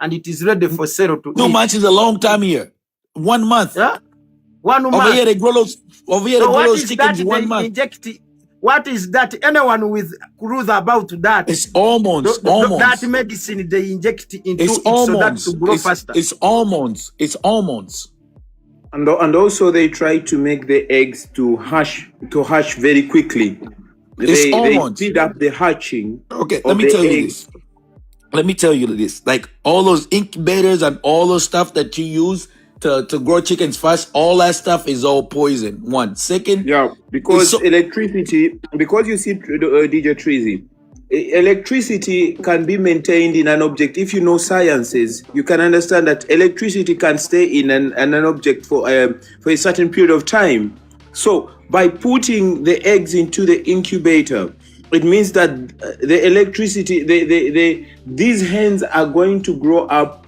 and it is ready for sale to 2 eat. months is a long time here. 1 month. Yeah? 1 Over month. here they grow those. Over here So they grow what those is chickens that 1 they month. inject? What is that? Anyone with clues about that? It's hormones. That Hormones. medicine they inject into It's it so that hormones. to grow faster. It's hormones. It's hormones. And also they try to make the eggs to hatch very quickly. It's They hormones. speed up the hatching. Okay, of let me the tell you eggs. this. Let me tell you this. Like all those incubators and all those stuff that you use to grow chickens fast, all that stuff is all poison. One. Second, Yeah, because so- electricity, because you see, DJ Treasy, electricity can be maintained in an object. If you know sciences, you can understand that electricity can stay in an object for a certain period of time. So by putting the eggs into the incubator, it means that the electricity, these hens are going to grow up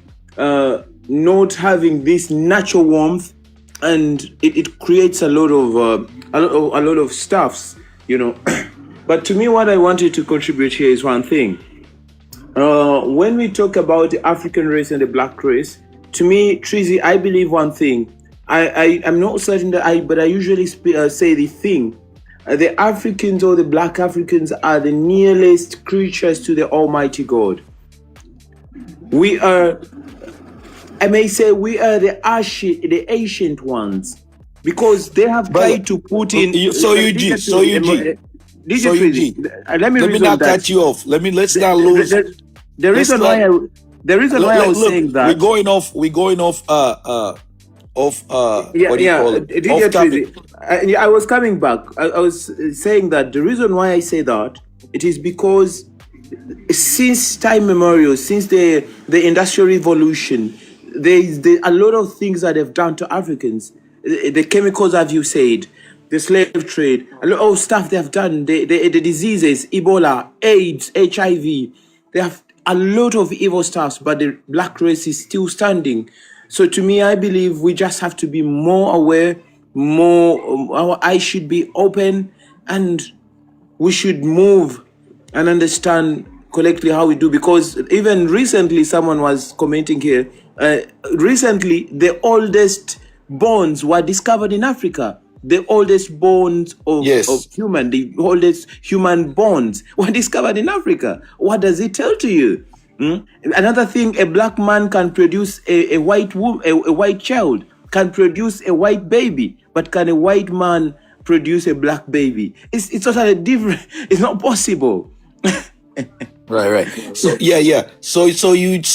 not having this natural warmth, and it creates a lot of stuffs, you know. But to me, what I wanted to contribute here is one thing. When we talk about the African race and the black race, to me, Treasy, I believe one thing. I'm not certain that but I usually say the thing. The Africans or the black Africans are the nearest creatures to the Almighty God. We are, I may say, we are the ancient ones, because they have tried to put in. Let me not cut you off. Let's not lose. The reason why I was saying that we're going off. What do you call it? DJ Treasy, I was coming back. I was saying that the reason why I say that, it is because since time memorial, since the Industrial Revolution, there's a lot of things that they've done to Africans. The chemicals, as you said, the slave trade, a lot of stuff they have done, the diseases, Ebola, AIDS, HIV. They have a lot of evil stuff, but the black race is still standing. So to me, I believe we just have to be more aware, our eyes should be open, and we should move and understand collectively how we do. Because even recently, someone was commenting here, recently the oldest bones were discovered in Africa. The oldest bones of human, the oldest human bones were discovered in Africa. What does it tell to you? Another thing, a black man can produce a white child, can produce a white baby, but can a white man produce a black baby? It's totally different. It's not possible. Right. So yeah. So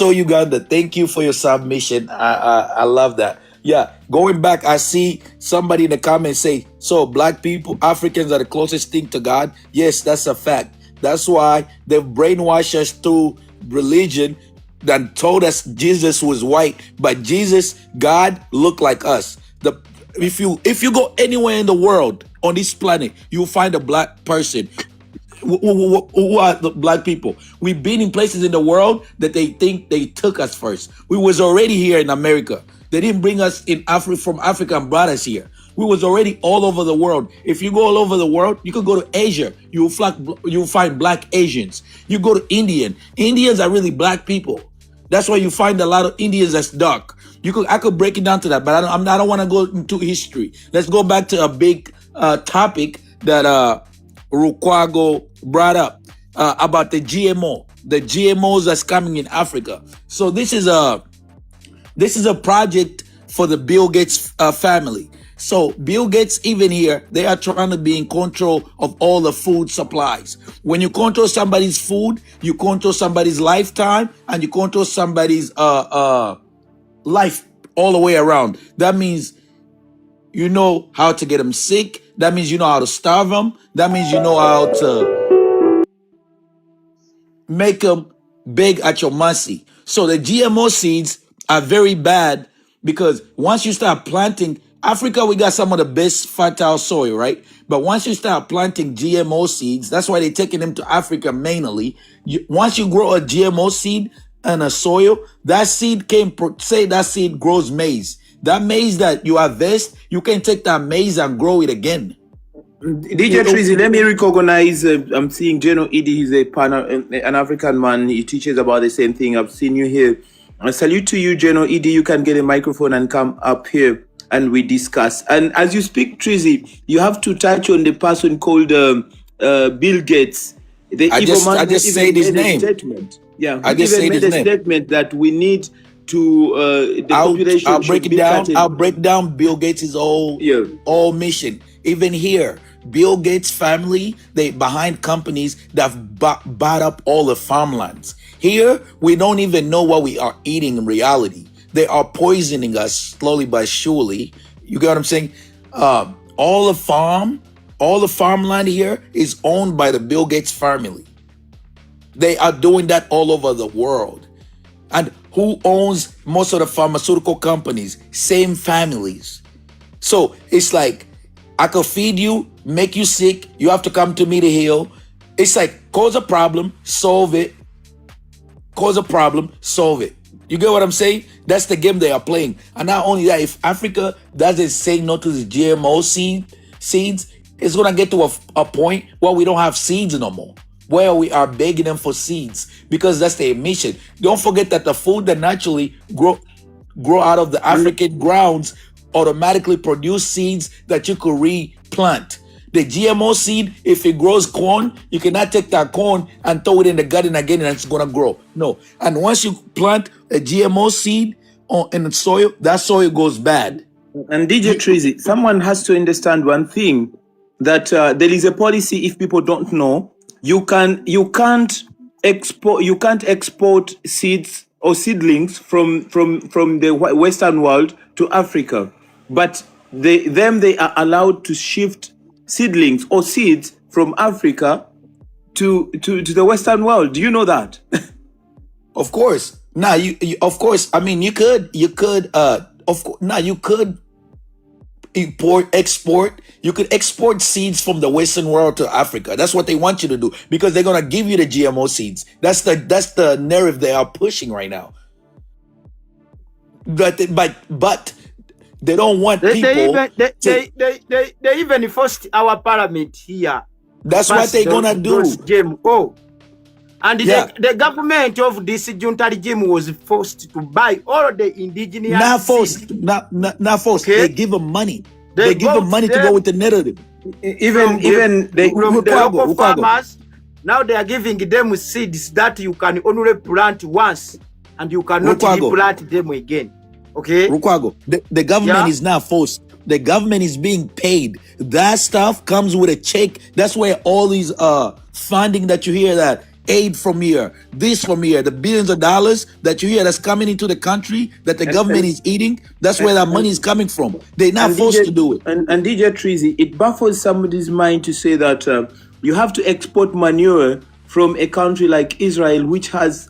Uganda, thank you for your submission. I love that. Yeah, going back, I see somebody in the comments say, so black people, Africans are the closest thing to God. Yes, that's a fact. That's why they've brainwashed us through religion that told us Jesus was white, but Jesus, God, looked like us. If you go anywhere in the world on this planet, you'll find a black person. Who are the black people? We've been in places in the world that they think they took us first. We was already here in America. They didn't bring us from Africa and brought us here. We was already all over the world. If you go all over the world, you could go to Asia. You'll find black Asians. You go to Indians are really black people. That's why you find a lot of Indians that's dark. I could break it down to that, but I don't want to go into history. Let's go back to a big topic that Rukwago brought up about the GMOs that's coming in Africa. So this is a project for the Bill Gates family. So Bill Gates, even here, they are trying to be in control of all the food supplies. When you control somebody's food, you control somebody's lifetime, and you control somebody's life all the way around. That means you know how to get them sick. That means you know how to starve them. That means you know how to make them beg at your mercy. So the GMO seeds are very bad, because once you start planting, Africa, we got some of the best fertile soil, right? But once you start planting GMO seeds, that's why they're taking them to Africa mainly. Once you grow a GMO seed in a soil, that seed grows maize. That maize that you harvest, you can take that maize and grow it again. DJ Treasy, let me recognize. I'm seeing Geno Edie. He's an African man. He teaches about the same thing. I've seen you here. I salute to you, Geno Edie. You can get a microphone and come up here and we discuss. And as you speak, Treasy, you have to touch on the person called Bill Gates. I just say his name. Statement. Yeah, I just say his name. Statement that we need to the population. I'll break it down. I'll break down Bill Gates' whole mission. Even here, Bill Gates' family, they behind companies that have bought up all the farmlands. Here, we don't even know what we are eating in reality. They are poisoning us slowly but surely. You get what I'm saying? All the farmland here is owned by the Bill Gates family. They are doing that all over the world. And who owns most of the pharmaceutical companies? Same families. So it's like, I could feed you, make you sick. You have to come to me to heal. It's like, cause a problem, solve it. Cause a problem, solve it. You get what I'm saying? That's the game they are playing. And not only that, if Africa doesn't say no to the GMO seeds, it's going to get to a point where we don't have seeds no more, where we are begging them for seeds because that's their mission. Don't forget that the food that naturally grow out of the African grounds automatically produce seeds that you could replant. The GMO seed, if it grows corn, you cannot take that corn and throw it in the garden again and it's going to grow. No. And once you plant a GMO seed in the soil, that soil goes bad. And DJ Treasy, someone has to understand one thing, that there is a policy, if people don't know, you can't export seeds or seedlings from the Western world to Africa. But they are allowed to shift seedlings or seeds from Africa to the Western world. Do you know that? Of course. Now of course. I mean, you could export. You could export seeds from the Western world to Africa. That's what they want you to do because they're gonna give you the GMO seeds. That's the narrative they are pushing right now. But they don't want people. They even forced our parliament here. That's what they're gonna do. GMO. And the government of this junta regime was forced to buy all the indigenous. Not forced. Not forced. Okay? They give them money. They give them money to go with the narrative. Even the local farmers, now they are giving them seeds that you can only plant once and you cannot replant them again. Okay, Rukwago, the government is not forced. The government is being paid. That stuff comes with a check. That's where all these funding that you hear, that aid from here, this from here, the billions of dollars that you hear that's coming into the country that the government is eating, that's where that money is coming from. They're not forced to do it. And DJ Treasy, it baffles somebody's mind to say that you have to export manure from a country like Israel, which has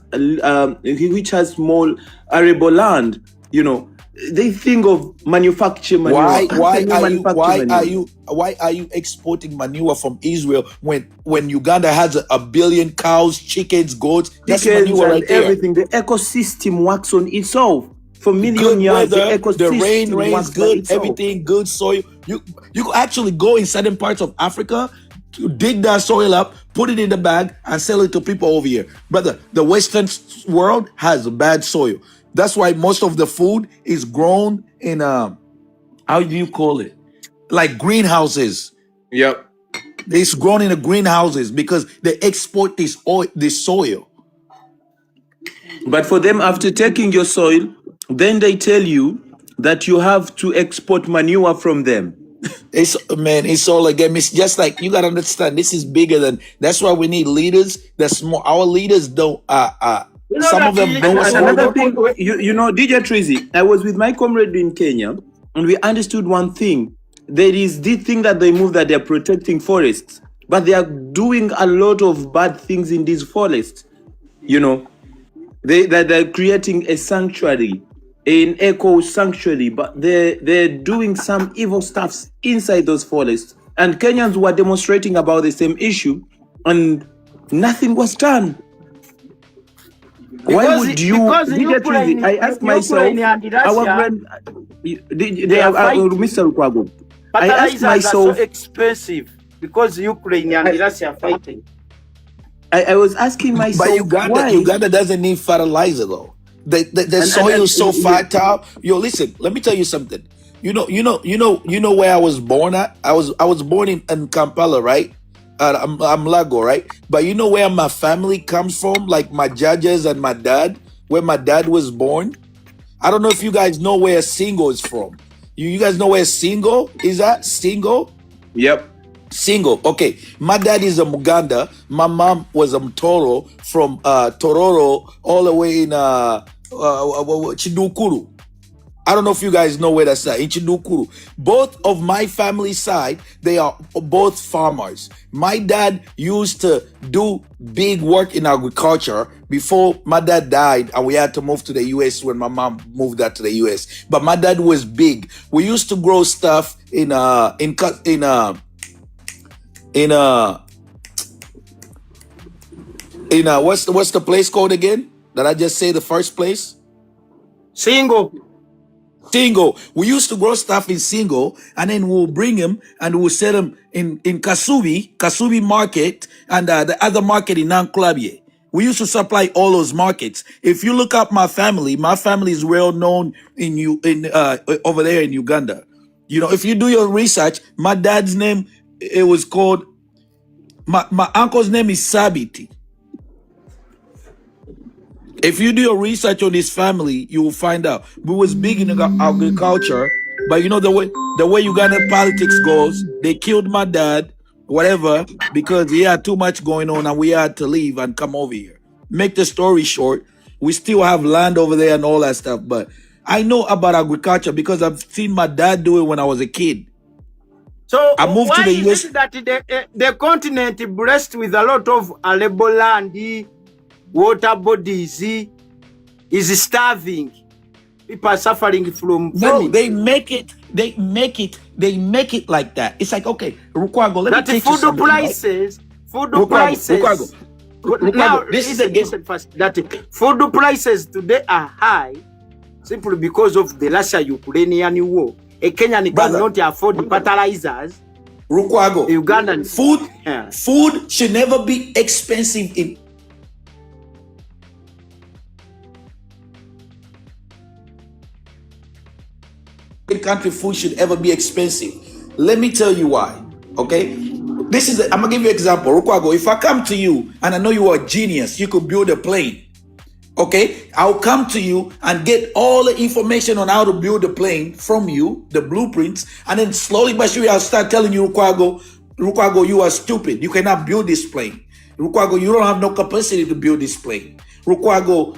small arable land. You know, they think of manufacture manure. Why are you exporting manure from Israel when Uganda has a billion cows, chickens, goats? That's manure right there. Everything. The ecosystem works on itself for million years. The rain rains good, everything good, soil. You could actually go in certain parts of Africa to dig that soil up, put it in the bag, and sell it to people over here. Brother, the Western world has bad soil. That's why most of the food is grown in how do you call it? Like greenhouses. Yep. It's grown in the greenhouses because they export this soil. But for them, after taking your soil, then they tell you that you have to export manure from them. It's all again. It's just like, you gotta understand, this is bigger than. That's why we need leaders that's more. Our leaders don't. Some of them don't. Another thing, you know, DJ Treasy, I was with my comrade in Kenya, and we understood one thing. There is this thing that they move, that they're protecting forests, but they are doing a lot of bad things in these forests. You know, they're creating a sanctuary, an eco sanctuary, but they're doing some evil stuff inside those forests. And Kenyans were demonstrating about the same issue, and nothing was done. Why would you? I ask myself, our friend, Mr. Rukwago, I ask myself, so expensive. because Ukraine and Russia are fighting. I was asking myself, but why? Uganda doesn't need fertilizer though. The soil is so fertile. Yo, listen, let me tell you something. You know where I was born at? I was born in Kampala, right? I'm Lago, right? But you know where my family comes from? Like my judges and my dad, where my dad was born. I don't know if you guys know where Singo is from. You guys know where Singo is at? Singo? Yep. Single. Okay. My dad is a Muganda. My mom was a Mtoro from Tororo all the way in Chidukuru. I don't know if you guys know where that's at. In Chidukuru. Both of my family side, they are both farmers. My dad used to do big work in agriculture before my dad died and we had to move to the US when my mom moved out to the US. But my dad was big. We used to grow stuff in what's the place called again? Did I just say the first place? Singo. We used to grow stuff in Singo, and then we'll bring them and we'll sell them in Kasubi market, and the other market in Nanklabye. We used to supply all those markets. If you look up my family is well known over there in Uganda. You know, if you do your research, my dad's name, it was called, my uncle's name is Sabiti. If you do your research on his family, you will find out. We was big in agriculture, but you know the way Ugandan politics goes, they killed my dad, whatever, because he had too much going on and we had to leave and come over here. Make the story short, we still have land over there and all that stuff, but I know about agriculture because I've seen my dad do it when I was a kid. So I moved to the US. Is it that the continent blessed with a lot of arable land, water bodies, is starving? People are suffering from No, they make it like that. It's like, okay, Rukwago, let me take you something, prices, right? food prices. Rukwago, Now, listen first, that food prices today are high simply because of the Russia-Ukrainian war. A Kenyan cannot afford fertilizers. Rukwago, Ugandan food should never be expensive in country. Food should ever be expensive. Let me tell you why. Okay, I'm gonna give you an example. Rukwago, if I come to you and I know you are a genius, you could build a plane. Okay, I'll come to you and get all the information on how to build a plane from you, the blueprints, and then slowly but surely I'll start telling you, Rukwago, you are stupid. You cannot build this plane. Rukwago, you don't have no capacity to build this plane. Rukwago,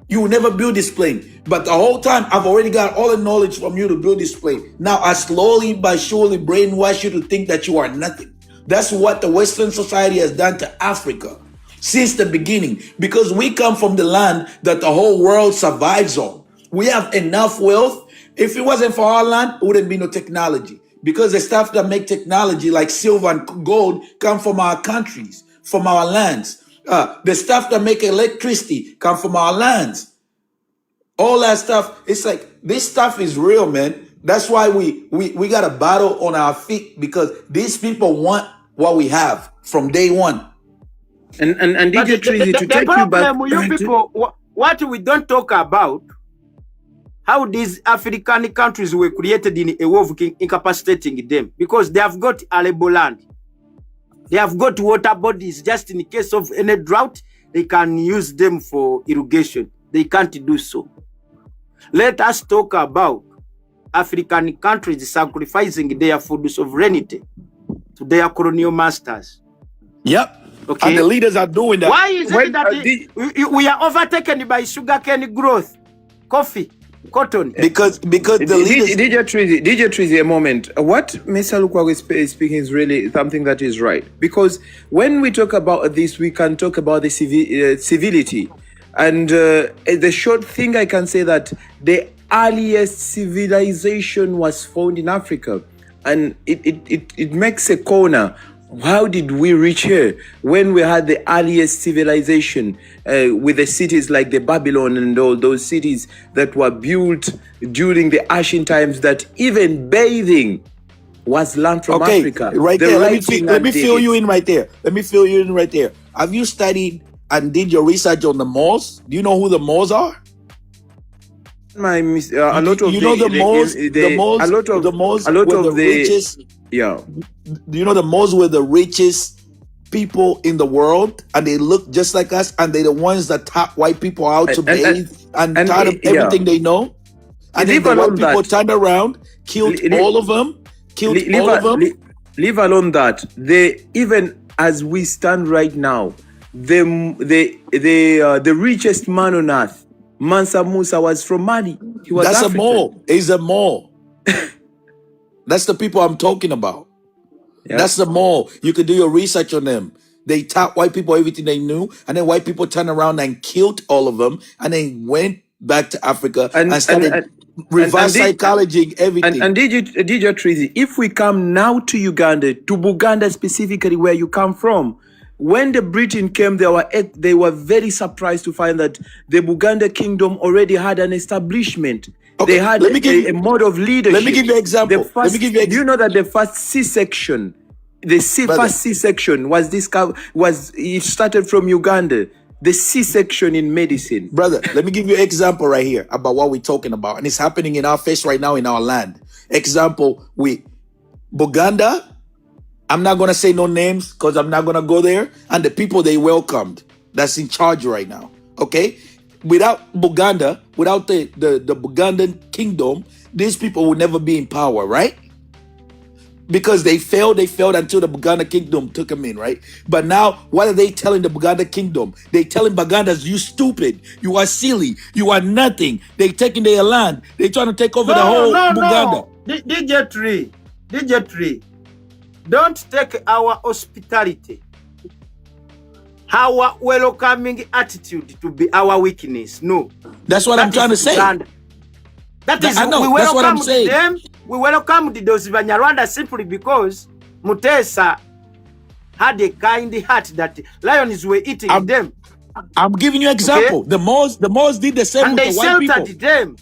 you will never build this plane. But the whole time, I've already got all the knowledge from you to build this plane. Now, I slowly but surely brainwash you to think that you are nothing. That's what the Western society has done to Africa since the beginning, because we come from the land that the whole world survives on. We have enough wealth. If it wasn't for our land, it wouldn't be no technology, because the stuff that make technology like silver and gold come from our countries, from our lands. The stuff that make electricity come from our lands. All that stuff, it's like, this stuff is real, man. That's why we got a battle on our feet, because these people want what we have from day one. And DJ Treasy, to take you back. You people, what we don't talk about, how these African countries were created in a way of incapacitating them, because they have got arable land. They have got water bodies. Just in case of any drought, they can use them for irrigation. They can't do so. Let us talk about African countries sacrificing their food sovereignty to their colonial masters. Yep. Okay. And the leaders are doing that. Why is it that we are overtaken by sugarcane growth, coffee, cotton? Because the leaders... DJ Treasy, a moment. What Mr. Lukwago is speaking is really something that is right. Because when we talk about this, we can talk about the civility. And the short thing I can say that the earliest civilization was found in Africa. And it makes a corner. How did we reach here when we had the earliest civilization with the cities like the Babylon and all those cities that were built during the ancient times, that even bathing was learned from Okay, Africa. right The there. writing Let and me fill you dates. in right there. Let me fill you in right there. Have you studied and did your research on the Moors? Do you know who the Moors are? A lot of You know the Moors, a lot of the Moors a lot were of the the richest. yeah. Do you know the Moors were the richest people in the world, and they look just like us, and they're the ones that taught white people how to bathe and taught them everything they know. And then Leave the white alone people that. turned around, killed all of them, Leave alone that. They, even as we stand right now, the richest man on earth, Mansa Musa, was from Mali. He was That's African. a Moor. He's a Moor. That's the people I'm talking about. Yeah. That's the Moor. You could do your research on them. They taught white people everything they knew, and then white people turned around and killed all of them, and then went back to Africa and started reverse psychology, everything. And did you Treasy, if we come now to Uganda, to Buganda specifically, where you come from, when the Britain came, they were very surprised to find that the Buganda kingdom already had an establishment. Okay, they had a mode of leadership. Let me give you an example. Do you know that the first C-section, first C-section it started from Uganda? The C-section in medicine. Brother, let me give you an example right here about what we're talking about. And it's happening in our face right now in our land. Example, Buganda, I'm not going to say no names because I'm not going to go there. And the people they welcomed that's in charge right now. Okay? Without Buganda, without the Bugandan kingdom, these people will never be in power, right? Because they failed until the Buganda kingdom took them in, right? But now, what are they telling the Buganda kingdom? They telling Bugandas, you stupid, you are silly, you are nothing. They taking their land. They trying to take over the whole Buganda. No. DJ Tree, don't take our hospitality, our welcoming attitude to be our weakness. No. That's what I'm trying to say. That is, I know. We That's what I'm saying. Them. We welcomed those Banyarwanda simply because Mutesa had a kind heart that lions were eating them. I'm giving you an example. Okay? The Moors did the same and with the white people. And they sheltered them.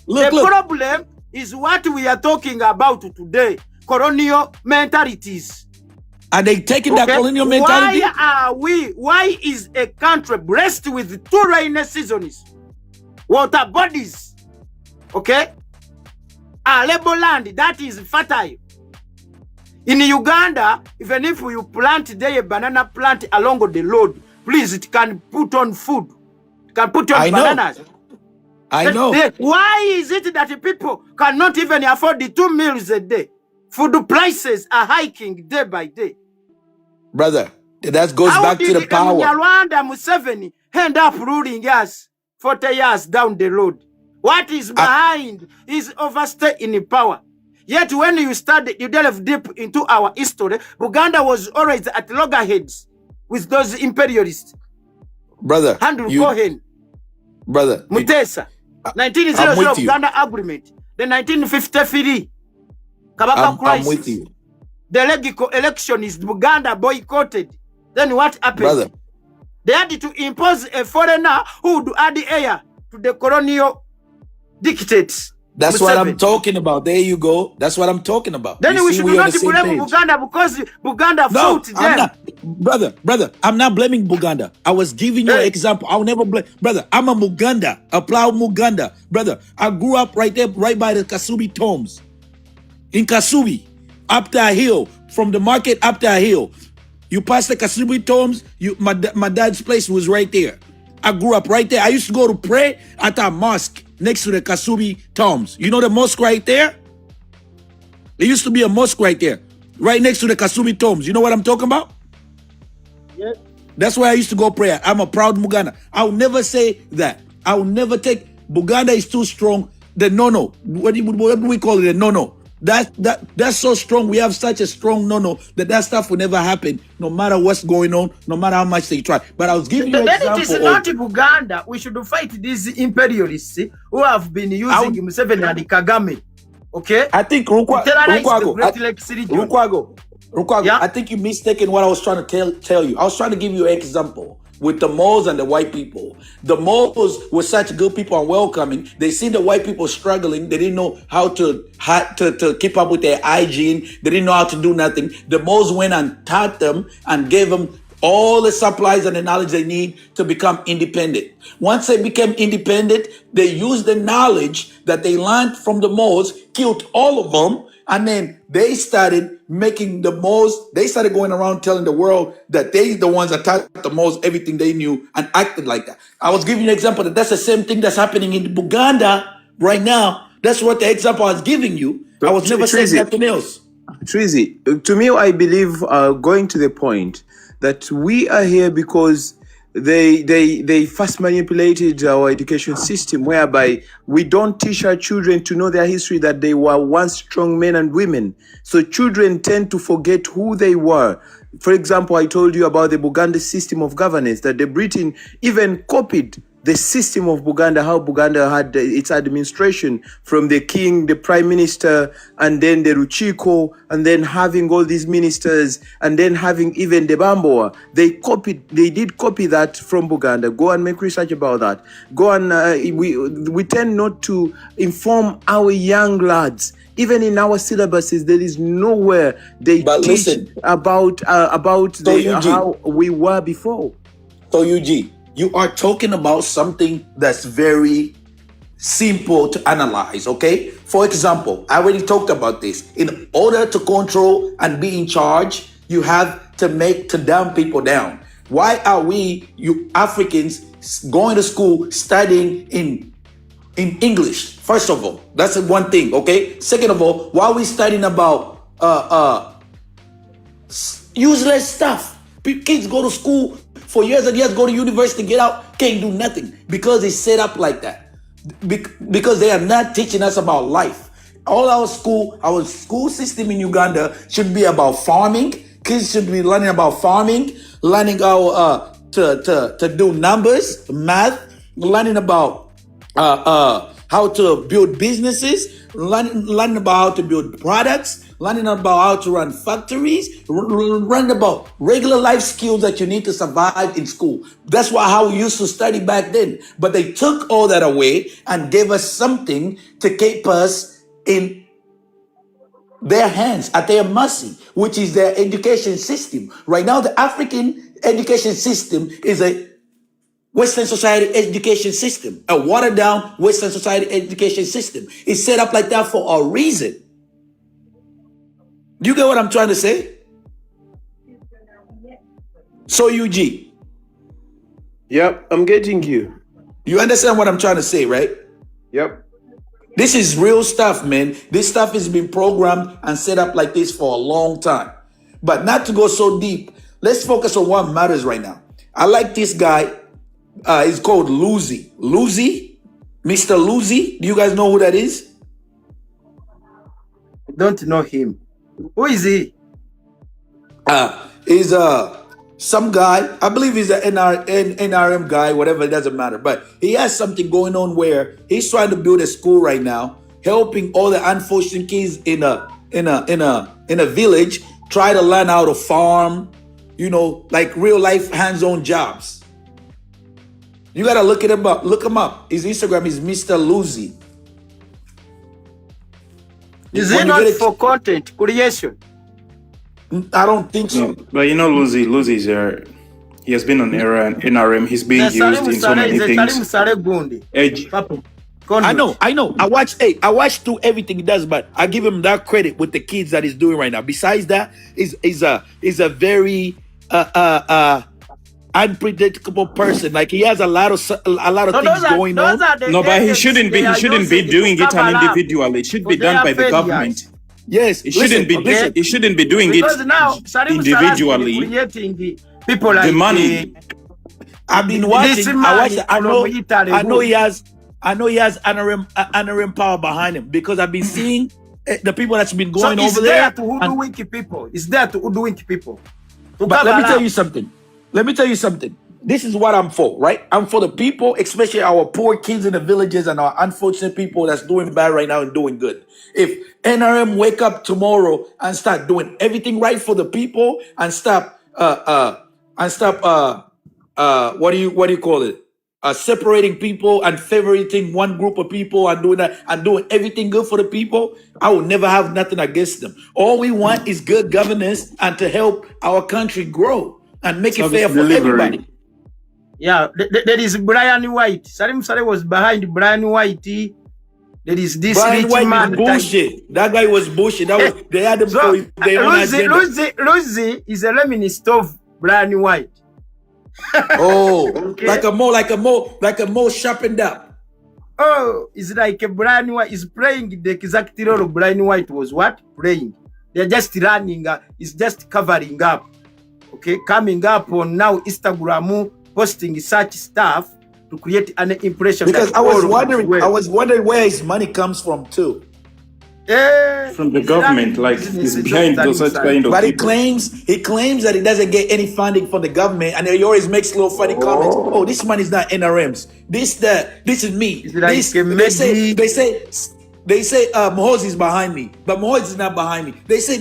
The problem is what we are talking about today, colonial mentalities. Are they taking that colonial mentality? Why is a country blessed with 2 rainy seasons, water bodies, okay? A labor land that is fertile. In Uganda, even if you plant there a banana plant along the road, please, it can put on food. It can put on bananas. I know. Why is it that people cannot even afford the 2 meals a day? Food prices are hiking day by day. Brother, that goes back to the power. Rwanda Museveni end up ruling us 40 years down the road. What is behind is overstay in power. Yet when you study, you delve deep into our history, Buganda was always at loggerheads with those imperialists. Brother, Andrew Cohen, brother, Mutesa, 1900 Buganda Agreement, the 1953 Kabaka crisis. I'm with you. The legal election is Buganda boycotted. Then what happened? Brother, they had to impose a foreigner who would add the heir to the colonial dictates. That's what I'm talking about. There you go. That's what I'm talking about. Then we should not blame Buganda because Buganda fought them. I'm not, brother, I'm not blaming Buganda. I was giving you an example. I'll never blame. Brother, I'm a Muganda, a proud Muganda. Brother, I grew up right there, right by the Kasubi tombs. In Kasubi, up that hill, from the market up that hill. You pass the Kasubi tombs, my dad's place was right there. I grew up right there. I used to go to pray at a mosque next to the Kasubi tombs. You know the mosque right there? There used to be a mosque right there, right next to the Kasubi tombs. You know what I'm talking about? Yes. That's where I used to go pray. I'm a proud Muganda. I'll never say that. I'll never take Buganda is too strong. The no. What do we call it? The no. That's so strong. We have such a strong no that stuff will never happen, no matter what's going on, no matter how much they try. But I was giving you an example. It is not Buganda. We should fight these imperialists who have been using Museveni and Kagame. Okay? I think Rukwago. Yeah? I think you're mistaken what I was trying to tell you. I was trying to give you an example. with the Moors and the white people. The Moors were such good people and welcoming. They see the white people struggling. They didn't know how to keep up with their hygiene. They didn't know how to do nothing. The Moors went and taught them and gave them all the supplies and the knowledge they need to become independent. Once they became independent, they used the knowledge that they learned from the Moors, killed all of them, and then they started making the Moors, they started going around telling the world that they the ones that taught the Moors everything they knew and acted like that. I was giving you an example that's the same thing that's happening in Uganda right now. That's what the example I was giving you. I was never saying nothing else. Trizy, to me, I believe, going to the point that we are here because they first manipulated our education system, whereby we don't teach our children to know their history, that they were once strong men and women. So children tend to forget who they were. For example, I told you about the Buganda system of governance, that the Britain even copied the system of Buganda, how Buganda had its administration from the king, the prime minister, and then the Ruchiko, and then having all these ministers, and then having even the Bamboa. They did copy that from Buganda. Go and make research about that. Go and, we tend not to inform our young lads. Even in our syllabuses, there is nowhere they teach about how we were before. So UG, you are talking about something that's very simple to analyze, okay? For example, I already talked about this. In order to control and be in charge, you have to dumb people down. Why are we, you Africans, going to school studying in English? First of all, that's one thing, okay? Second of all, why are we studying about useless stuff? Kids go to school for years and years, go to university, get out, can't do nothing because it's set up like that. Because they are not teaching us about life. All our school system in Uganda should be about farming. Kids should be learning about farming, learning how to do numbers, math, learning about how to build businesses, learning about how to build products, learning about how to run factories, learning about regular life skills that you need to survive in school. That's how we used to study back then. But they took all that away and gave us something to keep us in their hands, at their mercy, which is their education system. Right now, the African education system is a Western society education system, a watered down Western society education system. It's set up like that for a reason. Do you get what I'm trying to say? So UG. Yep, I'm getting you. You understand what I'm trying to say, right? Yep. This is real stuff, man. This stuff has been programmed and set up like this for a long time. But not to go so deep, let's focus on what matters right now. I like this guy. He's called Lucy. Lucy? Mr. Lucy? Do you guys know who that is? I don't know him. Who is he? He's some guy. I believe he's an NRM guy, whatever, it doesn't matter. But he has something going on where he's trying to build a school right now, helping all the unfortunate kids in a village try to learn how to farm, like real life hands-on jobs. You gotta look him up. Look him up. His Instagram is Mr. Lucy. Is it not for content creation? I don't think so. No, but Lucy's he has been on NRM. He's being used in so many things. I know. I watch through everything he does, but I give him that credit with the kids that he's doing right now. Besides that, is a very unpredictable person. Like he has a lot of things going on. No, but he shouldn't be doing it individually. It should be done by the government. Yes, it shouldn't be doing because it now individually. Creating the people like the money. I've been watching. I know he has NRM power behind him because I've been seeing the people that's been going over there. To hoodwink people. It's there to hoodwink people. But let me tell you something. This is what I'm for, right? I'm for the people, especially our poor kids in the villages and our unfortunate people that's doing bad right now and doing good. If NRM wake up tomorrow and start doing everything right for the people and stop what do you call it? Separating people and favoriting one group of people and doing that and doing everything good for the people, I will never have nothing against them. All we want is good governance and to help our country grow and make it fair for everybody. Yeah, there is Brian White. Salim Saleh was behind Brian White. There is this Brian rich White man. was bullshit. That guy was bullshit. That was they had him So, for their own agenda. Lucy is a reminiscent of Brian White. Oh, Okay. like a more sharpened up. Oh, it's like a Brian White is playing the exact role of Brian White was what? Playing. They're just running, it's just covering up. Okay, coming up on now Instagram, posting such stuff to create an impression. Because that I was all wondering where his money comes from too. From the government, like he's behind those such kind of But he people. claims that he doesn't get any funding from the government, and he always makes little funny comments. Oh, this money is not NRMs. This is me. It's like They say Mohozi is behind me, but Mohozi is not behind me. They say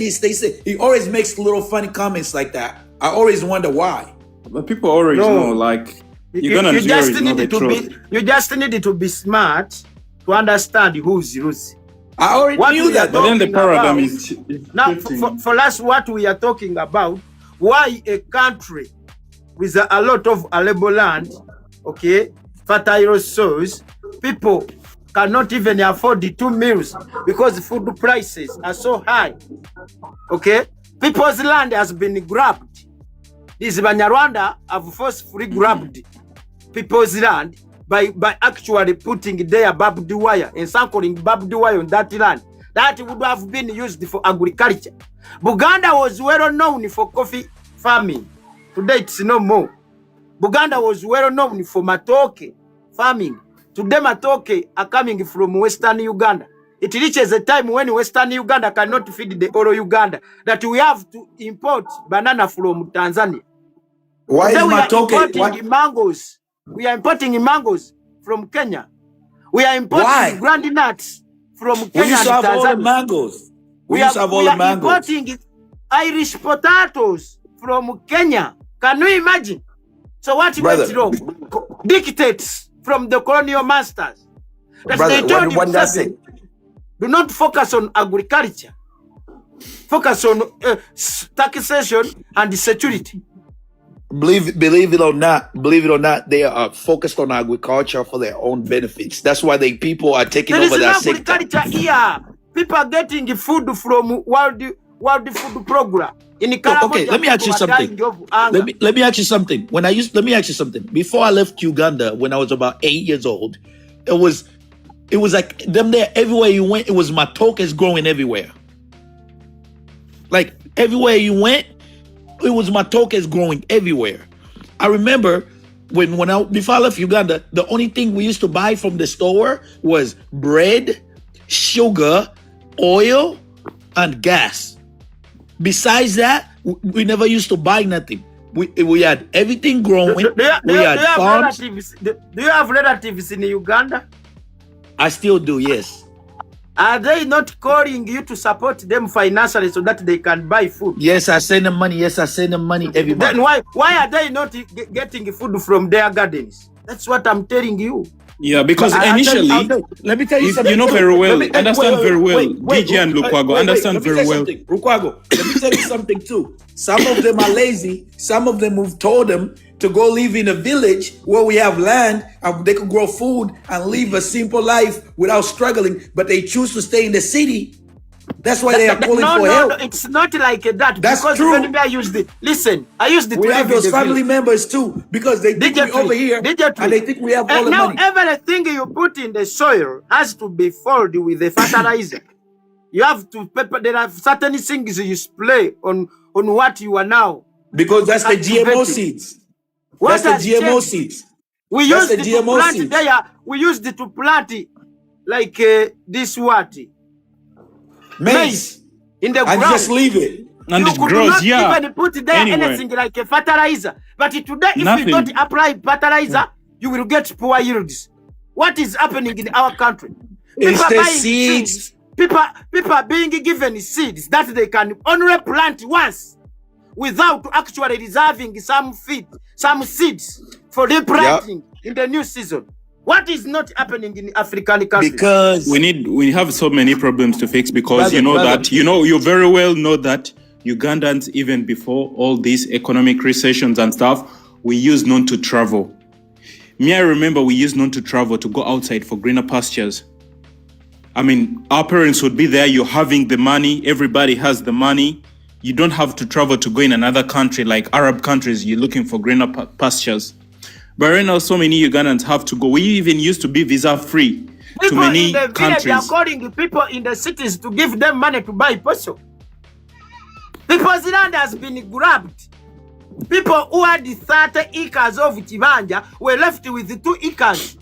he always makes little funny comments like that. I always wonder why. But people already know, like Ugandan you just is not the need to truth. be you just need to be smart to understand who's Lucy. I already What knew we that. are But then the talking paradigm about- is Now, shifting. for us, what we are talking about, why a country with a lot of arable land, okay, fertile soils, people cannot even afford the 2 meals because food prices are so high. Okay, people's land has been grabbed. These Banyarwanda have forcefully grabbed people's land by actually putting their barbed wire and anchoring barbed wire on that land that would have been used for agriculture. Buganda was well known for coffee farming. Today it's no more. Buganda was well known for matoke farming. Today matoke are coming from Western Uganda. It reaches a time when Western Uganda cannot feed the whole Uganda that we have to import banana from Tanzania. Why is Today we are Matoke? importing mangoes. We are importing mangoes from Kenya. We are importing Why? groundnuts from We Kenya used to and have all the Tanzania. mangoes. We We used to have all are the mangoes. importing Irish potatoes from Kenya. Can you imagine? So what Brother. went wrong? Dictates from the colonial masters. That Brother, they told what did I Museveni, say? do not focus on agriculture. Focus on taxation and security. Believe it or not, they are focused on agriculture for their own benefits. That's why people are taking There is over no that sector. agriculture here. People are getting food from World Food Program. In Okay, let me ask you something. Let me ask you something. Let me ask you something. Before I left Uganda, when I was about 8 years old, it was like them there everywhere you went. It was matokes growing everywhere. Like everywhere you went, it was matokes growing everywhere. I remember before I left Uganda, the only thing we used to buy from the store was bread, sugar, oil, and gas. Besides that, we never used to buy nothing. We had everything growing. We had farms. Do you have relatives in Uganda? I still do, yes. Are they not calling you to support them financially so that they can buy food? Yes, I send them money. Yes, I send them money every month. Then why are they not getting food from their gardens? That's what I'm telling you. Yeah, because But initially, let me tell you something. you know very well, Let me- understand wait, very well, wait, DJ and Lukwago wait, understand let me very say well. something. Lukwago, let me tell you something too. Some of them are lazy. Some of them have told them to go live in a village where we have land and they could grow food and live a simple life without struggling, but they choose to stay in the city. That's why they are calling for help. No, it's not like that. That's because true. When I used it, listen, I used it. We to have live in those the family village. members too, because they think we're over here and they think we have all And the now money. everything you put in the soil has to be filled with the fertilizer. You have to pepper. There are certain things you spray on what you are now. Because that's the GMO Cultivating. seeds. What That's the has GMO changed? seeds. We That's used the it to GMO plant seeds. there. We used it to plant like this what Maize. in the And ground. just leave it. And You it could grows, not yeah. even put there Anywhere. anything like a fertilizer. But today, if Nothing. you don't apply fertilizer, you will get poor yields. What is happening in our country? It's are the buying seeds. People are being given seeds that they can only plant once. without actually reserving some seeds for replanting in the new season. What is not happening in African countries? Because we have so many problems to fix, because you very well know that Ugandans, even before all these economic recessions and stuff, we used not to travel. I remember we used not to travel to go outside for greener pastures. I mean, our parents would be there, you're having the money, everybody has the money. You don't have to travel to go in another country like Arab countries, you're looking for greener pastures. But right now, so many Ugandans have to go. We even used to be visa-free to many in the countries. Village are calling people in the cities to give them money to buy peso. People's land has been grabbed. People who had 30 acres of Chibanja were left with 2 acres.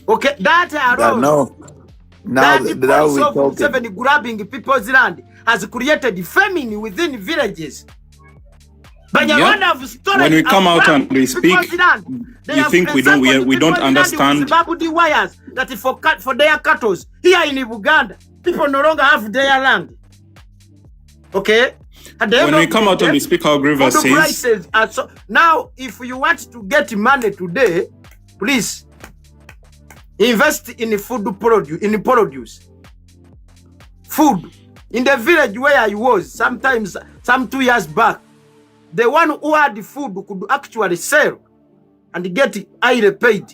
Okay, that alone. Now we talking. 7 grabbing people's land has created famine within villages. When we come out and we speak, you think we don't understand. The wires that for their cattle here in Uganda, people no longer have their land. Okay. When we come out and we speak, our grievances. Now, if you want to get money today, please invest in food produce. Food in the village where I was, sometimes some 2 years back. The one who had the food could actually sell and get highly paid.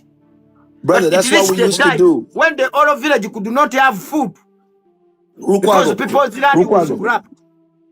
Brother, that's what we used to do. When the whole village could not have food. Because people's land was grabbed.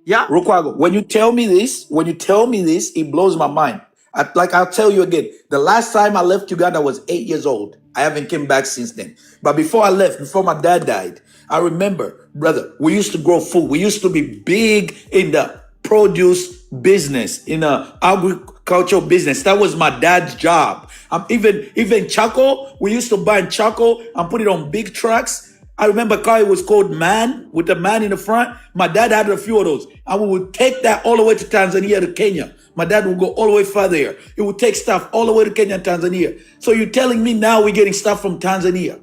Yeah? Rukwago, when you tell me this, it blows my mind. I'll tell you again, the last time I left Uganda was 8 years old. I haven't come back since then. But before I left, before my dad died, I remember, brother, we used to grow food. We used to be big in the produce business, in a agricultural business. That was my dad's job. Even charcoal, we used to buy charcoal and put it on big trucks. I remember a car, it was called Man, with a man in the front. My dad had a few of those. And we would take that all the way to Tanzania, to Kenya. My dad would go all the way further here. It would take stuff all the way to Kenya and Tanzania. So you're telling me now we're getting stuff from Tanzania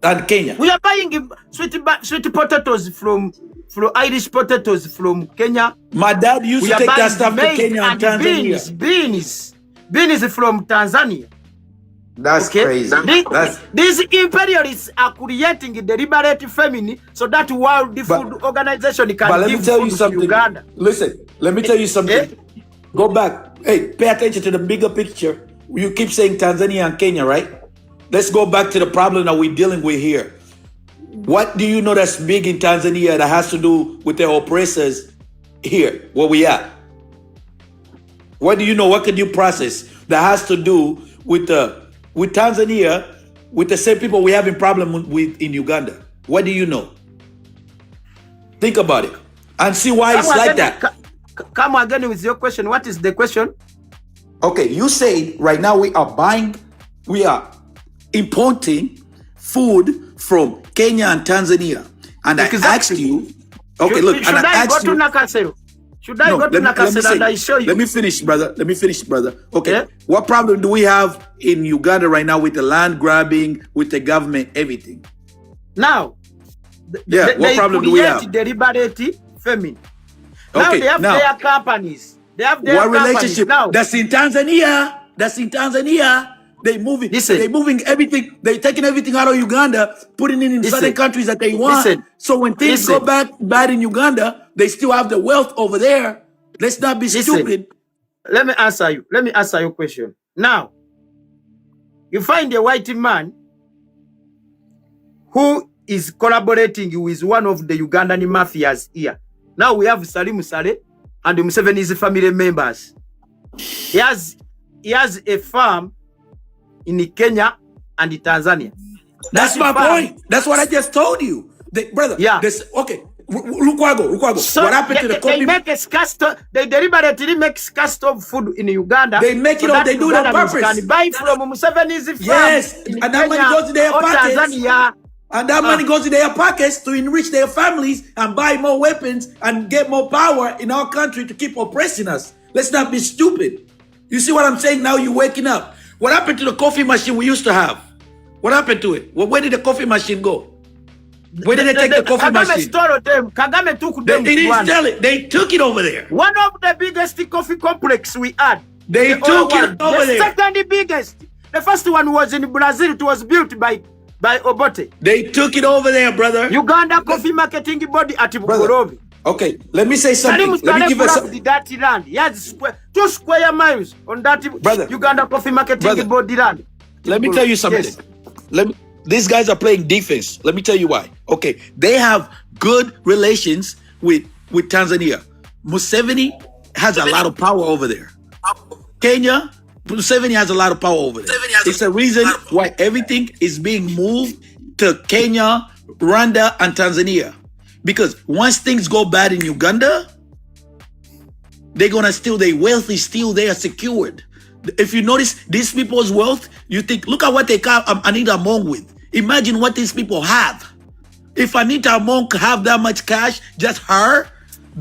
and Kenya? We are buying sweet potatoes from Irish potatoes from Kenya. My dad used to take that stuff to Kenya and Tanzania. Beans from Tanzania. That's crazy. These imperialists are creating the deliberate famine so that World Food Organization can give food to Uganda. Listen, let me tell you something. Go back. Hey, pay attention to the bigger picture. You keep saying Tanzania and Kenya, right? Let's go back to the problem that we're dealing with here. What do you know that's big in Tanzania that has to do with their oppressors here, where we at? What do you know? What can you process that has to do with Tanzania, with the same people we having problem with in Uganda? What do you know? Think about it and see why it's like that. Come again with your question. What is the question? Okay, you say right now we are importing food from Kenya and Tanzania. And I asked you, okay, look, and I asked you. Should I go to Nakasero and I show you? Let me finish, brother. Okay, yeah? What problem do we have in Uganda right now with the land grabbing, with the government, everything? Now, what problem do we have? Deliberate famine. Now they have their companies. They have their relationship now. That's in Tanzania. They're moving everything. They're taking everything out of Uganda, putting it in certain countries that they want. So when things go bad in Uganda, they still have the wealth over there. Let's not be stupid. Let me answer you. Let me answer your question. Now, you find a white man who is collaborating with one of the Ugandan mafias here. Now we have Salim Saleh and Museveni's family members. He has a farm in Kenya and Tanzania. That's my point. That's what I just told you. Brother, okay. Lukwago. So what happened to the coffee? They make a scarce. They deliberately make scarce of food in Uganda. They make it, they do it on purpose. Can buy from Museveni's farm. Yes, and that money goes to their pockets. Tanzania. And that money goes to their pockets to enrich their families and buy more weapons and get more power in our country to keep oppressing us. Let's not be stupid. You see what I'm saying? Now you're waking up. What happened to the coffee machine we used to have? What happened to it? Well, where did the coffee machine go? Where did they take the coffee Kagame machine? stole them. Kagame took They them to didn't Rwanda. steal it. They took it over there. One of the biggest coffee complex we had. They The took other it one, over the there. second biggest. The first one was in Brazil. It was built by Obote. They took it over there, brother. Uganda Coffee Marketing Body at Bugorobi. Okay, let me say something. Salim Let me give us Saleh that land. He has 2 square miles on that Brother. Uganda Coffee Marketing Brother. Body land. Let me tell you something. Yes. These guys are playing defense. Let me tell you why. Okay, they have good relations with Tanzania. Museveni has a lot of power over there. Kenya, Museveni has a lot of power over there. It's a reason why everything is being moved to Kenya, Rwanda, and Tanzania. Because once things go bad in Uganda, they're gonna steal their wealth is still there secured. If you notice these people's wealth, you think, look at what they got Anita Among with. Imagine what these people have. If Anita Among have that much cash, just her,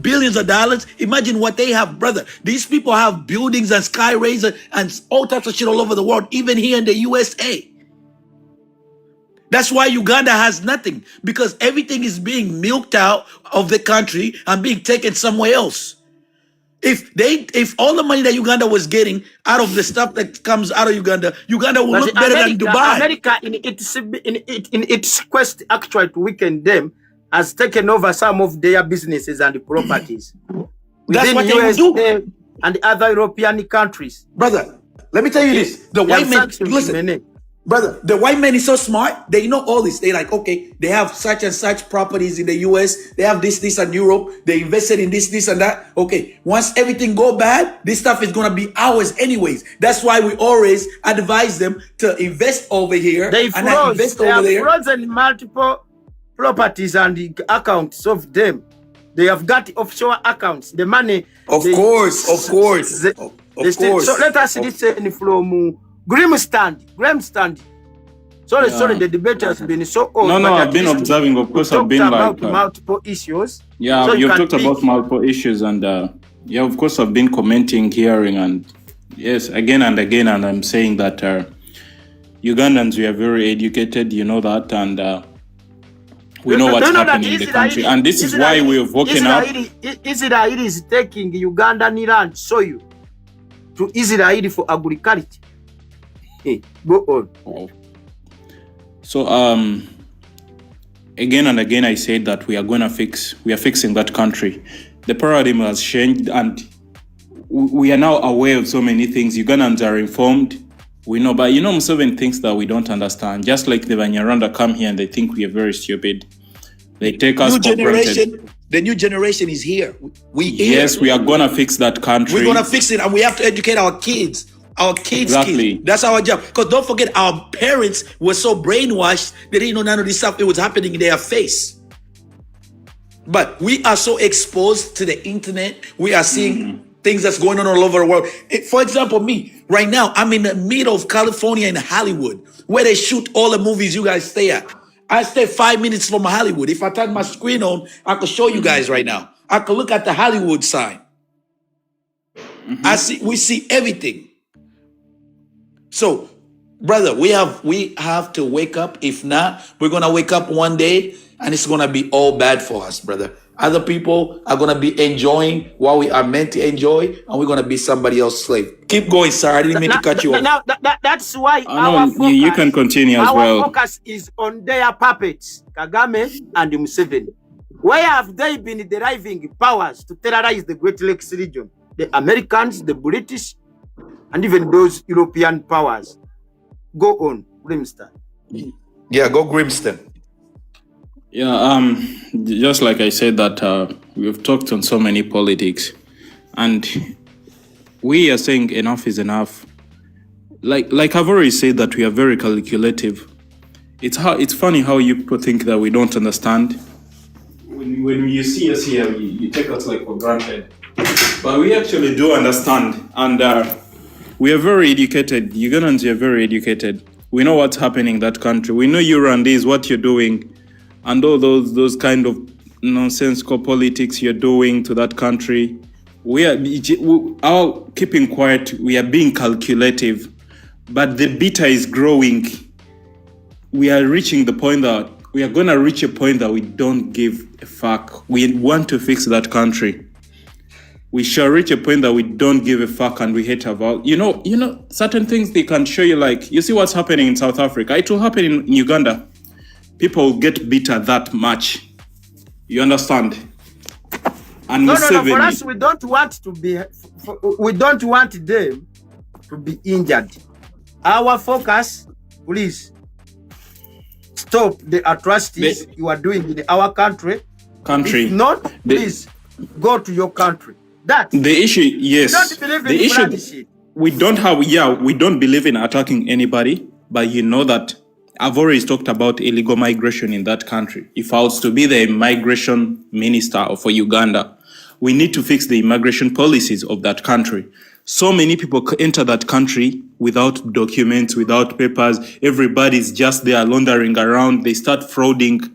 billions of dollars, imagine what they have, brother. These people have buildings and skyraiser and all types of shit all over the world, even here in the USA. That's why Uganda has nothing, because everything is being milked out of the country and being taken somewhere else. If all the money that Uganda was getting out of the stuff that comes out of Uganda will But look better than Dubai. America, in its quest actually to weaken them, has taken over some of their businesses and properties. That's within what they will USA do. and other European countries. Brother, let me tell you this. The They have white man, sanctioned listen, many. brother, the white man is so smart. They know all this. They like, okay, they have such and such properties in the US. They have this, and Europe. They invested in this, and that. Okay, once everything go bad, this stuff is going to be ours anyways. That's why we always advise them to invest over here They and not invest over have there. frozen multiple properties and the accounts of them. They have got offshore accounts. The money. Of they- course. they- they still- So let us listen from Grimstand. Sorry, the debate has been so old. No, but I've at been least observing. Of course, we I've been talked like, about multiple issues. yeah, So you you've can talked pick. about multiple issues, and yeah, of course, I've been commenting, hearing, and yes, again and again, and I'm saying that Ugandans, we are very educated, you know that, and we know what's happening in the country, and this is why we've woken up. Israel is taking Ugandan land soil to Israel for agriculture. Hey, go on. So again and again, I said that we are fixing that country. The paradigm has changed, and we are now aware of so many things. Ugandans are informed. We know, but Museveni thinks that we don't understand. Just like the Banyarwanda come here and they think we are very stupid. They take us for granted. The new generation is here. Yes, we are gonna fix that country. We're gonna fix it, and we have to educate our kids. Our kids, Exactly. kids. That's our job. Because don't forget, our parents were so brainwashed they didn't know none of this stuff. It was happening in their face. But we are so exposed to the internet. We are seeing things that's going on all over the world. For example, me right now, I'm in the middle of California in Hollywood, where they shoot all the movies you guys stay at. I stay 5 minutes from Hollywood. If I turn my screen on, I can show you guys right now. I can look at the Hollywood sign. We see everything. So, brother, we have to wake up. If not, we're gonna wake up one day and it's gonna be all bad for us, brother. Other people are gonna be enjoying what we are meant to enjoy, and we're gonna be somebody else's slave. Keep going, sir. I didn't mean to cut you off. Now, that's why No, our focus, you can continue as well. Our focus is on their puppets, Kagame and Museveni. Where have they been deriving powers to terrorize the Great Lakes region? The Americans, the British, and even those European powers. Go on, Grimston. Yeah, go Grimston. Yeah, just like I said that we've talked on so many politics, and we are saying enough is enough. Like I've already said that we are very calculative. It's funny how you people think that we don't understand. When you see us here, you take us like for granted, but we actually do understand, and we are very educated. Ugandans are very educated. We know what's happening in that country. We know you Rwandese, what you're doing, and all those kind of nonsensical politics you're doing to that country. Our keeping quiet, we are being calculative, but the beta is growing. We are reaching the point that we are gonna reach a point that we don't give a fuck. We want to fix that country. We shall reach a point that we don't give a fuck and we hate about, certain things they can show you, like, you see what's happening in South Africa. It will happen in Uganda. People will get bitter that much. You understand? And No. For us, we don't want to be. We don't want them to be injured. Our focus, please, stop the atrocities you are doing in our country. If not, please go to your country. That's the issue. Yes, don't believe in the issue. shit. We don't believe in attacking anybody, but you know that I've always talked about illegal migration in that country. If I was to be the migration minister for Uganda, we need to fix the immigration policies of that country. So many people enter that country without documents, without papers. Everybody's just there laundering around. They start frauding.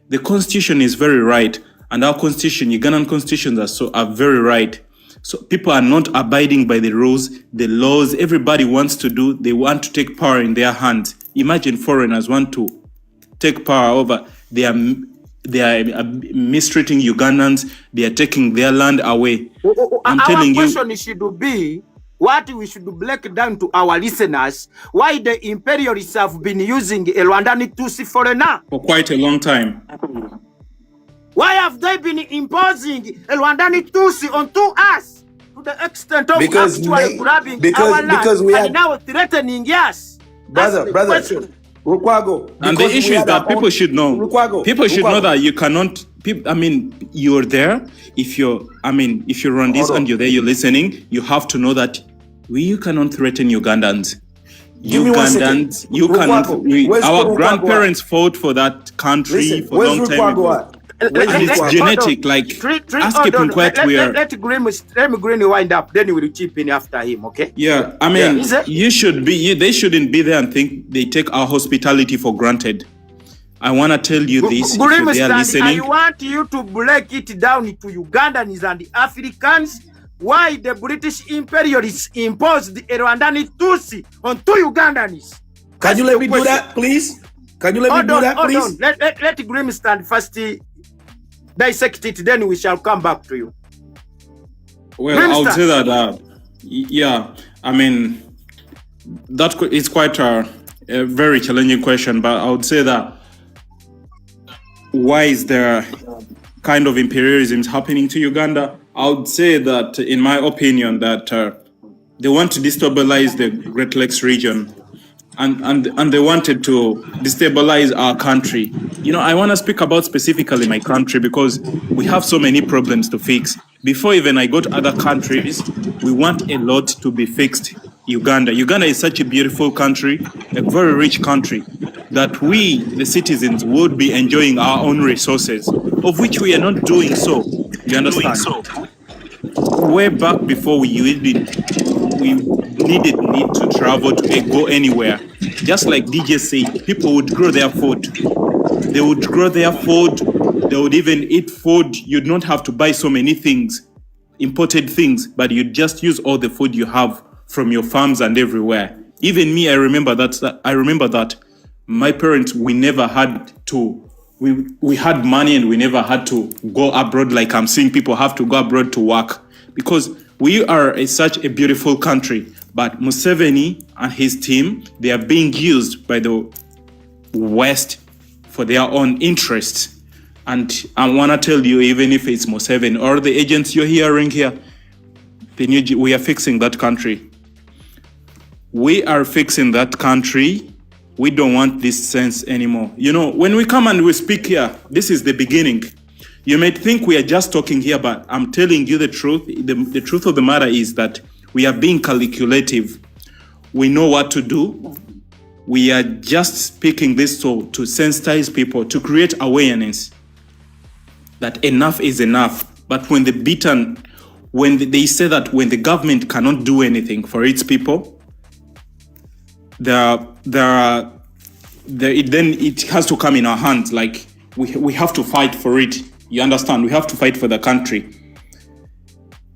The constitution is very right. And our constitution, Ugandan constitutions are very right. So people are not abiding by the rules, the laws. Everybody wants to do. They want to take power in their hands. Imagine foreigners want to take power over. They are mistreating Ugandans. They are taking their land away. I'm telling you. Our question should be what we should break down to our listeners. Why the imperialists have been using Rwandan Tutsi foreigner for quite a long time. Why have they been imposing Rwandan Tutsi onto us to the extent of actually grabbing our land and now threatening us? Brother, Rukwago. And the issue is that people should know. People should know that you cannot. You're there. If you're on this and you're there, you're listening. You have to know that you cannot threaten Ugandans. Our grandparents fought for that country for a long time ago. And it's genetic, ask him what we are. Let Green wind up, then we will chip in after him, okay? Yeah, they shouldn't be there and think they take our hospitality for granted. I want to tell you this, if they are listening. I want you to break it down to Ugandans and the Africans, why the British imperialists imposed the Rwandan Tutsi onto Ugandans. Can you let me do that, please? Let Grimstand first dissect it, then we shall come back to you. Well, I'll say that, that is quite a very challenging question, but I would say that why is there kind of imperialism happening to Uganda? I would say that, in my opinion, that they want to destabilize the Great Lakes region. And they wanted to destabilize our country. I want to speak about specifically my country because we have so many problems to fix. Before even I go to other countries, we want a lot to be fixed. Uganda is such a beautiful country, a very rich country, that we, the citizens, would be enjoying our own resources, of which we are not doing so. You understand? Way back before we needed to travel to go anywhere. Just like DJ said, people would grow their food. They would grow their food. They would even eat food. You'd not have to buy so many things, imported things, but you'd just use all the food you have from your farms and everywhere. Even me, I remember that my parents, we never had to. We had money and we never had to go abroad like I'm seeing people have to go abroad to work, because we are such a beautiful country. But Museveni and his team, they are being used by the West for their own interests. And I want to tell you, even if it's Museveni or the agents you're hearing here, we are fixing that country. We are fixing that country. We don't want this sense anymore. When we come and we speak here, this is the beginning. You might think we are just talking here, but I'm telling you the truth. The truth of the matter is that we are being calculative. We know what to do. We are just speaking this to sensitize people, to create awareness that enough is enough. But when they say that when the government cannot do anything for its people, then it has to come in our hands. Like we have to fight for it. You understand? We have to fight for the country.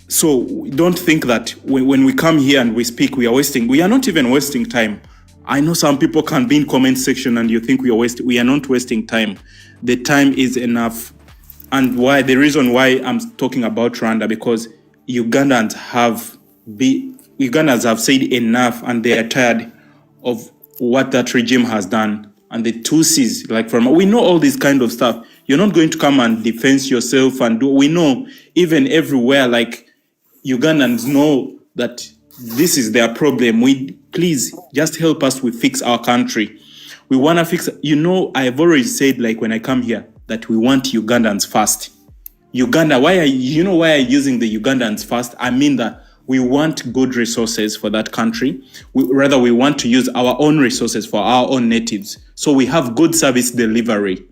So don't think that when we come here and we speak, we are not even wasting time. I know some people can be in comment section and you think we are not wasting time. The time is enough. And the reason why I'm talking about Rwanda, because Ugandans have said enough, and they are tired of what that regime has done. And the Tutsis, we know all this kind of stuff. You're not going to come and defend yourself we know even everywhere, Ugandans know that this is their problem. Please just help us fix our country. We want to fix, I've already said, when I come here, that we want Ugandans first. Uganda, why are you using the Ugandans first? I mean that we want good resources for that country. We want to use our own resources for our own natives. So we have good service delivery.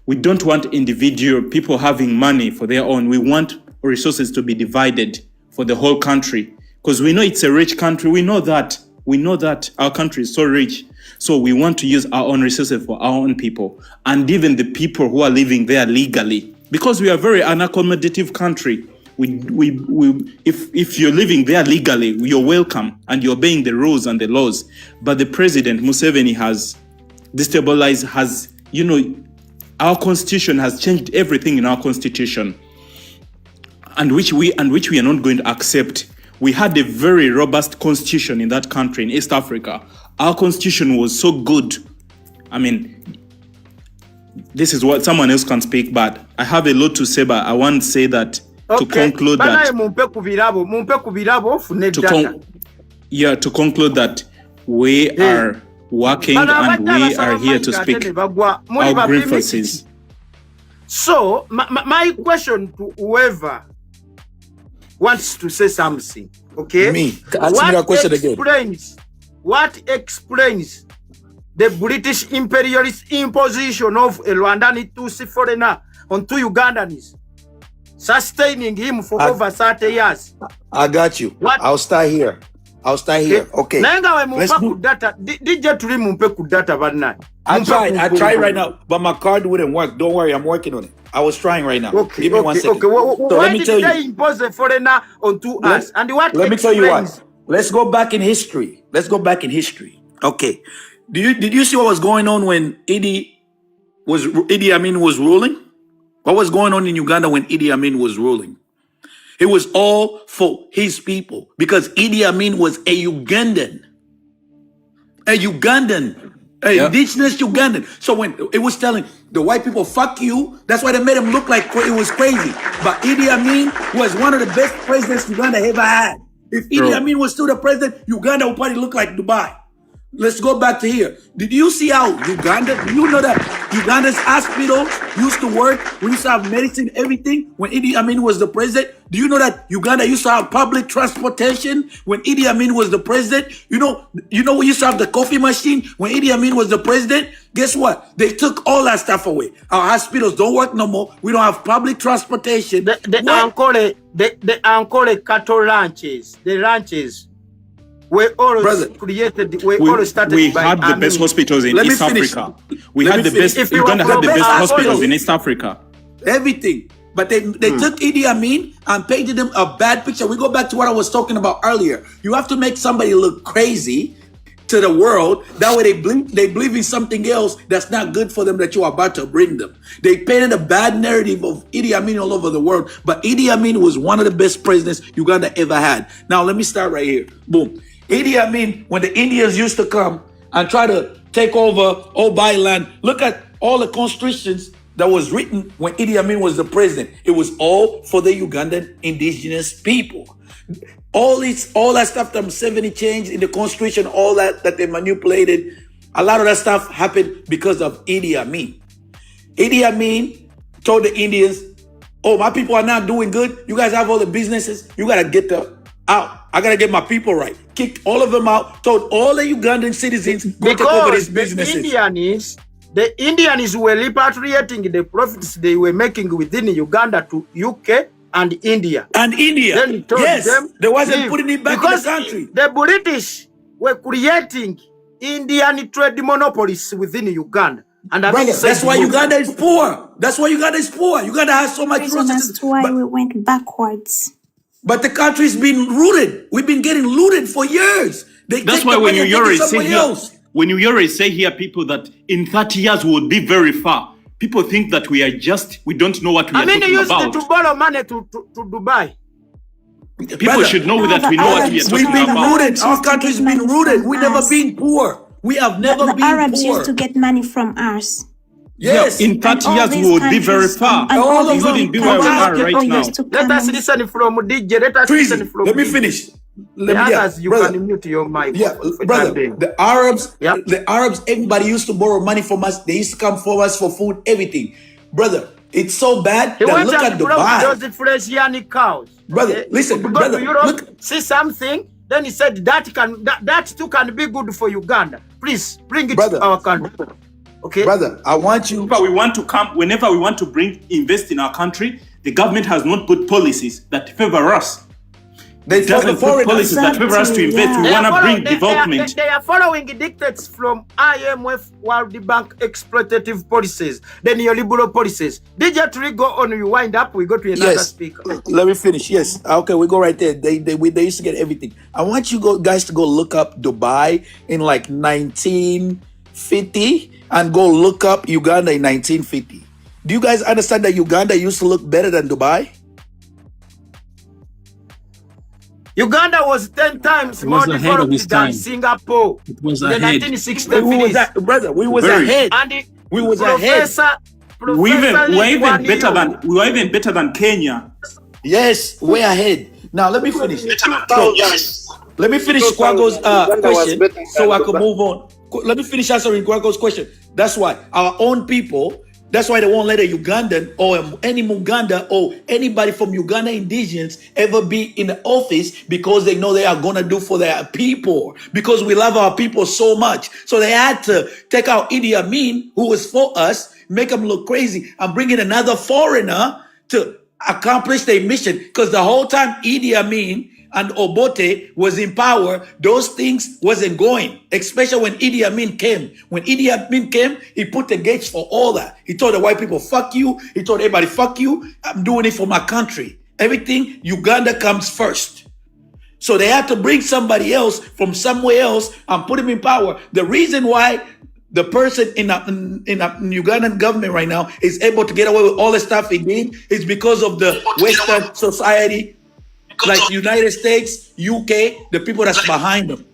We don't want individual people having money for their own. We want resources to be divided for the whole country, because we know it's a rich country. We know that our country is so rich. So we want to use our own resources for our own people, and even the people who are living there legally, because we are a very unaccommodative country. If you're living there legally, you're welcome and you're obeying the rules and the laws. But the president Museveni has destabilized, our constitution has changed everything in our constitution, and which we are not going to accept. We had a very robust constitution in that country, in East Africa. Our constitution was so good. I mean, this is what someone else can speak, but I have a lot to say, but I want to say that to conclude that we are working and we are here to speak our grievances. So my question to whoever wants to say something, okay? Me. Ask me that question again. What explains the British imperialist imposition of a Rwandan Tutsi foreigner on two Ugandans, sustaining him for over 30 years? I got you. What? I'll start here. Okay. I tried right now, but my card wouldn't work. Don't worry, I'm working on it. I was trying right now. Okay, give me 1 second. Okay. So Why did they impose a foreigner onto us? And what? Let me tell you what. Let's go back in history. Okay. Did you see what was going on when Idi Amin was ruling? What was going on in Uganda when Idi Amin was ruling? It was all for his people, because Idi Amin was a Ugandan. Indigenous Ugandan. So when it was telling the white people, fuck you, that's why they made him look like it was crazy. But Idi Amin was one of the best presidents Uganda ever had. If Idi Amin was still the president, Uganda would probably look like Dubai. Let's go back to here. Did you see how Uganda, you know that Uganda's hospital used to work? We used to have medicine, everything, when Idi Amin was the president. Do you know that Uganda used to have public transportation when Idi Amin was the president? You know we used to have the coffee machine when Idi Amin was the president? Guess what? They took all that stuff away. Our hospitals don't work no more. We don't have public transportation. The Ankole cattle ranches, the ranches, we all created. We started. We had the best hospitals in East Africa. We had the best. Uganda had the best hospitals in East Africa. Everything, but they took Idi Amin and painted him a bad picture. We go back to what I was talking about earlier. You have to make somebody look crazy to the world. That way they believe in something else that's not good for them that you are about to bring them. They painted a bad narrative of Idi Amin all over the world, but Idi Amin was one of the best presidents Uganda ever had. Now let me start right here. Boom. Idi Amin, when the Indians used to come and try to take over Obai land, look at all the constitutions that was written when Idi Amin was the president. It was all for the Ugandan indigenous people. All that stuff that Museveni changed in the constitution, all that they manipulated, a lot of that stuff happened because of Idi Amin. Idi Amin told the Indians, oh, my people are not doing good. You guys have all the businesses. You got to get out. I got to get my people right. Kicked all of them out. Told all the Ugandan citizens, go take over these businesses. The Indians were repatriating the profits they were making within Uganda to UK and India. Then he told them, they wasn't putting it back in the country. The British were creating Indian trade monopolies withinUganda. And that's why Uganda is poor. Uganda has so much resources. That's why we went backwards. But the country's been looted. We've been getting looted for years. That's why when you sit here, when we always say here, people, that in 30 years we will be very far, people think that we don't know what we are talking used about. to borrow money to Dubai. People Brother, should know that we know what we are talking we've been about. rooted. Our country's been rooted. We never been poor. We have never The been Arabs poor. used to get money from us. Yes. In 30 all years we these will be very countries, far. and all We of wouldn't be where we are right now. Let us listen from DJ. Let us Treason. listen from Let me DJ. finish. The others, you brother. can mute your mic. Yeah, for brother. that day. The Arabs, Yeah. everybody used to borrow money from us. They used to come for us for food, everything. Brother, it's so bad He that went look and at brought Dubai. those Fresian cows. Brother, listen, Go brother, to Europe, look. see something, then he said that too can be good for Uganda. Please bring it Brother. to our country. Okay. Brother, I want you. Whenever we want to invest in our country, the government has not put policies that favor us. They It doesn't put policies that favor us to invest. We They want are to bring follow- development. They are following dictates from IMF, World Bank exploitative policies, the neoliberal policies. DJ Tree, go on, you wind up, we go to another Yes. speaker. Let me finish. Yes. Okay, we go right there. They used to get everything. I want you guys to go look up Dubai in like 1950 and go look up Uganda in 1950. Do you guys understand that Uganda used to look better than Dubai? Uganda was 10 times It more was ahead of its developed than time. Singapore It was in the ahead. 1960s. Brother, we was Very. ahead. And We was Professor We were even better Lithuania. than Kenya. Yes, way ahead. Now let me finish. Let me finish 2000, Kwago's Uganda was question better so I than can Dubai. move on. Let me finish answering Kwago's question. That's why our own people, that's why they won't let a Ugandan or any Muganda or anybody from Uganda indigenous ever be in the office, because they know they are going to do for their people, because we love our people so much. So they had to take out Idi Amin, who was for us, make him look crazy, and bring in another foreigner to accomplish their mission. Because the whole time Idi Amin and Obote was in power, those things wasn't going, especially when Idi Amin came. When Idi Amin came, he put the gates for all that. He told the white people, fuck you. He told everybody, fuck you. I'm doing it for my country. Everything, Uganda comes first. So they had to bring somebody else from somewhere else and put him in power. The reason why the person in the Ugandan government right now is able to get away with all the stuff he did is because of the Western society, like United States, UK, the people that's behind them.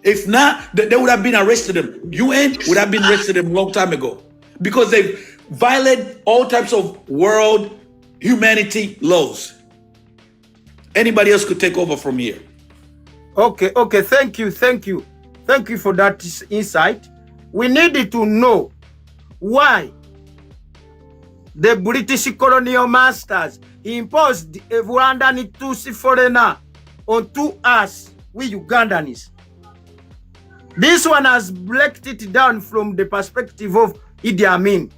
If not, they would have been arrested them. UN would have been arrested them a long time ago, because they violated all types of world humanity laws. Anybody else could take over from here. Okay, thank you for that insight. We needed to know why the British colonial masters imposed a Rwandan Tutsi foreigner onto us, we Ugandans. This one has breaked it down from the perspective of Idi Amin.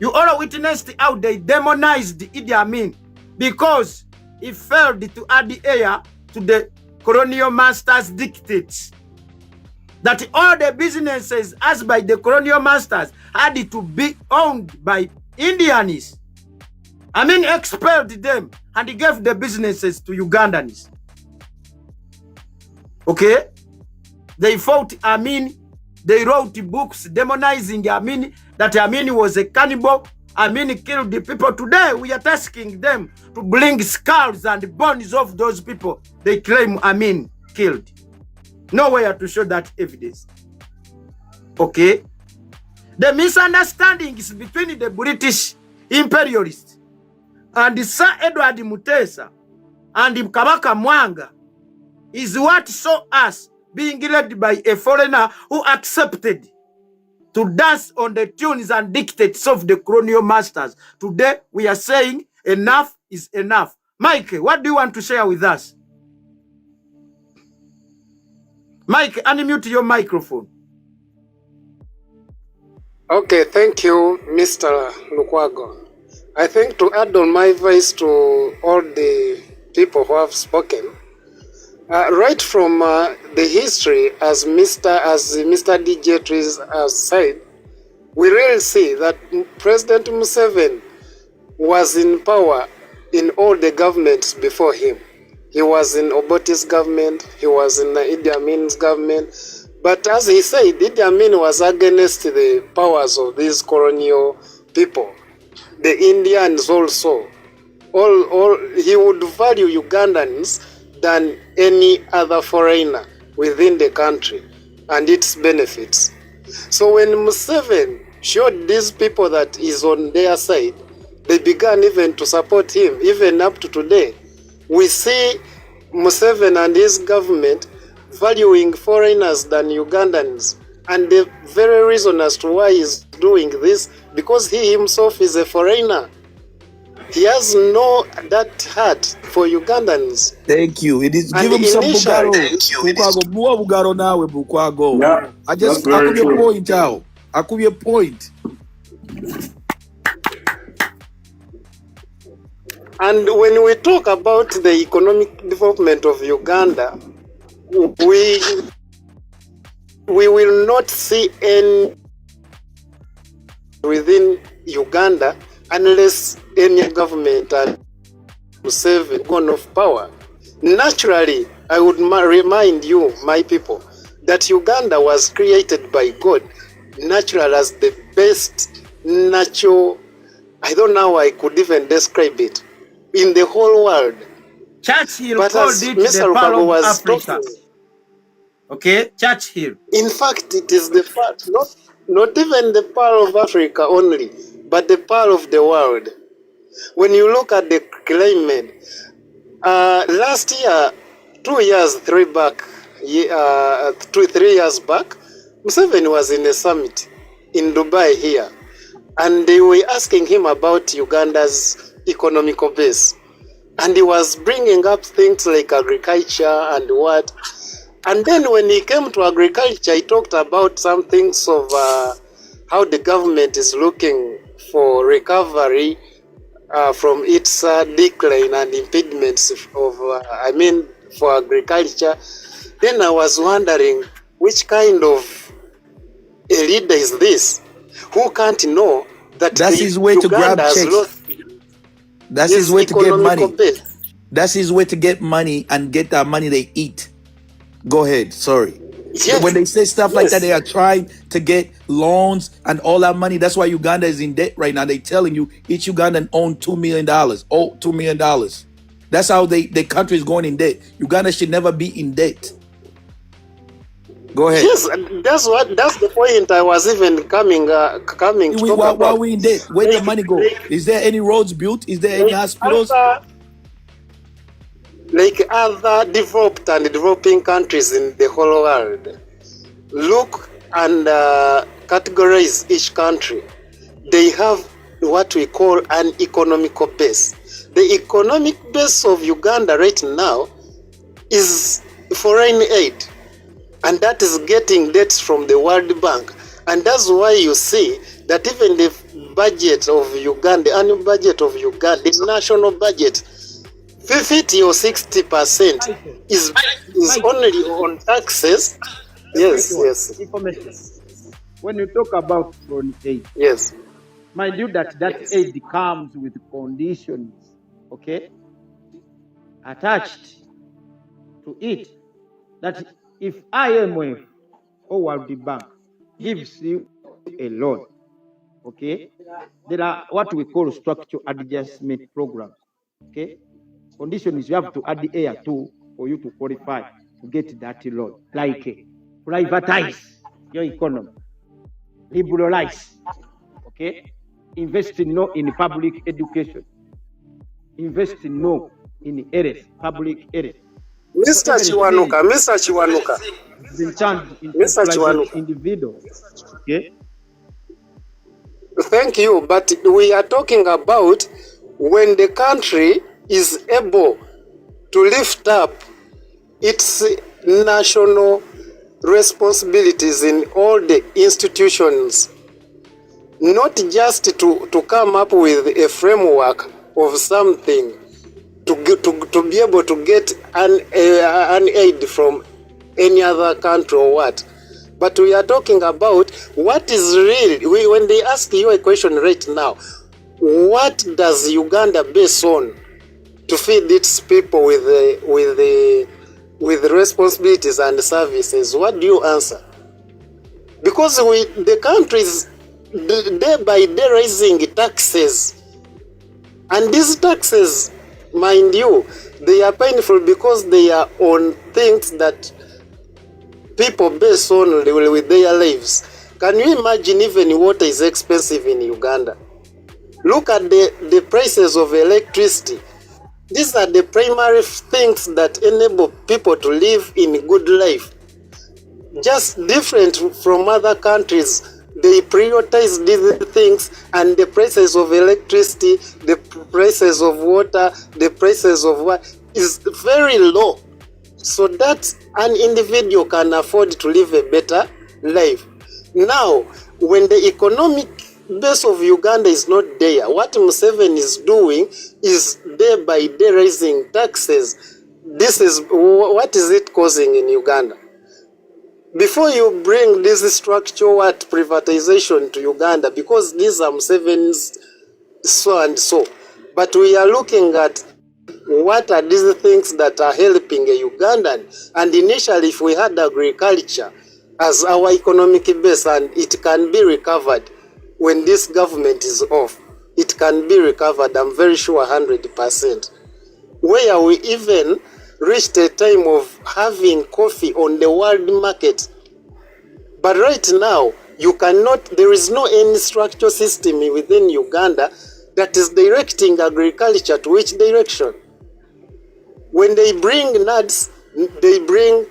You all witnessed how they demonized Idi Amin because he failed to add the air to the colonial masters' dictates. That all the businesses as by the colonial masters had to be owned by Indians. Amin expelled them and he gave the businesses to Ugandans. Okay? They fought Amin. They wrote books demonizing Amin, that Amin was a cannibal. Amin killed the people. Today, we are asking them to bring skulls and bones of those people they claim Amin killed. Nowhere to show that evidence. Okay? The misunderstandings between the British imperialists and Sir Edward Mutesa and Kabaka Mwanga is what saw us being led by a foreigner who accepted to dance on the tunes and dictates of the colonial masters. Today, we are saying enough is enough. Mike, what do you want to share with us? Mike, unmute your microphone. Okay, thank you, Mr. Lukwago. I think to add on my voice to all the people who have spoken, right from the history, as Mr. DJ Trees has said, we really see that President Museveni was in power in all the governments before him. He was in Obote's government, he was in Idi Amin's government, But as he said, Idi Amin was against the powers of these colonial people. The Indians also. He would value Ugandans than any other foreigner within the country and its benefits. So when Museveni showed these people that he's on their side, they began even to support him. Even up to today, we see Museveni and his government valuing foreigners than Ugandans. And the very reason as to why he's doing this, because he himself is a foreigner. He has no that heart for Ugandans. Thank you. It is And give him some initially- Bugaro. Bukwago, more Bugaro now with Bukwago. Yeah, I just that's very I could be a true. point out. I could be a point. And when we talk about the economic development of Uganda, we will not see any within Uganda unless any government and Museveni gone off power. Naturally, I would remind you, my people, that Uganda was created by God, natural as the best natural, I don't know how I could even describe it, in the whole world. Churchill But called as it Mr. the pearl Rubago of was Africa. talking, Okay, Churchill. in fact, it is the pearl, not even the pearl of Africa only, but the pearl of the world. When you look at the climate, last year, 3 years back, Museveni was in a summit in Dubai here, and they were asking him about Uganda's economical base, and he was bringing up things like agriculture and what. And then when he came to agriculture, he talked about some things of how the government is looking for recovery from its decline and impediments of, for agriculture. Then I was wondering, which kind of a leader is this? Who can't know that That's his way to grab Uganda has checks. lost That's his its way to get economical money. base? That's his way to get money and get that money they eat. Go ahead. Sorry. Yes. When they say stuff like that, Yes. they are trying to get loans and all that money. That's why Uganda is in debt right now. They telling you each Ugandan own $2 million. Oh, $2 million. That's how the country is going in debt. Uganda should never be in debt. Go ahead. Yes, that's the point I was even coming to talk Why about. we in debt? Where the money go? Is there any roads built? Is there any hospitals? Like other developed and developing countries in the whole world, look and categorize each country. They have what we call an economical base. The economic base of Uganda right now is foreign aid, and that is getting debts from the World Bank. And that's why you see that even the budget of Uganda, the annual budget of Uganda, the national budget, 50 or 60% is only on taxes. Yes. Information. When you talk about foreign aid, Yes. mind you that aid comes with conditions, okay, attached to it. That if IMF or World Bank gives you a loan, okay, there are what we call structural adjustment programs, okay. Condition is you have to add the air to for you to qualify to get that loan, like privatize your economy, liberalize, okay, invest in public education, invest in health, public health. Mr. Chiwanuka, It's been turned into Mr. private Chiwanuka. individual, okay. Thank you, but we are talking about when the country is able to lift up its national responsibilities in all the institutions, not just to come up with a framework of something to be able to get an aid from any other country or what. But we are talking about what is real. When they ask you a question right now, what does Uganda base on to feed its people with responsibilities and services? What do you answer? because the country is day by day raising taxes. And these taxes, mind you, they are painful because they are on things that people base on with their lives. Can you imagine even water is expensive in Uganda? Look at the prices of electricity. These are the primary things that enable people to live in good life. Just different from other countries, they prioritize these things, and the prices of electricity, the prices of water, the prices of what is very low, so that an individual can afford to live a better life. Now, when the economic base of Uganda is not there, what Museveni is doing is day by day raising taxes. This is what is it causing in Uganda? Before you bring this structural privatization to Uganda, because these are Museveni's so and so, but we are looking at what are these things that are helping a Ugandan. And initially, if we had agriculture as our economic base, and it can be recovered when this government is off, it can be recovered, I'm very sure 100%. Where we even reached a time of having coffee on the world market. But right now, you cannot, there is no any structural system within Uganda that is directing agriculture to which direction. When they bring nuts, they bring,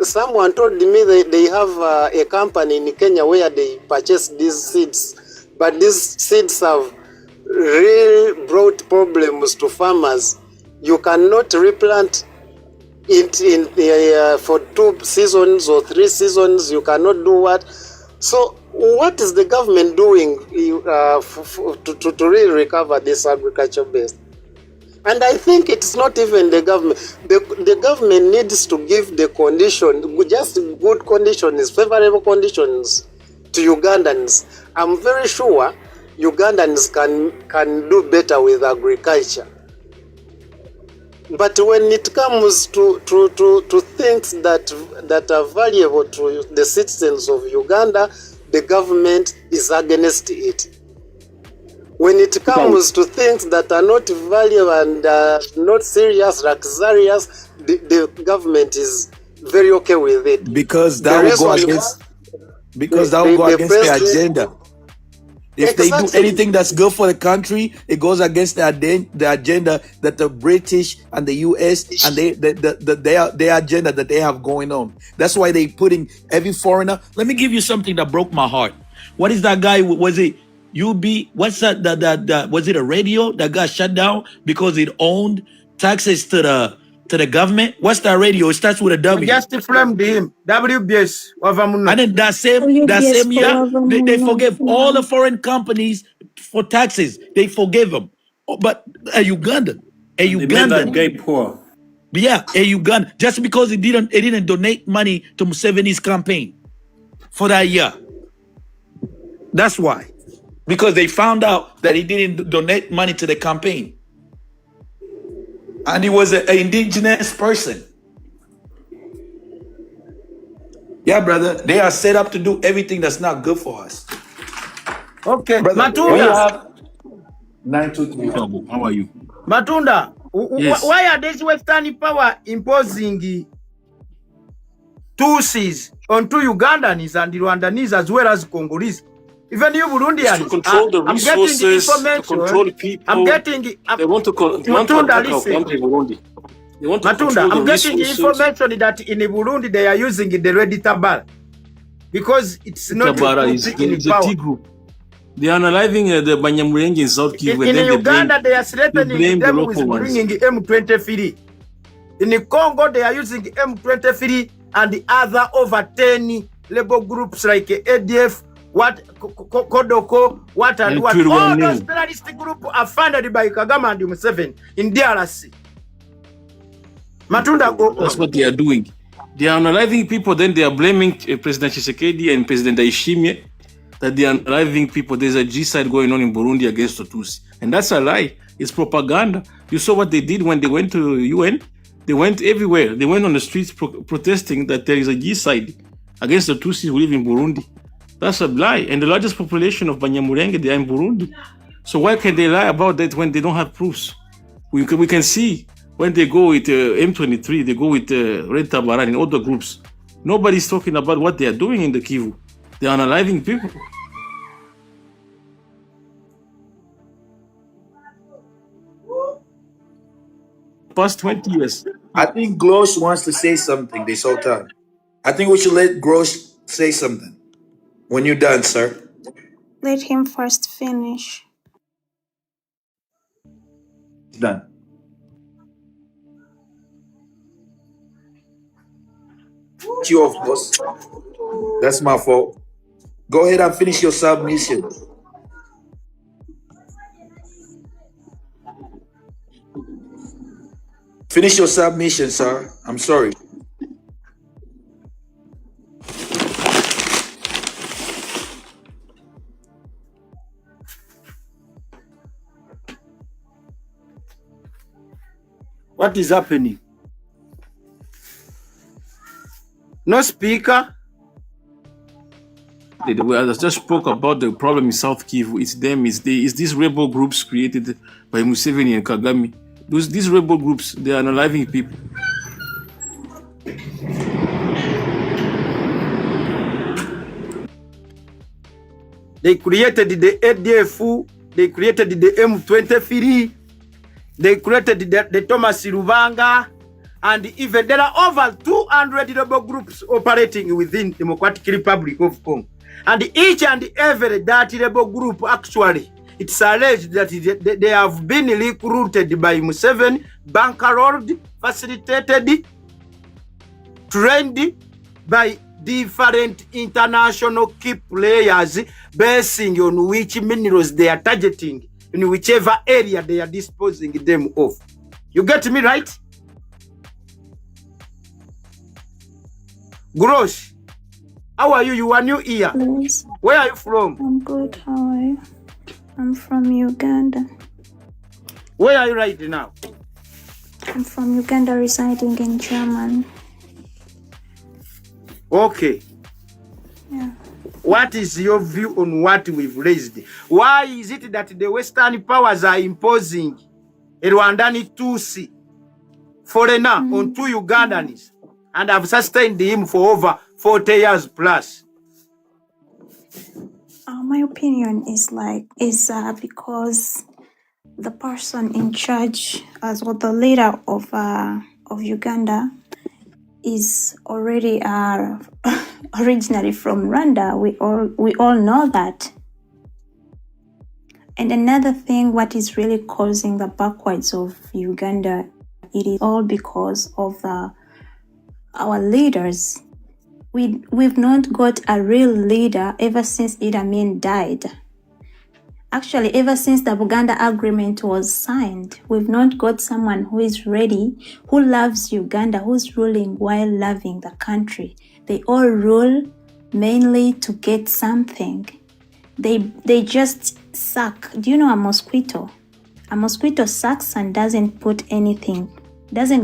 someone told me they have a company in Kenya where they purchase these seeds. But these seeds have really brought problems to farmers. You cannot replant it for 2 seasons or 3 seasons. You cannot do what. So what is the government doing to really recover this agriculture base? And I think it's not even the government. The government needs to give the condition, just good conditions, favorable conditions to Ugandans. I'm very sure Ugandans can do better with agriculture. But when it comes to things that are valuable to the citizens of Uganda, the government is against it. When it comes to things that are not valuable and not serious, luxurious, the government is very okay with it. Because that will go against the agenda. If they do anything that's good for the country, it goes against the agenda that the British and the US and their agenda that they have going on. That's why they putting every foreigner. Let me give you something that broke my heart. What is that guy? Was it UB? What's that? Was it a radio that got shut down because it owned taxes to the government? What's that radio? It starts with a W. Just framed him. WBS. And then that same year, they forgave all the foreign companies for taxes. They forgave them. Oh, but a Ugandan, They made that guy poor. yeah, a Ugandan, just because it didn't donate money to Museveni's campaign for that year. That's why. Because they found out that he didn't donate money to the campaign. And he was an indigenous person. Yeah, brother. They are set up to do everything that's not good for us. Okay, Brother, Matunda. 923. How are you? Matunda, Yes. why are these Western power imposing Tutsis onto Ugandans and Rwandans as well as Congolese? Even you Burundians, To control the I'm getting resources, to information. control people. I'm getting. They want to Matunda, attack our listen. country, Burundi. They want to Matunda, control I'm the getting resources. information that in Burundi they are using the Red Tabara because it's not Tabara a is in a power. T group. They are analyzing the Banyamulenge in South Kivu. In and then Uganda, they are blame threatening the them local with ones. bringing M23. In Congo, they are using M23 and the other over 10 labor groups like ADF, Kodoko, what and what. All those terrorist groups are funded by Kagame and Museveni in DRC. Matunda, go. That's what they are doing. They are analyzing people, then they are blaming President Tshisekedi and President Ndayishimiye that they are analyzing people. There's a genocide going on in Burundi against the Tutsi. And that's a lie. It's propaganda. You saw what they did when they went to UN. They went everywhere. They went on the streets protesting that there is a genocide against the Tutsis who live in Burundi. That's a lie. And the largest population of Banyamulenge, they are in Burundi. So why can they lie about that when they don't have proofs? We can see when they go with M23, they go with Red Tabaran and other groups. Nobody's talking about what they are doing in the Kivu. They are unaliving people. Past 20 years. I think Gross wants to say something this whole time. I think we should let Gross say something when you're done, sir. Let him first finish. Done. Cut you off, boss. That's my fault. Go ahead and finish your submission. Finish your submission, sir. I'm sorry. What is happening? No speaker. I just spoke about the problem in South Kivu. It's them, it's these rebel groups created by Museveni and Kagame. These rebel groups, they are unaliving people. They created the ADF, they created the M23, they created the Thomas Rubanga, and even there are over 200 rebel groups operating within the Democratic Republic of Congo. And each and every that rebel group, actually, it's alleged that they have been recruited by Museveni, bankrolled, facilitated, trained by different international key players basing on which minerals they are targeting in whichever area they are disposing them of. You get me right? Grosh, how are you? You are new here. Please. Where are you from? I'm good. How are you? I'm from Uganda. Where are you right now? I'm from Uganda, residing in Germany. Okay. Yeah. What is your view on what we've raised? Why is it that the Western powers are imposing a Rwandan Tutsi foreigner on 2 Ugandans and have sustained him for over 40 years plus? My opinion is because the person in charge, as well the leader of Uganda, is already originally from Rwanda. We all know that. And another thing, what is really causing the backwards of Uganda, it is all because of our leaders. We've not got a real leader ever since Idi Amin died. Actually, ever since the Buganda Agreement was signed, we've not got someone who is ready, who loves Uganda, who's ruling while loving the country. They all rule mainly to get something. They just suck. Do you know a mosquito? A mosquito sucks and doesn't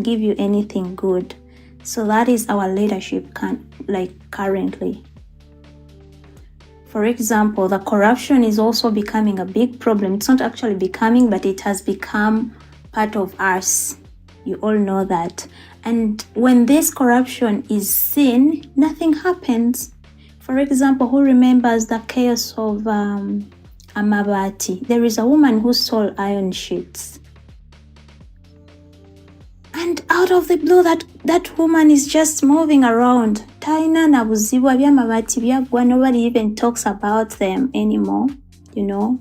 give you anything good. So that is our leadership currently. For example, the corruption is also becoming a big problem. It's not actually becoming, but it has become part of us. You all know that. And when this corruption is seen, nothing happens. For example, who remembers the chaos of Amabati? There is a woman who stole iron sheets. And out of the blue, that woman is just moving around. Taina na buzibu by'amabati byagwa, nobody even talks about them anymore, you know.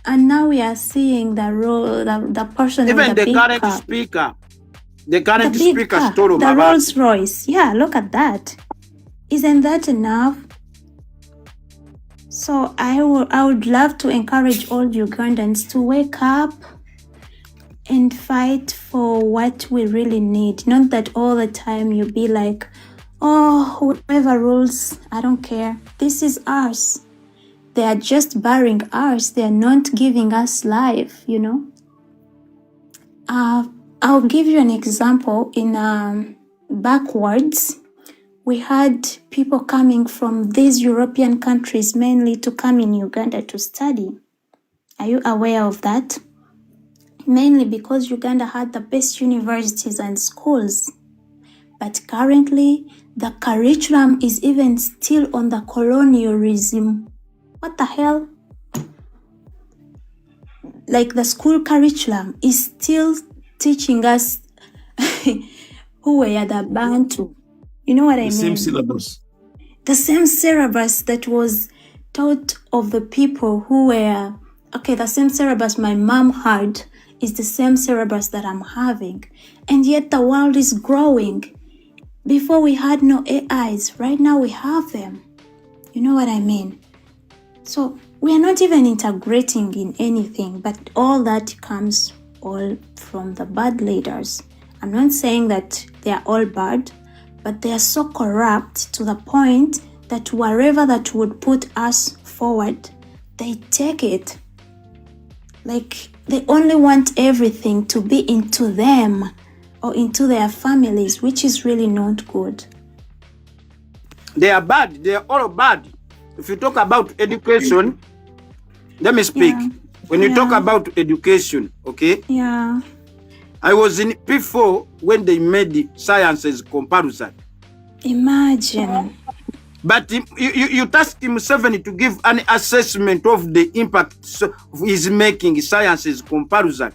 And now we are seeing the person even with the big current car. speaker, the current big speaker car, stole the Mabati. Rolls Royce. Yeah, look at that. Isn't that enough? So I would love to encourage all Ugandans to wake up and fight for what we really need. Not that all the time you be like, oh, whoever rules, I don't care. This is ours. They are just barring ours. They are not giving us life, you know. I'll give you an example in backwards. we had people coming from these European countries mainly to come in Uganda to study. Are you aware of that? Mainly because Uganda had the best universities and schools. But currently, the curriculum is even still on the colonialism. What the hell? Like the school curriculum is still teaching us who were the Bantu. You know what I mean? The same syllabus. The same syllabus that was taught of the people who were, okay, the same syllabus my mom had is the same syllabus that I'm having. And yet the world is growing. Before we had no AIs, right now we have them. You know what I mean? So we are not even integrating in anything, but all that comes all from the bad leaders. I'm not saying that they are all bad, but they are so corrupt to the point that wherever that would put us forward, they take it. Like they only want everything to be into them or into their families, which is really not good. They are bad. They are all bad. If you talk about education, let me speak. Yeah. When you talk about education, okay? Yeah. I was in P4 when they made the sciences comparison. Imagine. But you tasked Museveni to give an assessment of the impact he's making sciences comparison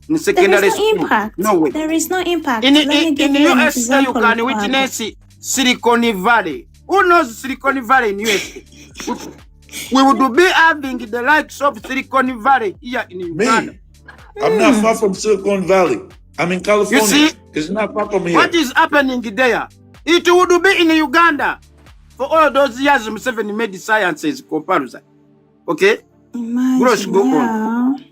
in secondary There is no school. impact. No way. There is no impact. In Let me give you an USA, you example can of witness Silicon Valley. Who knows Silicon Valley in USA? We would be having the likes of Silicon Valley here in Uganda. Me, I'm not far from Silicon Valley. I'm in California. You see? It's not far from here. What is happening there? It would be in Uganda. For all those years, Museveni made the sciences comparison. Okay? Gross, Imagine. go on. Yeah.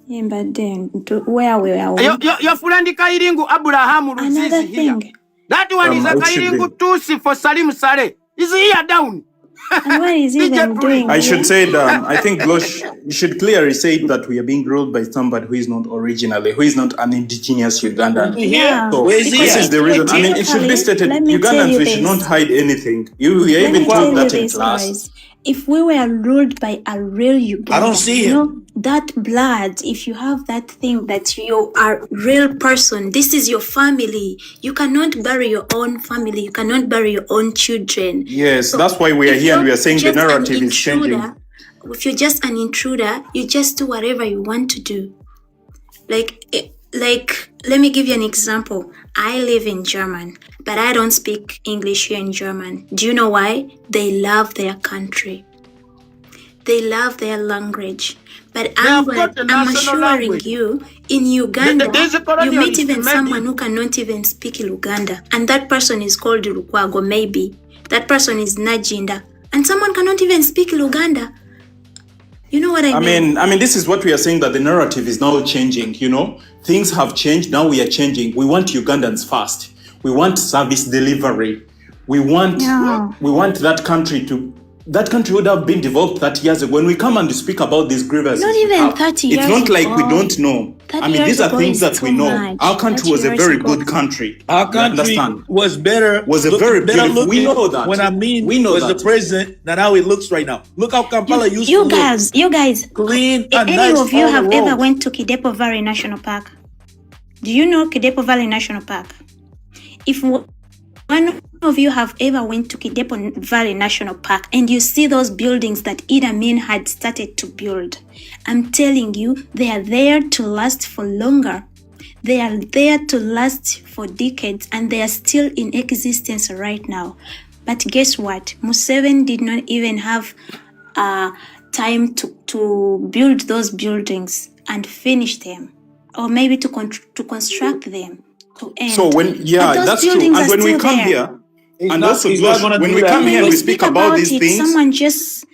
Yeah, but then, where we are. Your friend Kairingu Abraham Another Ruzizi here. thing. That one is a it should Kairingu be. Tusi for Salim Saleh. Is here down. And what is even doing? I should here? say that I think Glosh, you should clearly say that we are being ruled by somebody who is not originally, who is not an indigenous Ugandan. Yeah. So Where is he this at? is the reason. I mean, it should be stated. Let me tell Ugandans, you we should this. not hide anything. You are Let even me tell told you that in this, class. guys. If we were ruled by a real Ugandan, I don't see you him. know, that blood, if you have that thing that you are a real person, this is your family. You cannot bury your own family. You cannot bury your own children. Yes, So that's why we are if here and we you're are saying the just an narrative is changing. intruder, if you're just an intruder, you just do whatever you want to do. Like, let me give you an example. I live in German, but I don't speak English here in German. Do you know why? They love their country. They love their language. But have got the I'm national assuring language. you, in Uganda, There's a you colonialist meet even maybe. someone who cannot even speak Luganda. And that person is called Lukwago, maybe. That person is Najinda. And someone cannot even speak Luganda. You know what I mean? I mean, this is what we are saying, that the narrative is now changing, you know? Things have changed, now we are changing. We want Ugandans fast. We want service delivery. We want that country would have been developed 30 years ago. When we come and speak about these grievances, Not even 30 years it's not like we ago. don't know. 30 I mean, years these are ago things is that we too know. much. Our country 30 was a years very ago. good country. Our You country understand? was better. Was a very better beautiful. We know that. When I mean, we know was that. the president than how it looks right now. Look how Kampala used to look. You guys, Clean and any nice of you all have the ever roads. went to Kidepo Valley National Park? Do you know Kidepo Valley National Park? If one of you have ever went to Kidepo Valley National Park and you see those buildings that Idi Amin had started to build, I'm telling you, they are there to last for longer. They are there to last for decades, and they are still in existence right now. But guess what? Museveni did not even have time to build those buildings and finish them, or maybe to construct them to end. So when, But those that's true. buildings And are when we still come there. here, He's and not- also he's not gonna when do we that. come here and we speak about these it, things, someone just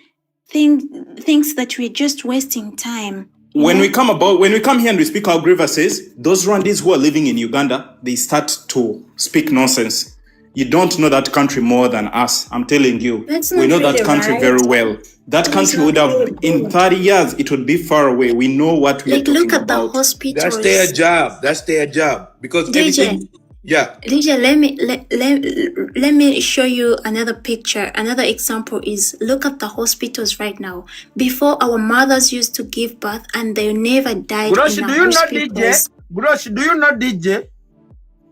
thinks that we're just wasting time. when we come here and we speak our grievances, those Rwandese who are living in Uganda, they start to speak nonsense. You don't know that country more than us. I'm telling you. That's We not know that really country right. very well. That That's country not would have, really in good. 30 years, it would be far away. We know what we are Like, talking look at the about. hospitals. That's their job. That's their job. Because DJ, everything Yeah. DJ, let me show you another picture. Another example is, look at the hospitals right now. Before, our mothers used to give birth and they never died Grosh, in do our you know hospitals. DJ? Grosh, do you know DJ?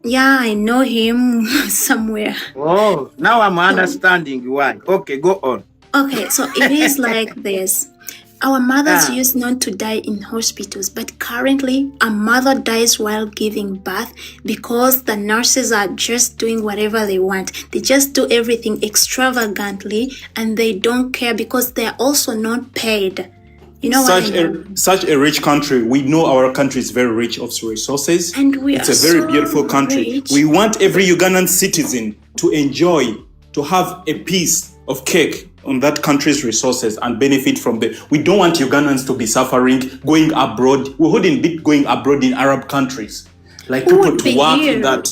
Yeah, I know him somewhere. Oh, now I'm understanding why. Okay, go on. Okay, so it is like this. Our mothers Ah. used not to die in hospitals, but currently a mother dies while giving birth because the nurses are just doing whatever they want. They just do everything extravagantly and they don't care because they're also not paid. You know what I mean? Such a rich country. We know our country is very rich of resources. And we it's are a very so beautiful country. rich. We want every Ugandan citizen to enjoy, to have a piece of cake on that country's resources and benefit from them. We don't want Ugandans to be suffering, going abroad. We wouldn't be going abroad in Arab countries. Like Who people would to be work here where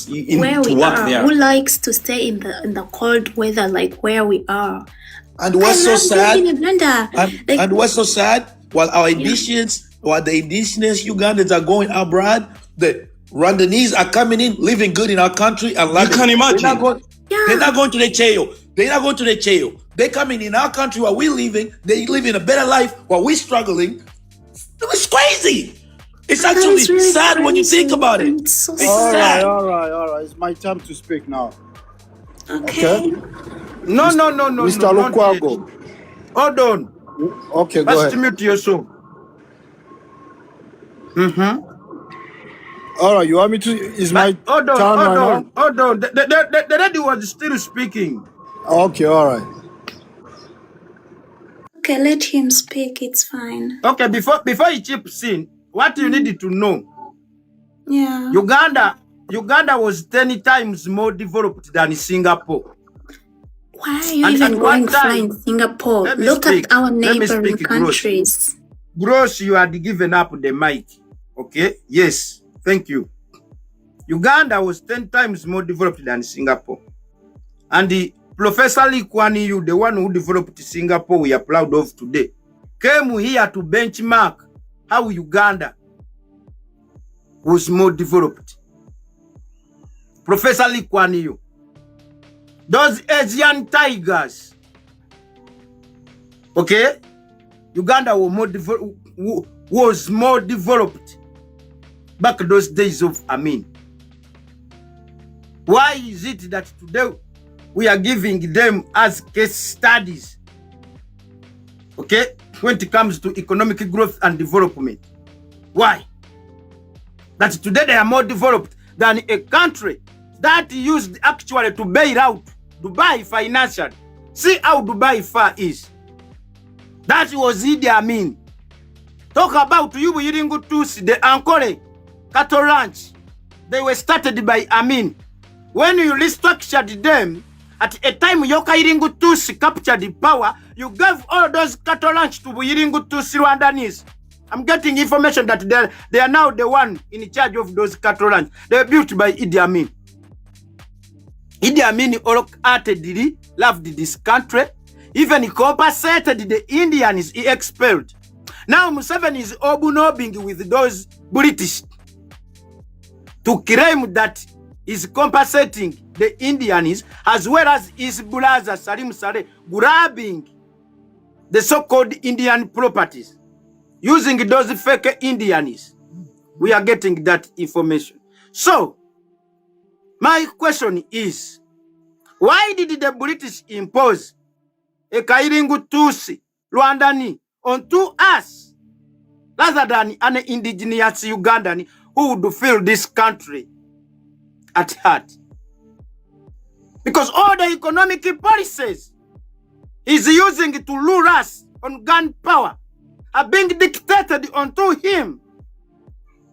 to we work are? there. Who likes to stay in the cold weather like where we are? And what's I so love being sad? in Uganda. Like, And what's so sad? While the indigenous Ugandans are going abroad, the Rwandese are coming in, living good in our country and loving. can imagine. They're not going to the jail. They're not going to the jail. They're coming in our country while we're living. They live in a better life while we're struggling. It's crazy. It's actually is really sad when you crazy. think about it. It's so It's sad. sad. All right. It's my time to speak now. Okay. No, Mr. not Lukwago. yet. Hold on. Okay, go First ahead. mute your song. All right, you want me to? Is my Hold on, turn right hold on. The lady was still speaking. now? Okay, all right. Okay, let him speak. It's fine. Okay, before you chips in, what you need to know, Yeah. Uganda was 10 times more developed than Singapore. Why are you And even at going one time- flying Singapore? Let me Look speak. at our Let me neighboring speak, Gross. countries. Gross, you had given up the mic. Okay? Yes. Thank you. Uganda was 10 times more developed than Singapore. And the Professor Lee Kuan Yew, the one who developed Singapore we are proud of today, came here to benchmark how Uganda was more developed. Professor Lee Kuan Yew. Those Asian tigers, okay? Uganda was more developed back those days of Amin. Why is it that today we are giving them as case studies, okay, when it comes to economic growth and development? Why? That today they are more developed than a country that used actually to bail out Dubai financially. See how Dubai far is. That was Idi Amin. Talk about you Yiringutusi, the Ankole cattle ranch. They were started by Amin. When you restructured them, at a time Yoka Yiringutusi captured the power, you gave all those cattle ranch to Yiringutusi Rwandanese. I'm getting information that they are now the one in charge of those cattle ranch. They were built by Idi Amin. Idi Amin wholeheartedly loved this country. Even he compensated the Indians he expelled. Now Museveni is obunobing with those British to claim that he's compensating the Indians as well as his brother Salim Saleh grabbing the so-called Indian properties using those fake Indians. We are getting that information. So, my question is, why did the British impose a Kairingutusi Rwandani onto us rather than an indigenous Ugandan who would fill this country at heart? Because all the economic policies he's using to lure us on gunpower are being dictated onto him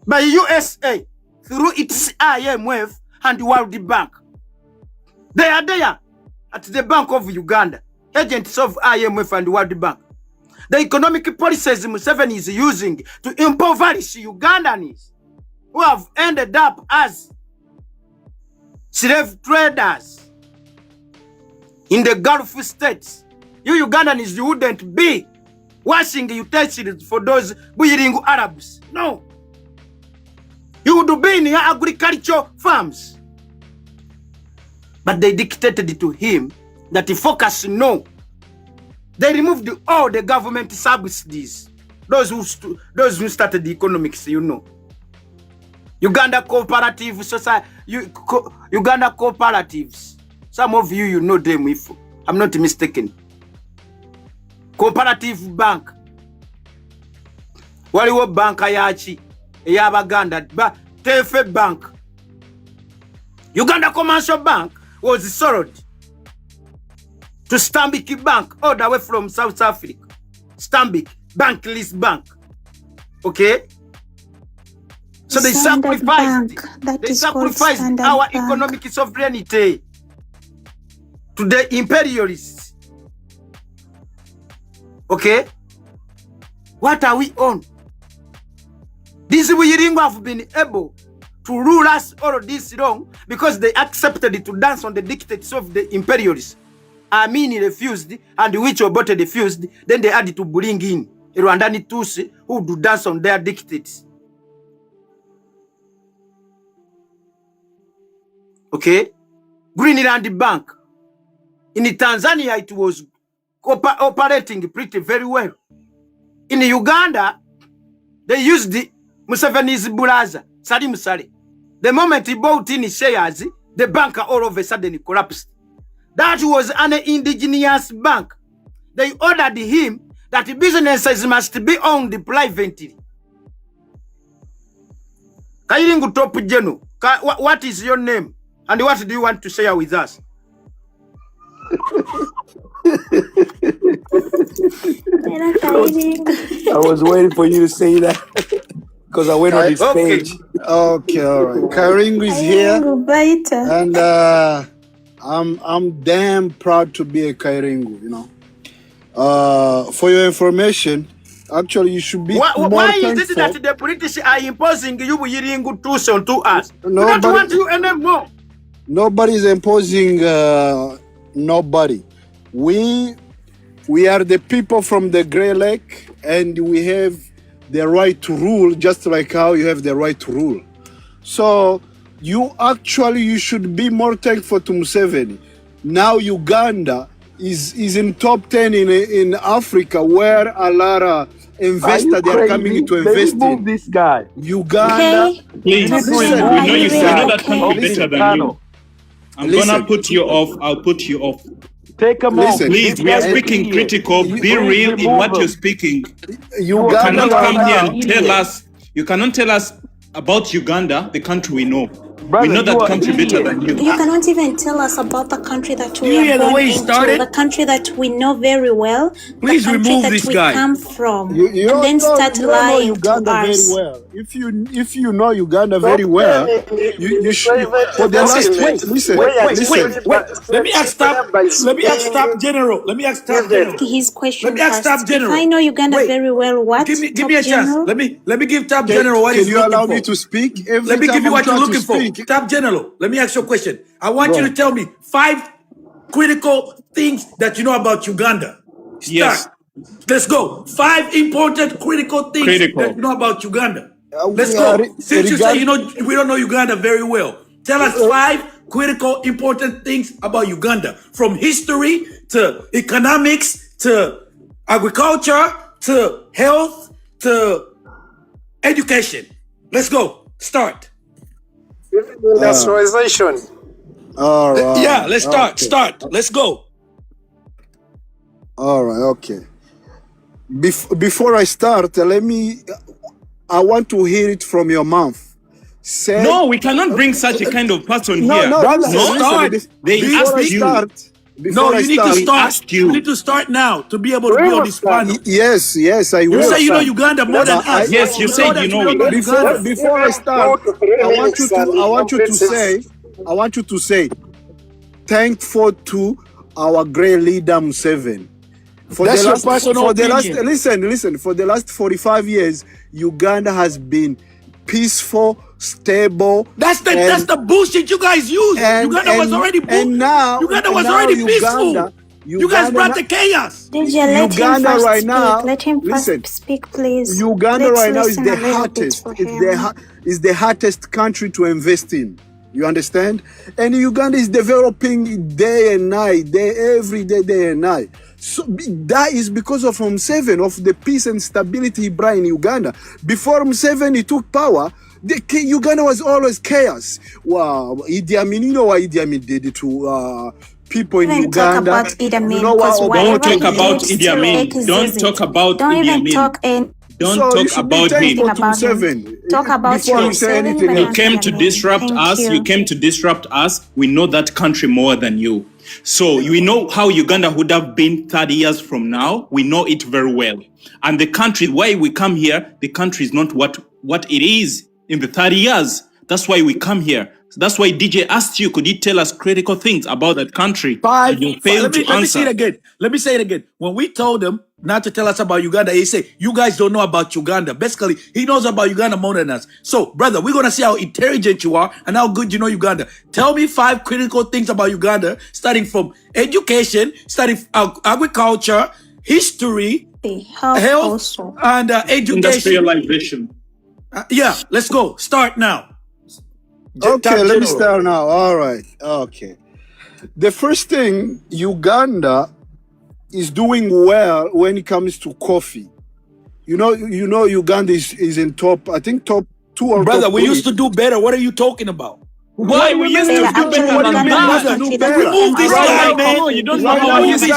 by USA through its IMF and World Bank. They are there at the Bank of Uganda, agents of IMF and World Bank. The economic policies Museveni is using to impoverish Ugandans who have ended up as slave traders in the Gulf states. You Ugandans, you wouldn't be washing utensils for those Buyiringu Arabs. No. You would be in your agricultural farms But they dictated to him that he focus no. They removed all the government subsidies. Those who started the economics, you know. Uganda Cooperative Society, Uganda Cooperatives. Some of you know them if I'm not mistaken. Cooperative Bank. Waliwo bank yachi eyabaganda Tefe Bank. Uganda Commercial Bank was sold to Stanbic Bank all the way from South Africa. Stanbic Bankless Bank. Okay? So they sacrificed our economic sovereignty to the imperialists. Okay? What are we on? These Wiyiringo have been able to rule us all this long because they accepted to dance on the dictates of the imperialists. Amini refused, and which Obote refused. Then they had to bring in Rwandani Tutsi who would dance on their dictates. Okay? Greenland Bank. In Tanzania, it was operating pretty very well. In Uganda, they used the Museveni's Bulaza, Salim Sale. The moment he bought in his shares, the bank all of a sudden collapsed. That was an indigenous bank. They ordered him that businesses must be owned privately. Kairingu Top General, what is your name? And what do you want to share with us? I was waiting for you to say that because I went on this page. Okay, all right. Kairingu is here, and I'm damn proud to be a Kairingu, you know. For your information, actually you should be more why thankful. is it that the British are imposing you Wiyiringu Tucson to us? We don't want you anymore. Nobody's imposing nobody. We are the people from the Grey Lake, and we have the right to rule, just like how you have the right to rule. So you should be more thankful to Museveni. Now Uganda is in top 10 in Africa, where a lot of investors they are coming to invest in. This guy. Uganda. Please, Listen, we know you know that country listen, better than you. I'm gonna put you off. I'll put you off. Take him off. Please, we are speaking critical. Be real in what you're speaking. You Uganda cannot come here and tell us. You cannot tell us about Uganda, the country we know. Brother, we know that country better than you. You cannot even tell us about the country that we hear are the born way he into, started? the country that we know very well, Please the country remove that this we guy. come from, You and don't then know, start you don't know lying Uganda to very us. well. If you know Uganda very well, you should. For the last listen. Let me ask Staff General. His question Let me ask first. Staff General. If I know Uganda Wait. very well, what? Give me Top a chance. General? Let me give Top General what Can he's you looking allow for. me to speak? Every Let me time give you I'm what you're trying to looking for. speak- Top General, let me ask you a question. I want you to tell me 5 critical things that you know about Uganda. Start. Yes. Let's go. 5 important critical things that you know about Uganda. Let's go. Since you say we don't know Uganda very well, tell us 5 critical important things about Uganda, from history to economics to agriculture to health to education. Let's go. Start. Industrialization. All right. Yeah, let's start. Okay. Start. Let's go. All right. Okay. Before I start, I want to hear it from your mouth. Say, No, we cannot bring such a kind of person here. listen, They before asked I you. start, No, you need to They start. asked you. You need to start now to be able to be on this panel. Yes, I You will. say you know Uganda more than us. Yes, you said you know it. Before I start, I want you to say, thankful to our great leader Museveni. That's your personal opinion. Listen. For the last 45 years, Uganda has been peaceful, stable. That's the bullshit you guys use. Uganda was already peaceful. You guys brought the chaos. DJ, let Uganda him first right speak. now- Let him first listen. speak, please. Uganda Let's right now is listen the a little bit hottest. for It's him. the hottest country to invest in. You understand? And Uganda is developing day and night, every day and night. So that is because of Museveni, of the peace and stability he brought in Uganda. Before Museveni took power, Uganda was always chaos. Wow, Idi Amin, you know what Idi Amin did to people in Uganda? Talk about Idi Amin, You know what? Don't talk about Idi Amin. Don't talk about Idi Amin. Don't talk about him. Talk about before you say anything. You came to disrupt us. You came to disrupt us. We know that country more than you. So we know how Uganda would have been 30 years from now. We know it very well. And the country, why we come here, the country is not what it is in the 30 years. That's why we come here. That's why DJ asked you, could you tell us critical things about that country? Let me say it again. Let me say it again. When we told him not to tell us about Uganda, he said, you guys don't know about Uganda. Basically, he knows about Uganda more than us. So, brother, we're going to see how intelligent you are and how good you know Uganda. Tell me 5 critical things about Uganda, starting from education, starting from agriculture, history, health and education. Industrialization. Yeah, let's go. Start now. Okay, let me start now. All right. Okay. The first thing, Uganda is doing well when it comes to coffee. You know, Uganda is in top, I think top 2 or brother, top 3. We used to do better. What are you talking about? Why we used to do better than that? Remove this guy, man. You don't know our history.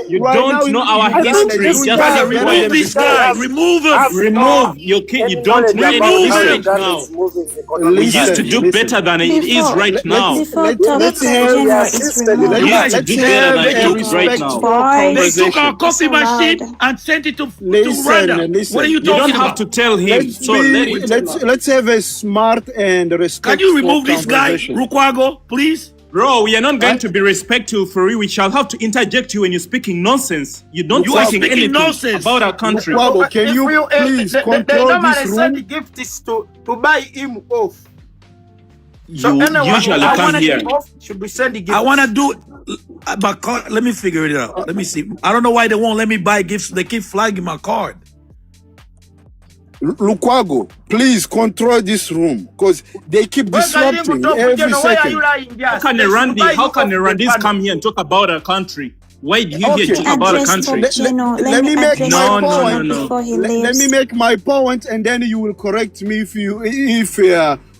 You don't know our history. Just remove this guy. Remove him. Remove your kid. You don't know any history now. We used to do better than it is right now. Let's They took our coffee machine and sent it to Rwanda. What are you talking about? You don't have to tell him. Let's have a smart and respectful. Can you remove this guy, Lukwago, please? Bro, we are not going to be respectful for you. We shall have to interject you when you're speaking nonsense. You don't speak anything nonsense about our country. Lukwago, can you please control this room? Send gifts to buy him off. So you usually come here. Should be sending gifts. I want to do but let me figure it out. Let me see. I don't know why they won't let me buy gifts. They keep flagging my card. Lukwago, please control this room because they keep disrupting every second. How can the Rwandese come here and talk about our country? Why do you here talk about a country? Let me make my point. No. Let me make my point, and then you will correct me if you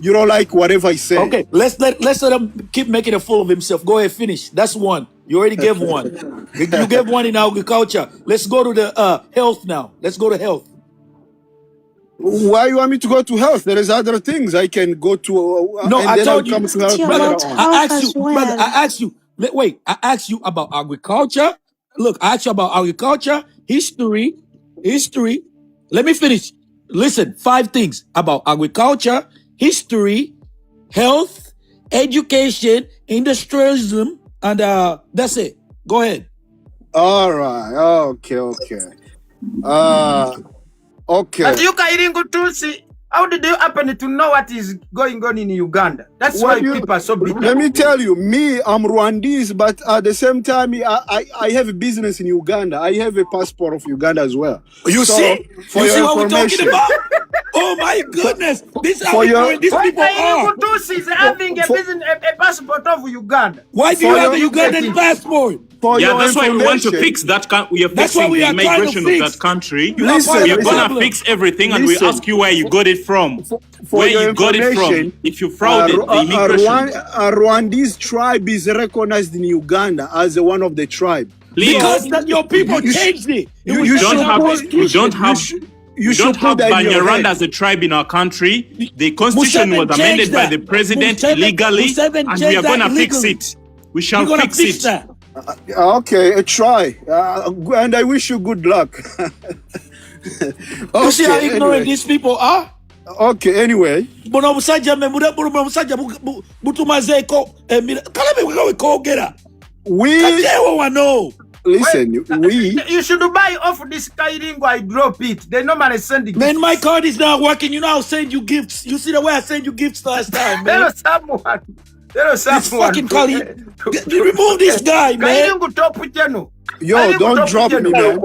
don't like whatever I say. Okay, let's let him keep making a fool of himself. Go ahead, finish. That's one. You already gave one. You gave one in agriculture. Let's go to the health now. Let's go to health. Why you want me to go to health? There is other things I can go to. No, I told you. Brother, I asked you. Wait, I asked you about agriculture. Look, I asked you about agriculture, history. Let me finish. Listen, 5 things about agriculture, history, health, education, industrialism, and that's it. Go ahead. All right. Okay. Okay. But you Kairingu, how did you happen to know what is going on in Uganda? That's why people are so bitter. Let me tell you, I'm Rwandese, but at the same time, I have a business in Uganda. I have a passport of Uganda as well. You see what we're talking about? Oh my goodness! This is how these people are. Is having a passport of Uganda. Why do you have a Ugandan passport? That's why we want to fix that. We are fixing the immigration of that country. We are gonna fix everything, and we ask you where you got it from. Where you got it from? If you frauded the immigration. A Rwandese tribe is recognized in Uganda as one of the tribe. Because your people changed it. You don't have Banyarwanda as a tribe in our country. The constitution was amended by the president legally, and we are gonna fix it. We shall fix it. Okay, try. And I wish you good luck. You see how ignorant these people are? Okay, anyway. Listen, you should buy off this Kairingo. I drop it. They normally send it. Man, my card is not working. You know, I'll send you gifts. You see the way I send you gifts last time, man. There was someone. Fucking Kali. Remove this guy, man. Yo, don't drop me, man.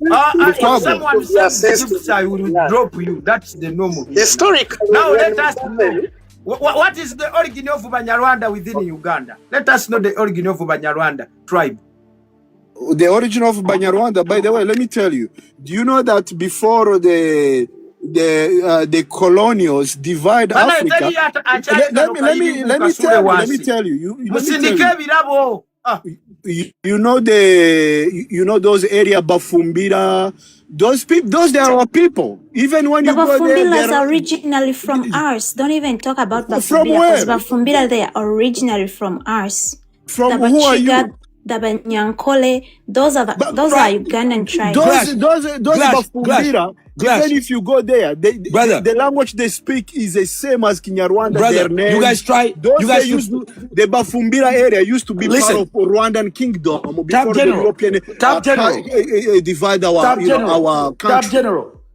If someone sends gifts, I will drop you. That's the normal. Historic. Now let us know. What is the origin of Banyarwanda within Uganda? Let us know the origin of Banyarwanda tribe. The origin of Banyarwanda, by the way, let me tell you. Do you know that before the colonials divide Africa? Let me tell you. You know those area Bafumbira, those they are our people. Even when The you go there, Bafumbilas are originally from ours. Don't even talk about Bafumbira. From where? Because Bafumbira, they are originally from ours. From who are you? The Banyankole, those are Ugandan tribes. Those Bafumbira, even if you go there, the language they speak is the same as Kinyarwanda. Their name. You guys try. The Bafumbira area used to be part of Rwandan kingdom before the European divide our country.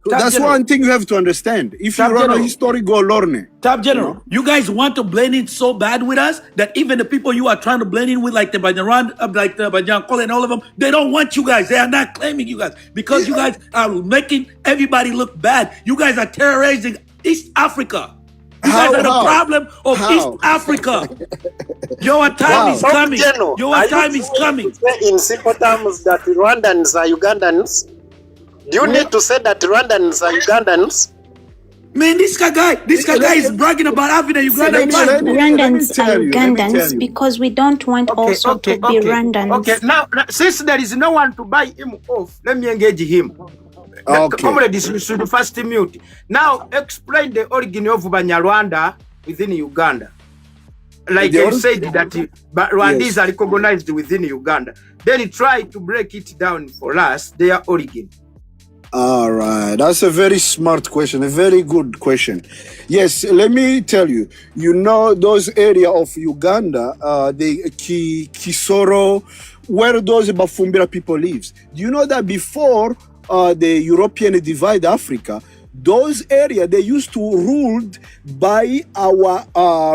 That's one thing you have to understand. If you run a history, go learn. Top General, you guys want to blend in so bad with us that even the people you are trying to blend in with, like the Banyankole and all of them, they don't want you guys. They are not claiming you guys because you guys are making everybody look bad. You guys are terrorizing East Africa. You guys are the problem of East Africa. Your time is coming. Your time is coming. In simple terms, that Rwandans are Ugandans. Do you need to say that Rwandans are Ugandans? Man, this guy is bragging about having a Ugandan. Rwandans are Ugandans because we don't want to be Rwandans. Okay, now since there is no one to buy him off, let me engage him. Comrades, you should first mute. Now explain the origin of Banyarwanda within Uganda. Like you said that Rwandese are recognized within Uganda. Then try to break it down for us, their origin. All right, that's a very smart question, a very good question. Yes, let me tell you, you know those area of Uganda, the Kisoro, where those Bafumbira people lives. Do you know that before the European divide Africa, those areas, they used to ruled by our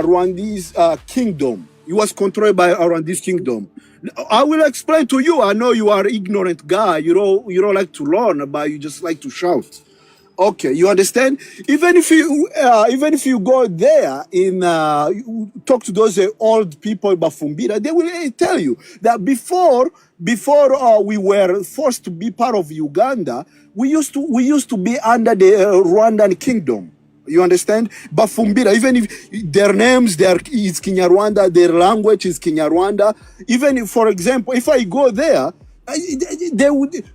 Rwandese kingdom. It was controlled by our Rwandese kingdom. I will explain to you. I know you are ignorant guy. You don't like to learn, but you just like to shout. Okay, you understand? Even if you go there in talk to those old people in Bafumbira, they will tell you that before we were forced to be part of Uganda, we used to be under the Rwandan kingdom. You understand? Bafumbira, even if their names, is Kinyarwanda, their language is Kinyarwanda. Even if, for example, if I go there,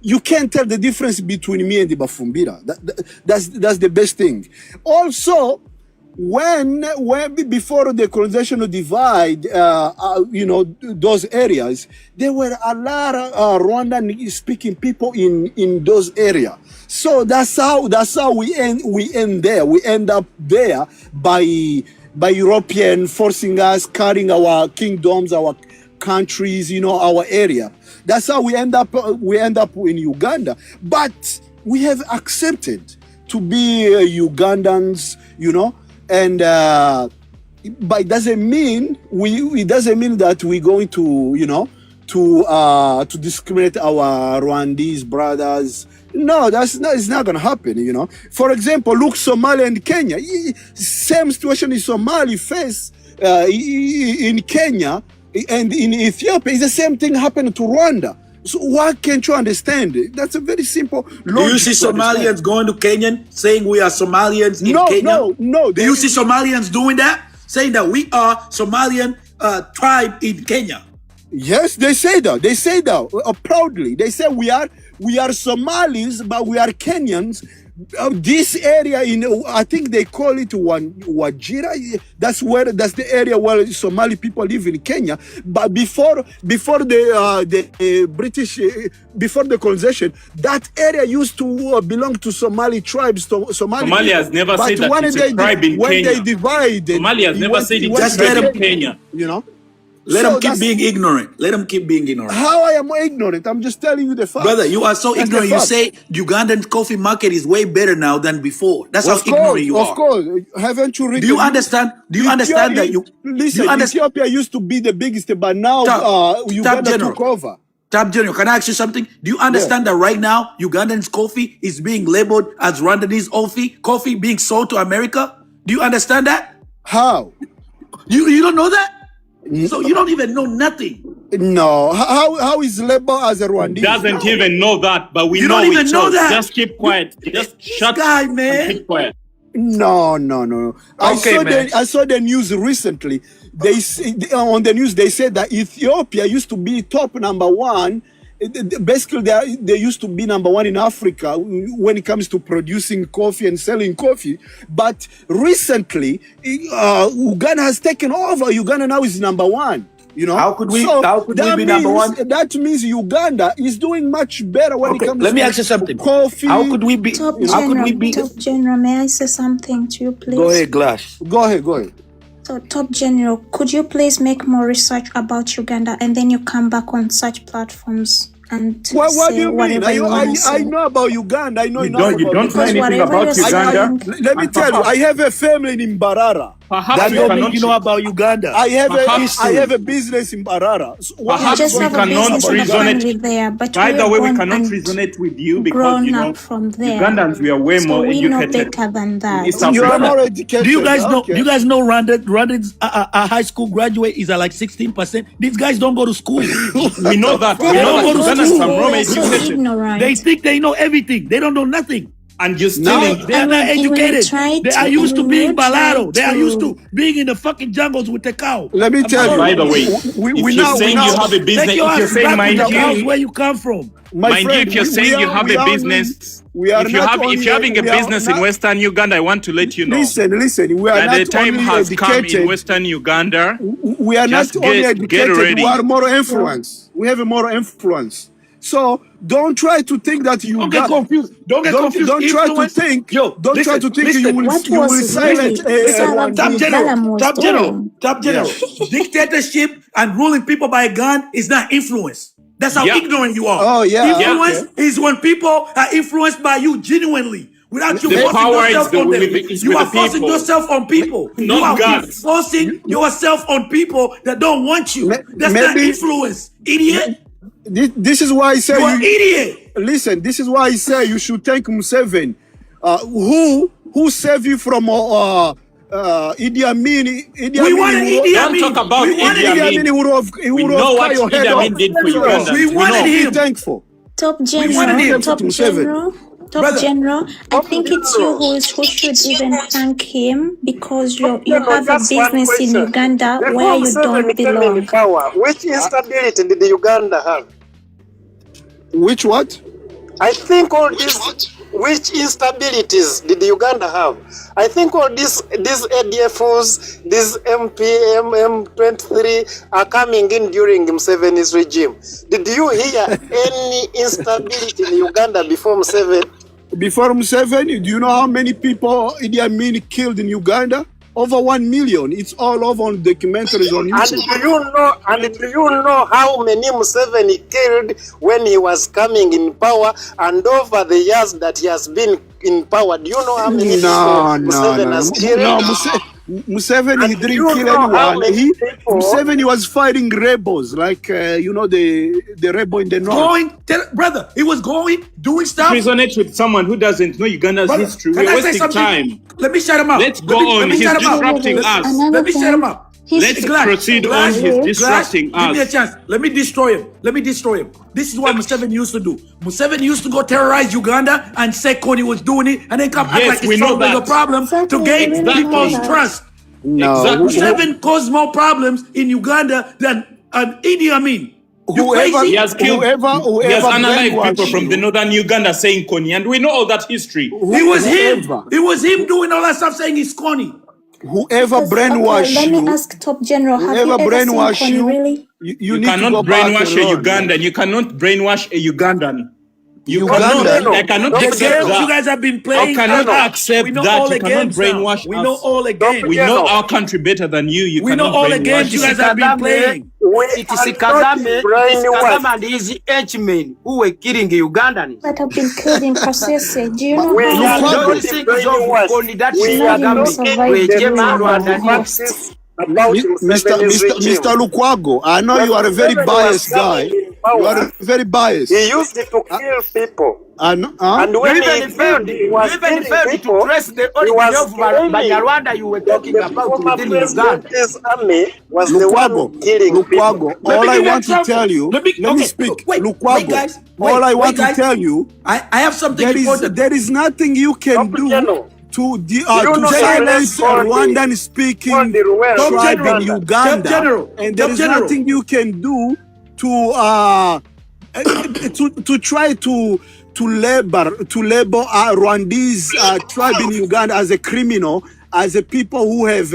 you can't tell the difference between me and the Bafumbira. That's the best thing. Also, when before the colonizational divide, those areas, there were a lot of Rwandan speaking people in those areas. So that's how we end there. We end up there by European forcing us, cutting our kingdoms, our countries, our area. That's how we end up in Uganda. But we have accepted to be Ugandans, and but it doesn't mean that we're going to to discriminate our Rwandese brothers. No, it's not gonna happen, For example, look, Somalia and Kenya. Same situation in Somali face in Kenya and in Ethiopia. It's the same thing happened to Rwanda. So why can't you understand? That's a very simple logic. Do you see Somalians going to Kenya saying we are Somalians in Kenya? No. Do you see Somalians doing that? Saying that we are Somalian tribe in Kenya? Yes, they say that. They say that proudly. They say we are Somalis, but we are Kenyans. This area I think they call it Wajira. That's the area where Somali people live in Kenya. But before the British, before the colonization, that area used to belong to Somali tribes. Somalia has never said that it's a tribe in Kenya. When they divided, Somalia has never said it's a tribe in Kenya. Let them keep being ignorant. Let them keep being ignorant. How I am ignorant? I'm just telling you the fact. Brother, you are so ignorant. You say Ugandan coffee market is way better now than before. That's how ignorant you are. Of course. Haven't you read? Do you understand? Do you understand that you... Listen, Ethiopia used to be the biggest, but now Uganda took over. Top General, can I ask you something? Do you understand that right now Ugandan's coffee is being labeled as Rwandese coffee being sold to America? Do you understand that? How? You don't know that? So you don't even know nothing. No. How is labor as a Rwandese? Doesn't even know that, but we You know don't even it. know that. Just keep quiet. Just shut guy, and man. keep quiet. No. Okay, man. I saw the news recently. On the news they said that Ethiopia used to be top number one. Basically, they used to be number one in Africa when it comes to producing coffee and selling coffee. But recently, Uganda has taken over. Uganda now is number one. You know, How could we be number one? That means Uganda is doing much better when it comes let to me ask you something. coffee. How could we be? Top How could we General, be? Top General, may I say something to you, please? Go ahead, Glass. Go ahead. So, Top General, could you please make more research about Uganda and then you come back on such platforms and What do say you mean? whatever you want to I say? know about Uganda. I know You enough don't know about anything whatever about you're Uganda. saying- Let me tell you, I have a family in Mbarara. Perhaps That we don't cannot. mean you know about Uganda. I have Perhaps- a business in Mbarara. So what Perhaps You just we have a cannot business and a resonate. family there, but By the we're way, we born cannot and resonate with you because grown you know up from there. Ugandans we are way So more we know educated. better than that. East You are Africa. more educated. Do you guys know? Okay. Do you guys know Rwanda's high school graduate is at like 16%? These guys don't go to school. We know that. We They know don't that go to Ugandans school. are more They're so educated. ignorant. They think they know everything. They don't know nothing. And you're Now- stealing. They are And not when you educated. try They are to- used to when being you try balado. They are to- used to being in the fucking jungles with the cow. Let me tell you. By the way, we if now you're saying you have a business, Take your if you're ass saying back mind to the house you, where you come from. my mind you, friend, if you're we saying you are- have we a are business, we are if you're not having a we are business in not- Western Uganda, I want to let you know Listen, we are that not the time only has come in educated. Western Uganda. We are not Just only get educated, ready. we are more influence. We have a more influence. So don't try to think that you Don't get confused. Don't get confused. Don't try to Influence- think. Yo, don't try listen, to think listen. you will What you will was silence really Sarah Top Rwandese. general, Galam was top general, doing? top general. Dictatorship and ruling people by a gun is not influence. That's how Yeah. ignorant you are. Oh, yeah, Influence okay. is when people are influenced by you genuinely. Without you The forcing power yourself is the- on them. is You with are the forcing people. yourself on people. Not You are guns. forcing yourself on people that don't want you. That's not maybe- influence. Idiot. This is why I say You're an idiot. listen. This is why I say you should thank Museveni, who saved you from Idi Amin. We wanted Idi Don't Amin. talk about We wanted Idi Idi Amin. Amin would have We know what cut your head Idi Amin off. did for So, Uganda. We wanted be him. thankful. Top wanted General, him. Top To seven. General, Top Brother. General. I think it's you who should even thank him because you No, have a just one business in question. Uganda Before where you Museveni don't came in belong. power, which instability did the Uganda have? Which what? I think all these, which instabilities did Uganda have? I think all these ADFs, these M23 are coming in during Museveni's regime. Did you hear any instability in Uganda before Museveni? Before Museveni, do you know how many people Idi Amin killed in Uganda? Over 1 million. It's all over on documentaries on And YouTube. do you know how many Museveni killed when he was coming in power and over the years that he has been in power? Do you know how many people Museveni has killed? Museveni, he And didn't you kill know how anyone. many people- Museveni was fighting rebels, like the rebel in the north. Brother, he was doing stuff. Resonate with someone who doesn't know Uganda's Brother, history. can We're I say wasting something? time. Let me shut him up. Let's go Let on. me He's shut him up. disrupting us. Another Let me shut him up. Let's proceed on. He's disrupting Give me a us. chance. Let me destroy him. This is what Museveni used to do. Museveni used to go terrorize Uganda and say Kony was doing it and then come act Yes, like we it's know solving the that. problem Exactly, to gain we really know people's that. trust. No, Exactly. Museveni caused more problems in Uganda than Idi Amin. You whoever crazy? He has killed, he has whoever unalived people brainwashed from the you, northern Uganda saying Kony, and we know all that history. It was him. whoever- It was him doing all that stuff saying he's Kony. whoever Okay, brainwashed let me you, ask Top General, have you whoever ever seen brainwashed Kony you, really? you You need to cannot go back brainwash and a learn. Ugandan. You cannot brainwash a Ugandan. You Ugandan? cannot. I cannot The The accept games you that. guys have been I playing. cannot we accept know that. all You the cannot games now. brainwash We us. know all the games. We know our country better than you. You We know cannot all the brainwash games you us. guys have been playing. It is Kagame and his henchmen who were killing Ugandans. That have been killed in Kasese. Do you know We how are many not Those things of brainwashed. Kony that We is are Imagine Kagame. surviving We the came out war and of facts about Museveni's regime. Mr. Lukwago, I know you are a very biased guy. You are power, very biased. he used it to kill people. And And You when even failed, he was to killing people, trace the he origin was of claiming Banyarwanda you were that talking the about former within Uganda. president's army was the one Lukwago, killing people. Let all me I give you an want to example. tell you, Let me me speak. Wait, Lukwago, guys. all I want guys. to tell you, I have something important. there is nothing you can Top do General, to do you know to the place silence called Rwandan called speaking the Ruel Top in tribe in General, Uganda, Top General, and there Top is General. nothing you can do to try to label Rwandese tribe in Uganda as a criminal, as a people who have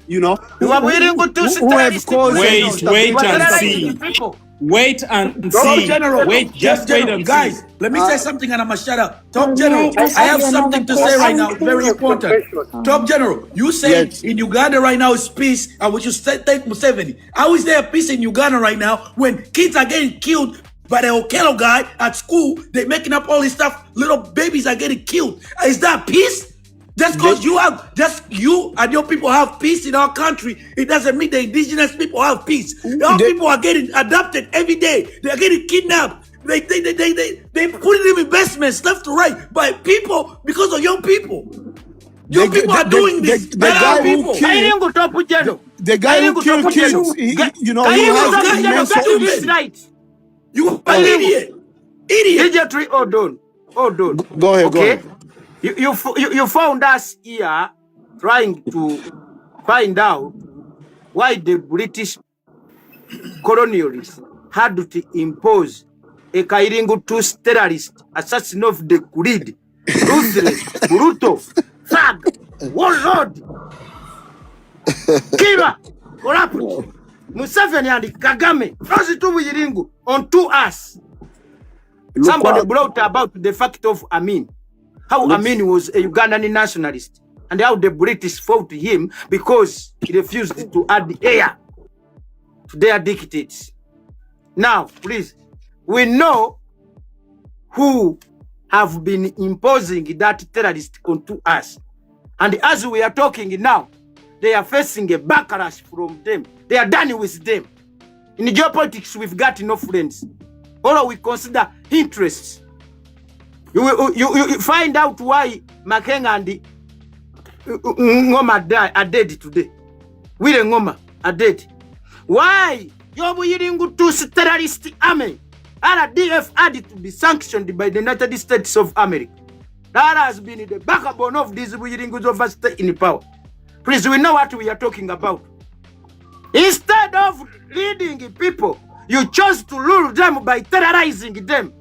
You are willing to who have caused Wait and terrorizing see. people. Wait and Top see. General, Wait, just wait and guys, see. let me say something and I'm a shut up. Top May General, I just I have ask something to another say right now, question? very important. Top General, you say Yes. in Uganda right now is peace, and we should thank Museveni. How is there peace in Uganda right now when kids are getting killed by the Okello guy at school? They're making up all this stuff. Little babies are getting killed. Is that peace? Just because you and your people have peace in our country, it doesn't mean the indigenous people have peace. Our people are getting adopted every day. They're getting kidnapped. They put in investments left to right by people because of young people. Young people are doing this. The guy who people. killed, Top General. the guy who killed kids, he has immense General, right. You are an idiot. Idiot. Idiotry, hold on. Go ahead, Okay? You found us here trying to find out why the British colonialists had to impose a Kairingu terrorist, assassin of the greed, ruthless, brutal, thug, warlord, killer, corrupt, Museveni and Kagame, those two Buyiringu onto us. Somebody brought about the fact of Amin. How Amin was a Ugandan nationalist and how the British fought him because he refused to add the air to their dictates. Now, please, we know who have been imposing that terrorist onto us. And as we are talking now, they are facing a backlash from them. They are done with them. In geopolitics, we've got no friends. All we consider interests. You find out why Makenga and Ngoma are dead today. Wile Ngoma are dead. Why? Yobu Yiringu to terrorist army. RDF had to be sanctioned by the United States of America. That has been the backbone of these Yiringus of us in power. Please, we know what we are talking about. Instead of leading people, you chose to rule them by terrorizing them.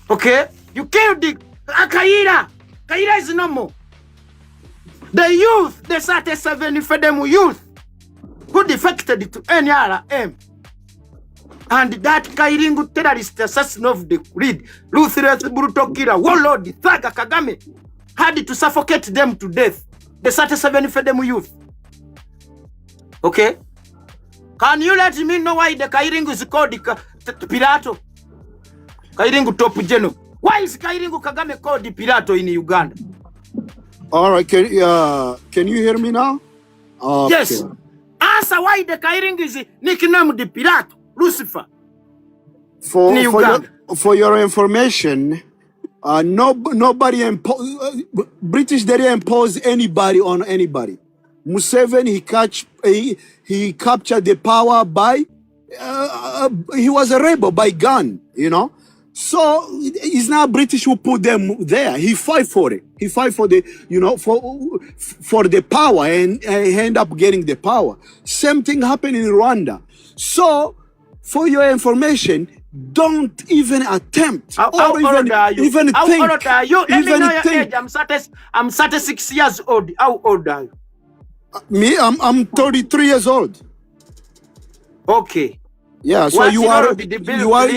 Okay? You killed the Kaira. Kaira is no more. The youth, the 37 Fedemu youth, who defected to NRM. And that Kairingu terrorist assassin of the greed, ruthless, brutal killer, warlord, Thaga Kagame, had to suffocate them to death. The 37 Fedemu youth. Okay? Can you let me know why the Kairingu is called Pirato? Kairingu Top General. Why is Kairingu Kagame called Pirato in Uganda? All right, can you hear me now? Okay. Yes. Answer why the Kairingu is nicknamed the Pirato, Lucifer. For your information, nobody British didn't impose anybody on anybody. Museveni he captured the power by he was a rebel by gun, you know. So it's not British who put them there. He fight for it. He fight for the, you know, for the power and end up getting the power. Same thing happened in Rwanda. So for your information, don't even attempt How old are you? even How think. old are you? Let me even know your think. age. I'm 36 years old. How old are you? Me, I'm 33 years old. Okay. Yeah, so What you are 3 years older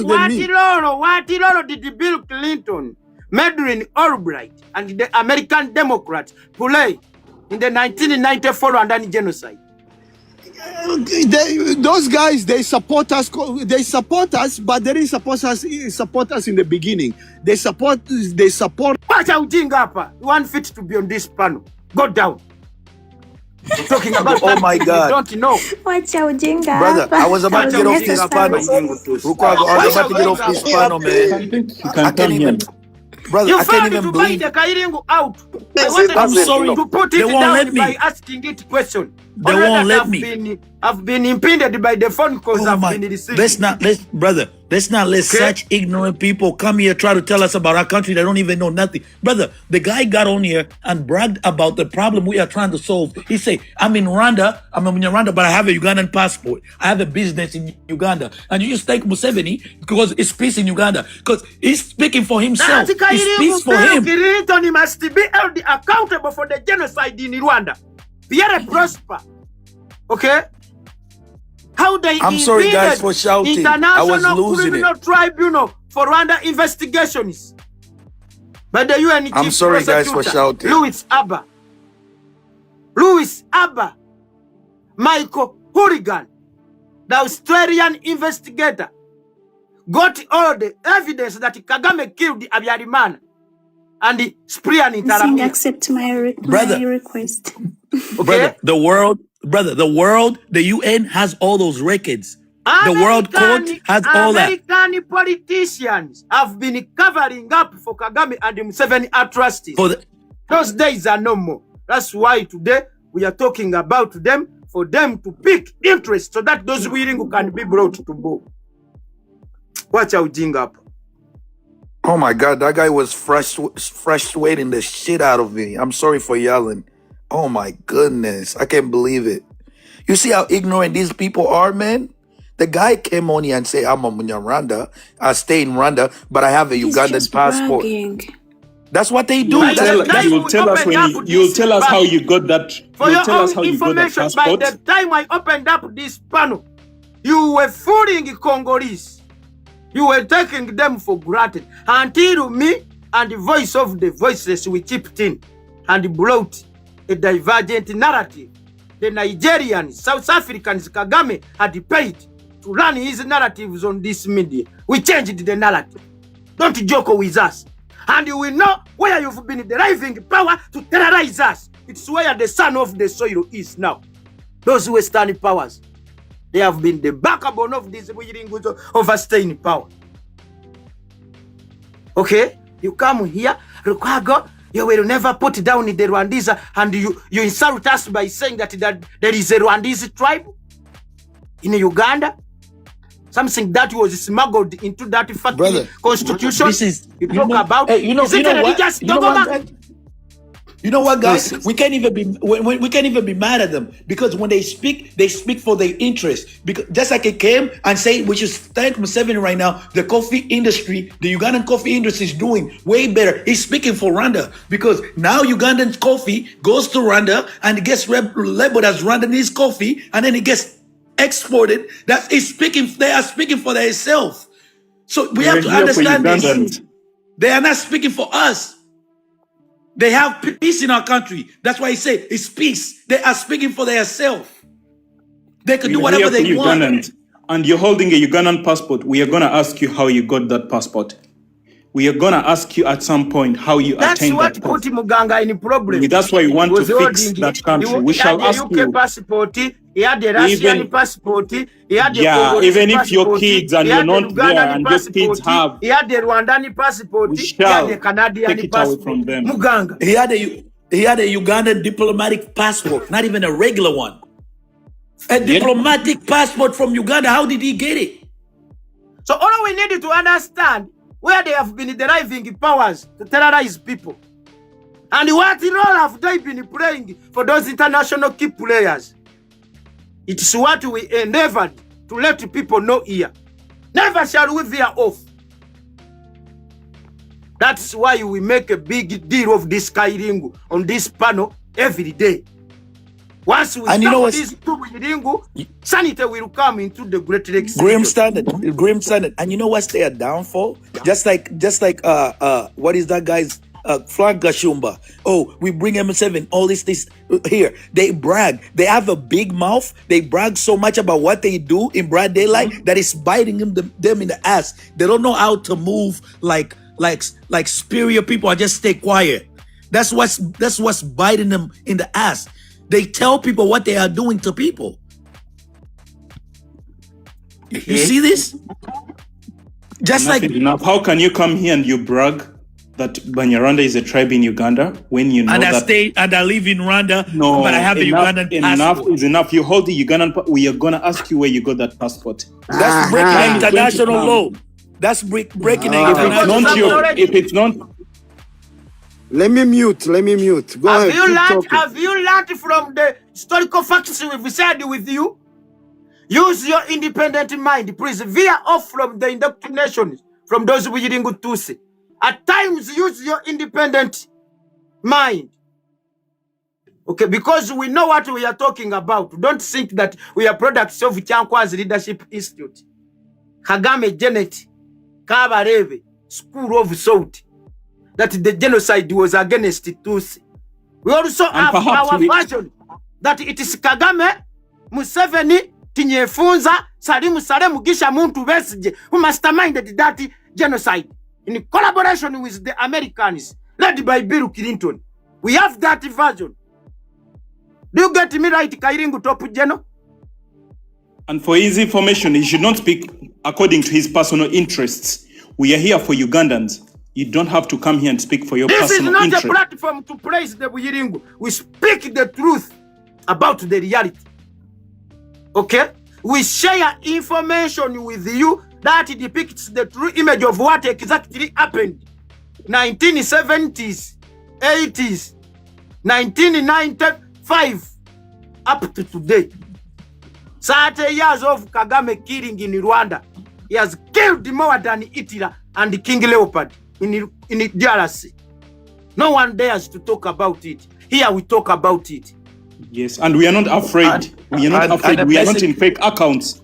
than me. What did Bill Clinton, Madeleine Albright, and the American Democrats play in the 1994 Rwandan genocide? Those guys, they support us, but they didn't support us in the beginning. They support. What are you doing up? You want fit to be on this panel? Go down. Talking about Oh my something you God. don't know. Wacha ujinga Brother, I hapa. was about to get off this panel. Rukwago, I was about to get off this panel, man. You I can can't come even, here. brother, You I can't failed even to buy believe. the Kairingu out. I Yes, wanted I'm sorry. to put They it won't down let by me. asking it question. They Only won't that let me. I've been impeded by the phone calls Oh I've my, been receiving. let's not let Okay? such ignorant people come here try to tell us about our country. They don't even know nothing. Brother, the guy got on here and bragged about the problem we are trying to solve. He say, I'm in Rwanda, but I have a Ugandan passport. I have a business in Uganda. And you just thank Museveni because it's peace in Uganda. Because he's speaking for himself. That It's peace for Bill him. Clinton must be held accountable for the genocide in Rwanda. Pierre Prosper. Okay? How they I'm sorry, guys, for shouting. I was International losing Criminal it. Tribunal for Rwanda investigations by the UN I'm Chief sorry, guys, for Prosecutor, shouting. Louis Abba, Michael Hourigan, the Australian investigator, got all the evidence that Kagame killed Abiyarimana and the Sprian Sing Ntaramira. accept my Brother. request. Okay? Brother, the world, the UN has all those records. The World Court has all that. American politicians have been covering up for Kagame and Museveni atrocities. For the, Those days are no more. That's why today we are talking about them, for them to pick interest so that those willing can be brought to book. Watch out, Jingap. oh my God, that guy was frustrating the shit out of me. I'm sorry for yelling. Oh my goodness, I can't believe it. You see how ignorant these people are, man? The guy came on here and said, I'm a Rwanda. I stay in Rwanda, but I have a He's Ugandan just passport. bragging. That's what they do. By You the will time tell us we when opened up you'll this tell us how panel, you got that. for You'll your tell us own how you got that information, by passport. the time I opened up this panel, you were fooling Congolese. You were taking them for granted until me and the voice of the voiceless we chipped in and brought a divergent narrative. The Nigerians, South Africans, Kagame had paid to run his narratives on this media. We changed the narrative. Don't joke with us. And you will know where you've been deriving power to terrorize us. It's where the son of the soil is now. Those Western powers, they have been the backbone of this overstaying power. Okay? You come here, Rukwago, you will never put down the Rwandese, and you insult us by saying that there is a Rwandese tribe in Uganda. Something that was smuggled into that fucking Brother, constitution. This is You talk about hey, is it a religious dogma? You know what, guys? We can't even be mad at them because when they speak for their interest. Because just like it came and say we should thank Museveni right now. The coffee industry, the Ugandan coffee industry is doing way better. He's speaking for Rwanda because now Ugandan coffee goes to Rwanda and it gets labeled as Rwandanese coffee, and then it gets exported. That is speaking. They are speaking for themselves. So we have to understand this. They are not speaking for us. They have peace in our country. That's why he said it's peace. They are speaking for themselves. They can do whatever they want. Ugandans, and you're holding a Ugandan passport. We are going to ask you how you got that passport. We are going to ask you at some point how you attained that passport. That's what put Muganga in problem. That's why we want to fix that country. We shall ask you. He had the UK passport, he had the Russian passport, he had the Congolese even if passport, your kids and he you're had the not there Ugandan and your passport, kids have, he had the Rwandan passport, we he shall had the Canadian take it away passport. from them. Muganga. He had a Ugandan diplomatic passport, not even a regular one. A diplomatic passport from Uganda. How did he get it? So all we need to understand where they have been deriving powers to terrorize people. And what role have they been playing for those international key players? It's what we endeavored to let people know here. Never shall we veer off. That's why we make a big deal of this Kairingu on this panel every day. Once we stop this Kairingu, sanity will come into the great grim standard. And you know what's their downfall? Just like what is that guy's Frank Gashumba? Oh, we bring M7, all this here. They brag. They have a big mouth. They brag so much about what they do in broad daylight that it's biting them in the ass. They don't know how to move like superior people. I just stay quiet. That's what's biting them in the ass. They tell people what they are doing to people. You see this? Just Enough like is enough. How can you come here and you brag that Banyarwanda is a tribe in Uganda when you know and I that stay and I live in Rwanda, no, but I have a Ugandan enough passport. is enough. You hold the Ugandan. We are gonna ask you where you got that passport. That's breaking international law. That's breaking international law. If it's not, Let me mute. Go ahead. keep talking. Have you learned from the historical facts we've said with you? Use your independent mind. Please veer off from the indoctrination from those who are good to see. At times, use your independent mind. Okay, because we know what we are talking about. Don't think that we are products of Chankwa's Leadership Institute, Kagame Janet, Kabareve, School of Thought, that the genocide was against Tutsi. We also have our version that it is Kagame, Museveni, Tinyefunza, Salimu Salemu Gisha Muntu Besije, who masterminded that genocide in collaboration with the Americans, led by Bill Clinton. We have that version. Do you get me right, Kairingu Topu Jeno? and for his information, he should not speak according to his personal interests. We are here for Ugandans. You don't have to come here and speak for your personal interest. This is not a platform to praise the Buyiringu. We speak the truth about the reality. Okay? We share information with you that depicts the true image of what exactly happened. 1970s, 80s, 1995, up to today. 30 years of Kagame killing in Rwanda. He has killed more than Hitler and King Leopold in DRC. No one dares to talk about it. Here we talk about it. Yes, and we are not afraid. We are not afraid. We are not in fake accounts.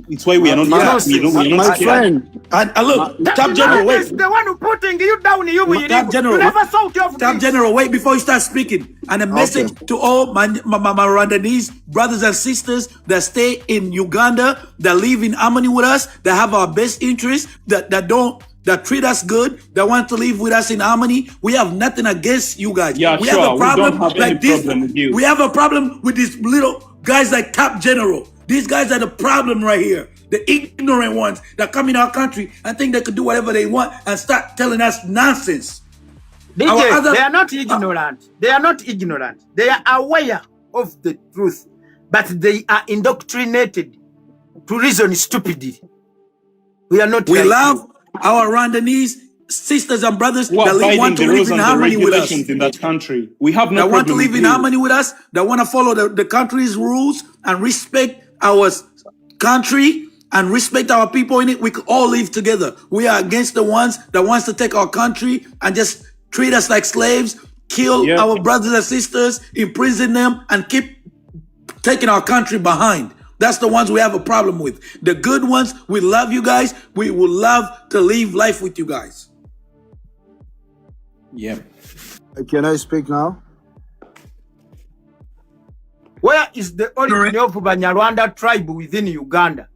It's why we are not. We are not friend. And look, Top General, wait. The one who putting you down, Top General, you never saw of Top General, wait before you start speaking. And a message to all my Rwandanese brothers and sisters that stay in Uganda, that live in harmony with us, that have our best interests, that treat us good, that want to live with us in harmony. We have nothing against you guys. Yeah, we sure. have a problem We don't have like any this. problem with you. We have a problem with these little guys like Top General. These guys are the problem right here. The ignorant ones that come in our country and think they could do whatever they want and start telling us nonsense. DJ, they are not ignorant. They are not ignorant. They are aware of the truth, but they are indoctrinated to reason stupidly. We are not. We love our Rwandanese sisters and brothers that want to live in harmony with us. In that country, we have no that want to problem live with in you. harmony with us. That want to follow the country's rules and respect our country and respect our people in it. We could all live together. We are against the ones that wants to take our country and just treat us like slaves, kill our brothers and sisters, imprison them, and keep taking our country behind. That's the ones we have a problem with. The good ones, we love you guys. We would love to live life with you guys. Yeah. Can I speak now? Where is the origin of Banyarwanda tribe within Uganda?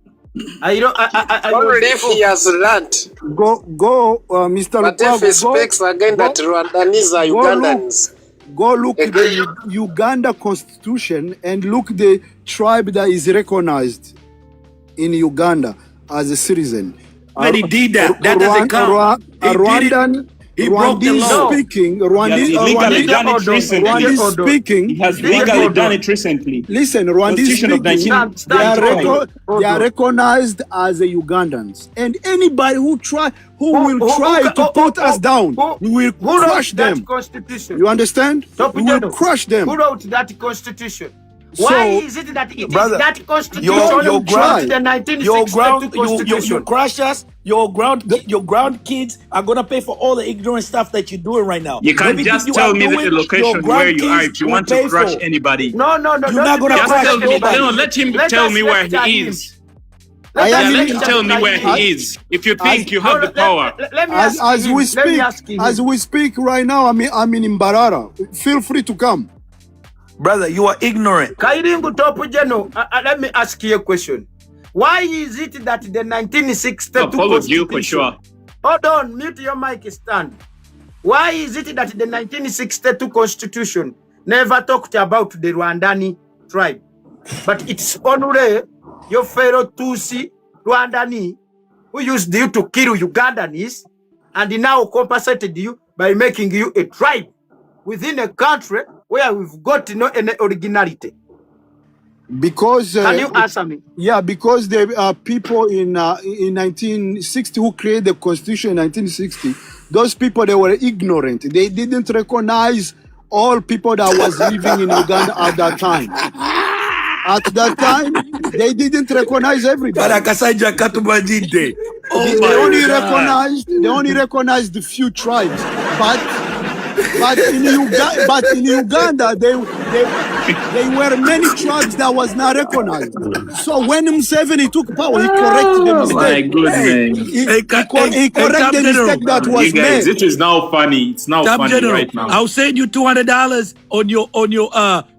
Only if he has learned. Go, Mr. But if he speaks again that Rwandanese are Ugandans. Go look the Uganda constitution and look the tribe that is recognized in Uganda as a citizen. But he did that. That doesn't count. Rwandan. He broke the law. Speaking, He has legally done it recently. Rwandese speaking. He has legally done it recently. Listen, Rwandese speaking. They are recognized as a Ugandans, and anybody who will try to put us down, we will crush them. You understand? We will crush them. Who wrote that constitution? So, why is it that it brother, is that constitution your ground, the 1962 constitution? you crush us. Your ground kids are gonna pay for all the ignorant stuff that you're doing right now. You can't just tell me the location where you are if you want to crush anybody. No. You're not gonna Just crush tell me. nobody. No, let him tell me where he is. Let him tell me where he is. If you think you have the power. As we speak right now, I'm in Mbarara. Feel free to come. Brother, you are ignorant. Kairingu Topu Jeno, let me ask you a question. Why is it that the 1962 I followed you for sure. Hold on, mute your mic stand. Why is it that the 1962 constitution never talked about the Rwandani tribe. But it's only your fellow Tutsi Rwandani who used you to kill Ugandans and now compensated you by making you a tribe within a country where we've got no any originality. Because Can you answer me? yeah, because the people in 1960 who created the constitution in 1960, those people, they were ignorant. They didn't recognize all people that was living in Uganda at that time. At that time, they didn't recognize everybody. Karakasanja Katumajinde. Oh They my only God. recognized the few tribes, but in Uganda they were many tribes that was not recognized. So when Museveni took power, he corrected the My mistake. goodness. He corrected the mistake that was You guys, made. it is now funny. It's now Top funny General, right now. I'll send you $200 on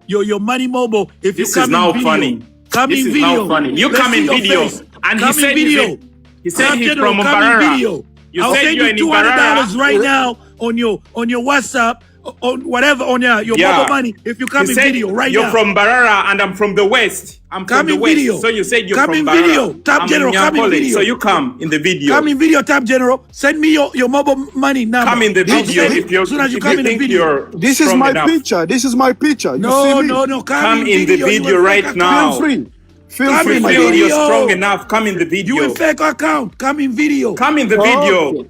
your money mobile if This you is come now in video. funny. Come This in is video. now funny. You Let's come see in your video. face. And Come he said in video. he said Top he's General, from come in Mbarara. video. You I'll said send you're you in $200 Mbarara. right now on your WhatsApp, on whatever, on your mobile money if you come He in said video right you're now. from Barara and I'm from the West. I'm Come from the in West. video. So you said you're Come from in Barara. video. Top I'm General, come in Nyankole. video. So you come in the video. Come in video, Top General. Send me your mobile money number. Come in the I'll video send it if you're as soon as you if come you in the think video. you're This is strong my enough. picture. This is my picture. You No, see me? no. Come in the You video will right fake now. Feel free. Feel Come free, in my Feel brother. video. you're strong enough. Come in the You video. will fake account. Come in video. Come in the video. Okay.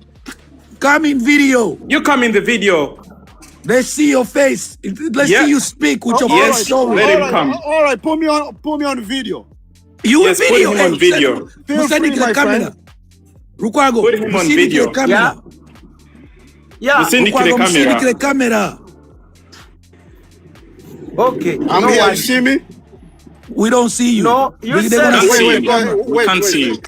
Come in video. You come in the video. Let's see your face. Let's Yeah. see you speak with your All Yes, face story. let him come. All right, put me on video. You Yes, in put video. him on video. Feel free, my Camera. Rukwago. Put him on Musindikire video. camera. Yeah. Musindikire Rukwago, camera. musindikire camera. Okay. I'm no here. worry. You see me? We don't see you. No, you They're said- gonna Can't see see you. you. We can't see you.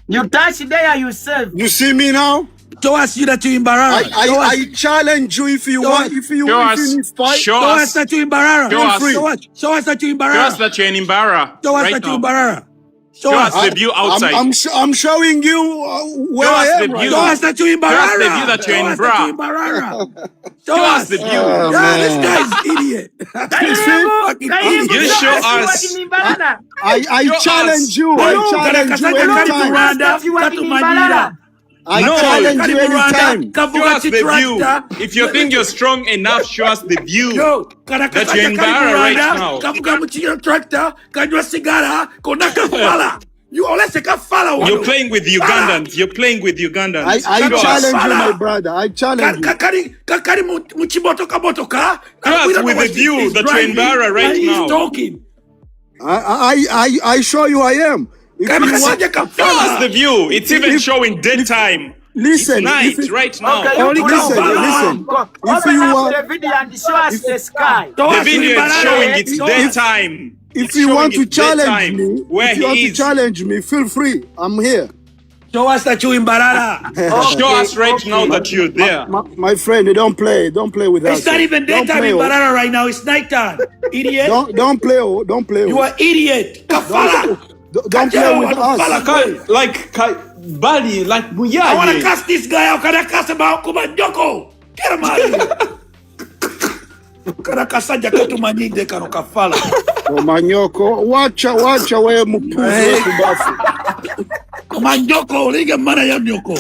You touch there, you serve. You see me now? Show us you that you in Barara. I challenge you if you Show want. us- If you Show if us. you need fight. Show Show us us. that you in Barara. Show us. Show us that you in Show us Barara. that you're in Imbara Show us right that you in now. Barara. Show Show us. us the view outside. I'm showing you where Show I us am the right view. Show now. us that you in Show us Barara. the view that you're in Show us that Bra. you in Barara. Show Show us us the view. Yeah, this guy's idiot. You show us. I Show challenge us. you. I challenge you anytime. I No. challenge you anytime. Show us the view. If you think you're strong enough, show us the view. that you're in Barara right now. Kavuga mukiyo tractor, kanywa sigara, kona kafala. You always say kafala. You're playing with Ugandans. You're playing with Ugandans. I Show us. challenge you, my brother. I challenge you. Kakari muchibotoka botoka. Show us with the view that you're in Barara right now. He's talking. I show you I am. If you want, Show us the view. It's even showing daytime. listen, It's night if it- right now. Okay, Only you listen, listen. If you want, the video and show us the sky. The video is showing it's daytime. if It's you showing want to it's challenge daytime me, where if you want he to is. challenge me, feel free. I'm here. Show us that you in Barara. Show us right now that you're there. My friend, don't play with us. It's not even Don't daytime play, in oh. Barara right now. It's nighttime. Idiot. Don't play. Don't play. You are idiot. Kafala. Don't play with us. Bali, like I want to Muyaye. cast this guy out. Can I cast him out? Come on, Joko. Get him out of here. Kana kasaja katu manyinde kano kafala. Manyoko, wacha wewe mpuzi wewe kubafu. Come on, Joko. Liga mana ya Joko.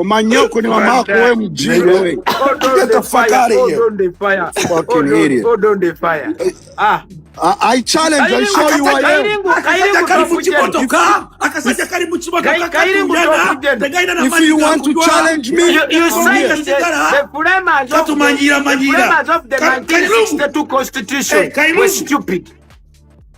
Manyoko ni mama yako wewe mjinga wewe. Get the fuck out of here. Hold on the fire. Fucking idiot. Hold on the fire. I challenge. I show you I am. Akasaja karibu chibotoka. Akasaja karibu chibotoka. Karibu Katujana. The guy na If you want to challenge me, You I'm say here. the framers of Katu manjira, manjira. the 1962 constitution Hey, Kaimu. were stupid.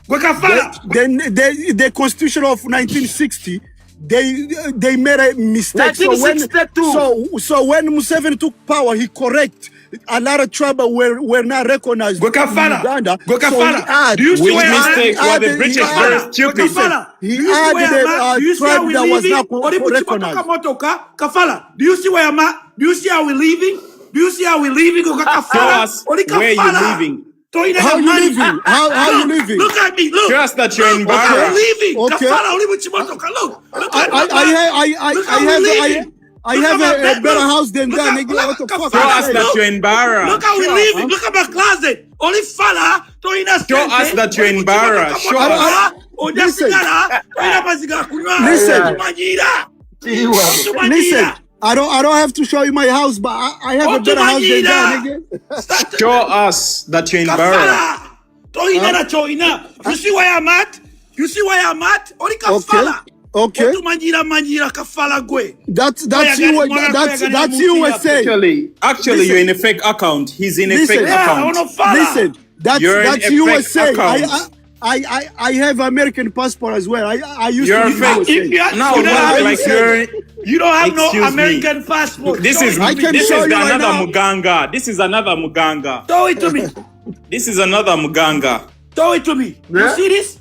Gwe kafala. Then the constitution of 1960, they made a mistake. 1962. So when Museveni took power, he correct a lot of trouble were not recognized Gwe kafala. in Uganda. Gwe So kafala. he add- Do you see Which where mistake he were the added- British he very added- stupid? Kafala. He Do you see added where I'm a at? Do you see how tribe we that was leaving? not Oribu recognized. chibotoka motoka. Kafala. Do you see where I'm at? Do you see how we leaving? Do you see how we leaving? Oka kafala. Show us Oli where you're kafala. leaving. How you living? How you living? Look at me. Look. Show us that you're in Look, Barara. we're leaving. Okay. Kafala. Olibu chibotoka. Look. Look at I Look how we have leaving. I have a better house than that, nigga. What the fuck? Show us that you're in Barra. Look how we live. Look at my closet. Only fella. Show us that you're in Barra. Show us. Listen. I don't have to show you my house, but I have a better house than that, nigga. Show us that you're in Barra. You see where I'm at? You see where I'm at? Only kafala. Okay. That's you were saying. Actually, you're in a fake account. He's in a fake account. Listen, that's you were saying. I have American passport as well. I used you're to fake. No, like you don't have no American passport. This is another Muganga. This is another Muganga. Show it to me. This is another Muganga. Show it to me. You see this?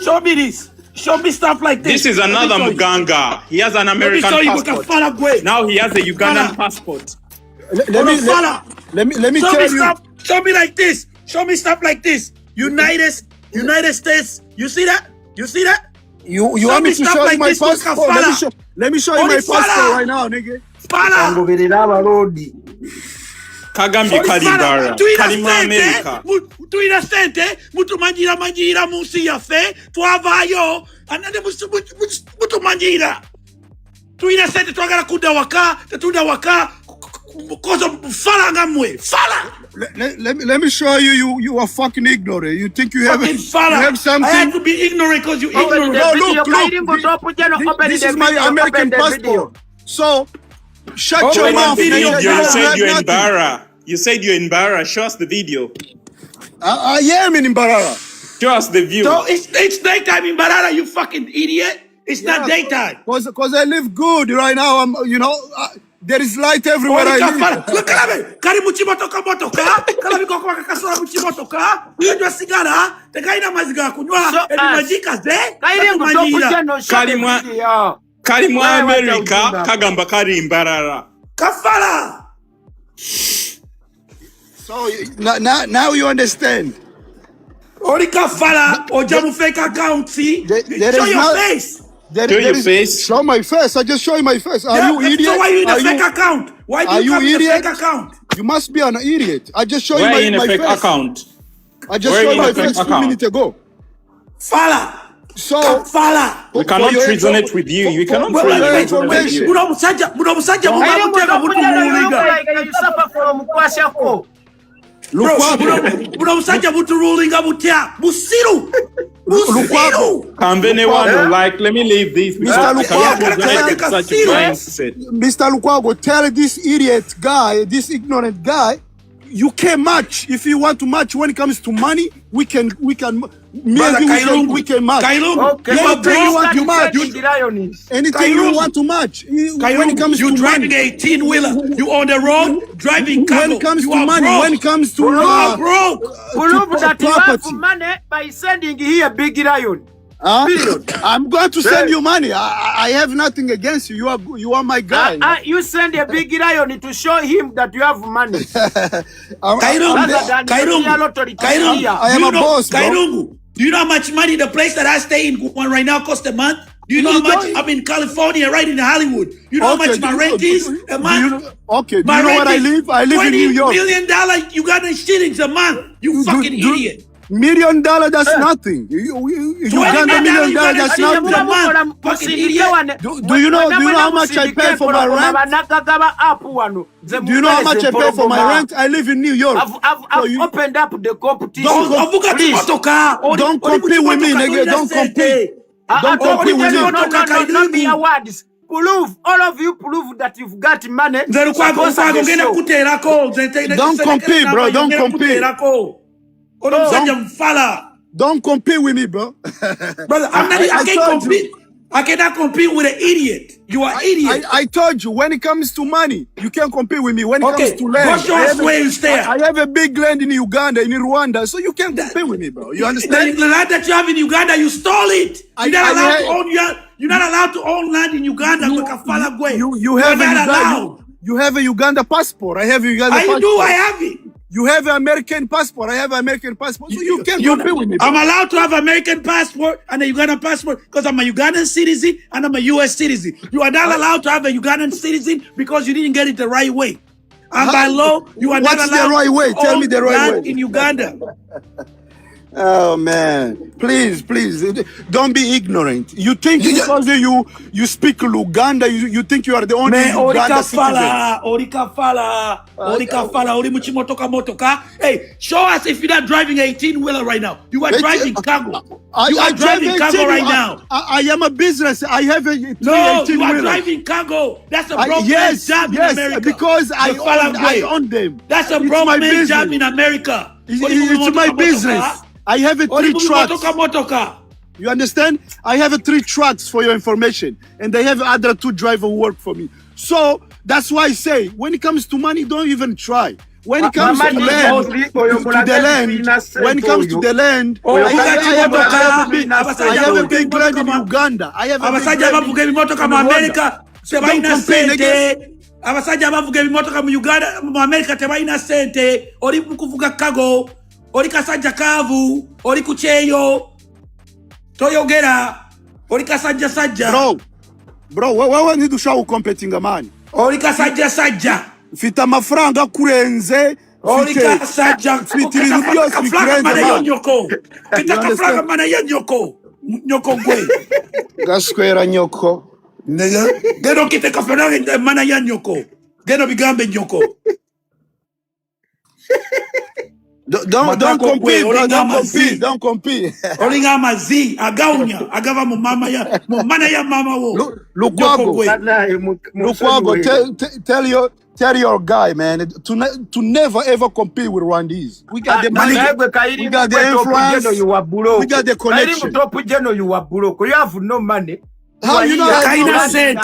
Show me this. Show me stuff like this. This is another Muganga. He has an American passport. Now he has a Ugandan passport. Let me tell you. Show me like this. Show me stuff like this. United States. You see that? You see that? You want me to show you my passport? Let me show you my passport right now, nigga. Kagame Kalibara. Kalima America. Tu inasente, mutu manjira musi ya fe, tu avayo, anande mutu manjira. Tu inasente, tu agara kuda waka, kozo fala ngamwe, fala. Let me show you. You are fucking ignorant. You think you have something? I have to be ignorant because you ignorant. No, look. This is my American passport. So, shut your mouth. You said you're in Barra. You said you're in Barra. Show us the video. I am in Barara. Show us the view. So it's daytime in Barara, you fucking idiot. It's not daytime. Because I live good right now. There is light everywhere I live. Look at me. Kari muchimoto kamoto ka. Kala biko kwa kakasura muchimoto ka. Unajua sigara. Tekaina maziga kunywa. Majika ze. Kalimwa America. Kagamba kari imbarara. Kafala. So now you understand. Only kafala. Ojamu fake account. See. Show your face. Show your face. Show my face. I just show you my face. Are you idiot? So why you in a fake account? Why do you come in a fake account? You must be an idiot. I just show you my face. Why in a fake account? I just showed my face 2 minutes ago. Fala. So fala. We cannot resonate with you. We cannot resonate with you. Like, let me leave this. Mr. Lukwago, tell this idiot guy, this ignorant guy, you can't match. If you want to match when it comes to money, we can maybe we can match. Okay. Anything you want to match. Anything you want to match. When it comes you to driving money. 18-wheeler, you on the road driving cargo. When it comes to money, when it comes to you are broke. Prove that you have money by sending here big lion. I'm going to send you money. I have nothing against you. You are my guy. You send a big lion to show him that you have money. I am a boss, bro. Do you know how much money the place that I stay in right now costs a month? Do you know how much? I'm in California, right in Hollywood. You know how much my rent is a month? Do you know where I live? I live in New York. $20 million Ugandan shillings a month. You fucking idiot. $1 million, that's nothing. Uganda $1 million, that's nothing. Do you know how much I pay for my rent? Do you know how much I pay for my rent? I live in New York. I've opened up the competition. Don't compete with me, nigga. Don't compete. Don't compete with me. Not be awards. Prove, all of you prove that you've got money. Don't compete, bro. Don't compete. Don't compete with me, bro. Brother, I can't compete. I cannot compete with an idiot. You are an idiot. I told you, when it comes to money, you can't compete with me. When it comes to land, what's your way you stay? I have a big land in Uganda, in Rwanda, so you can't compete with me, bro. You understand? The land that you have in Uganda, you stole it. You're not allowed to own land in Uganda. You have a Uganda passport. I have a Uganda passport. I do. I have it. You have an American passport. I have an American passport. So you can't compete with me. I'm allowed to have American passport and a Ugandan passport because I'm a Ugandan citizen and I'm a U.S. citizen. You are not allowed to have a Ugandan citizen because you didn't get it the right way. And by law, you are not allowed. What's the right way? Tell me the right way. In Uganda. Oh man, please, don't be ignorant. You think because you speak Luganda, you think you are the only Uganda citizen. Hey, show us if you're not driving 18-wheeler right now. You are driving cargo. You are driving cargo right now. I am a business. I have a 18 No, you are wheeler. driving cargo. That's a broke man's job in America. Because I own them. That's a broke man's job in America. It's my business. I have 3 trucks. You understand? I have 3 trucks for your information, and I have other 2 drivers who work for me. So that's why I say, when it comes to money, don't even try. When it comes to land, I have a big land in Uganda. I have a big land in Rwanda. abasajja abavuga ebimotoka mu Uganda mu America tebalina sente. Oli kuvuga kago, oli kasajja kaavu, oli kucheyo toyogera, oli kasajja sajja. Bro, wewe ntidushaho competing amani. Oli kasajja sajja mfite amafaranga kurenze. Oli kasajja mfite ibintu byose bikurenze nyoko. Mfite amafaranga mana ya nyoko. Nyoko gwe gaswera nyoko. Geno kite kafaranga mana ya nyoko. Geno bigambe nyoko. Don't compete, bro. Don't compete. Olinga mazi agaunya agava mu mama ya mu mana ya mama wo. Lukwago, tell your guy, man, to never ever compete with Rwandese. We got the money, we got the influence, we got the connection. You have no money. How you know how you have money?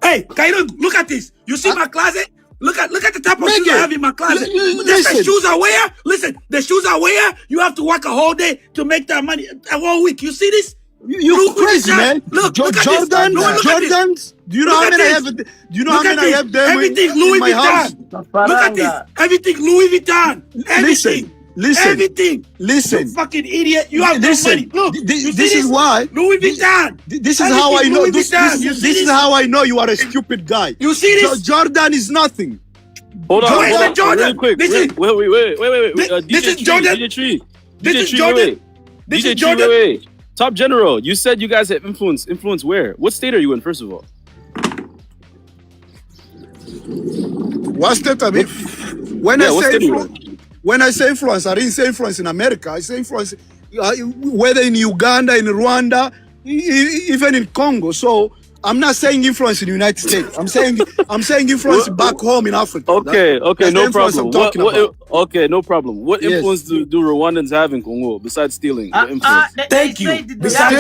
Hey, Kairigu, look at this. You see my closet? Look at the type of shoes I have in my closet. The shoes I wear. Listen, the shoes I wear. You have to work a whole day to make that money. A whole week. You see this? You crazy, man. Look at Jordans. Do you know how many I have? Do you know how many I have there Everything Louis Vuitton. Look at this. Everything Louis Vuitton. Everything. Listen. You fucking idiot. You have no money. Look, this is why. Louis Vuitton. This is how I know. This is how I know you are a stupid guy. You see this? Jordan is nothing. Hold on, Jordan. Really quick. Wait. This is Jordan. This is Jordan. This is Jordan. Wait. Top General, you said you guys have influence. Influence where? What state are you in, first of all? What state I mean? When I say influence, I didn't say influence in America. I say influence whether in Uganda, in Rwanda, even in Congo. So I'm not saying influence in the United States. I'm saying influence back home in Africa. Okay, no problem. Okay, no problem. What influence do Rwandans have in Congo besides stealing? What influence? Thank you. Besides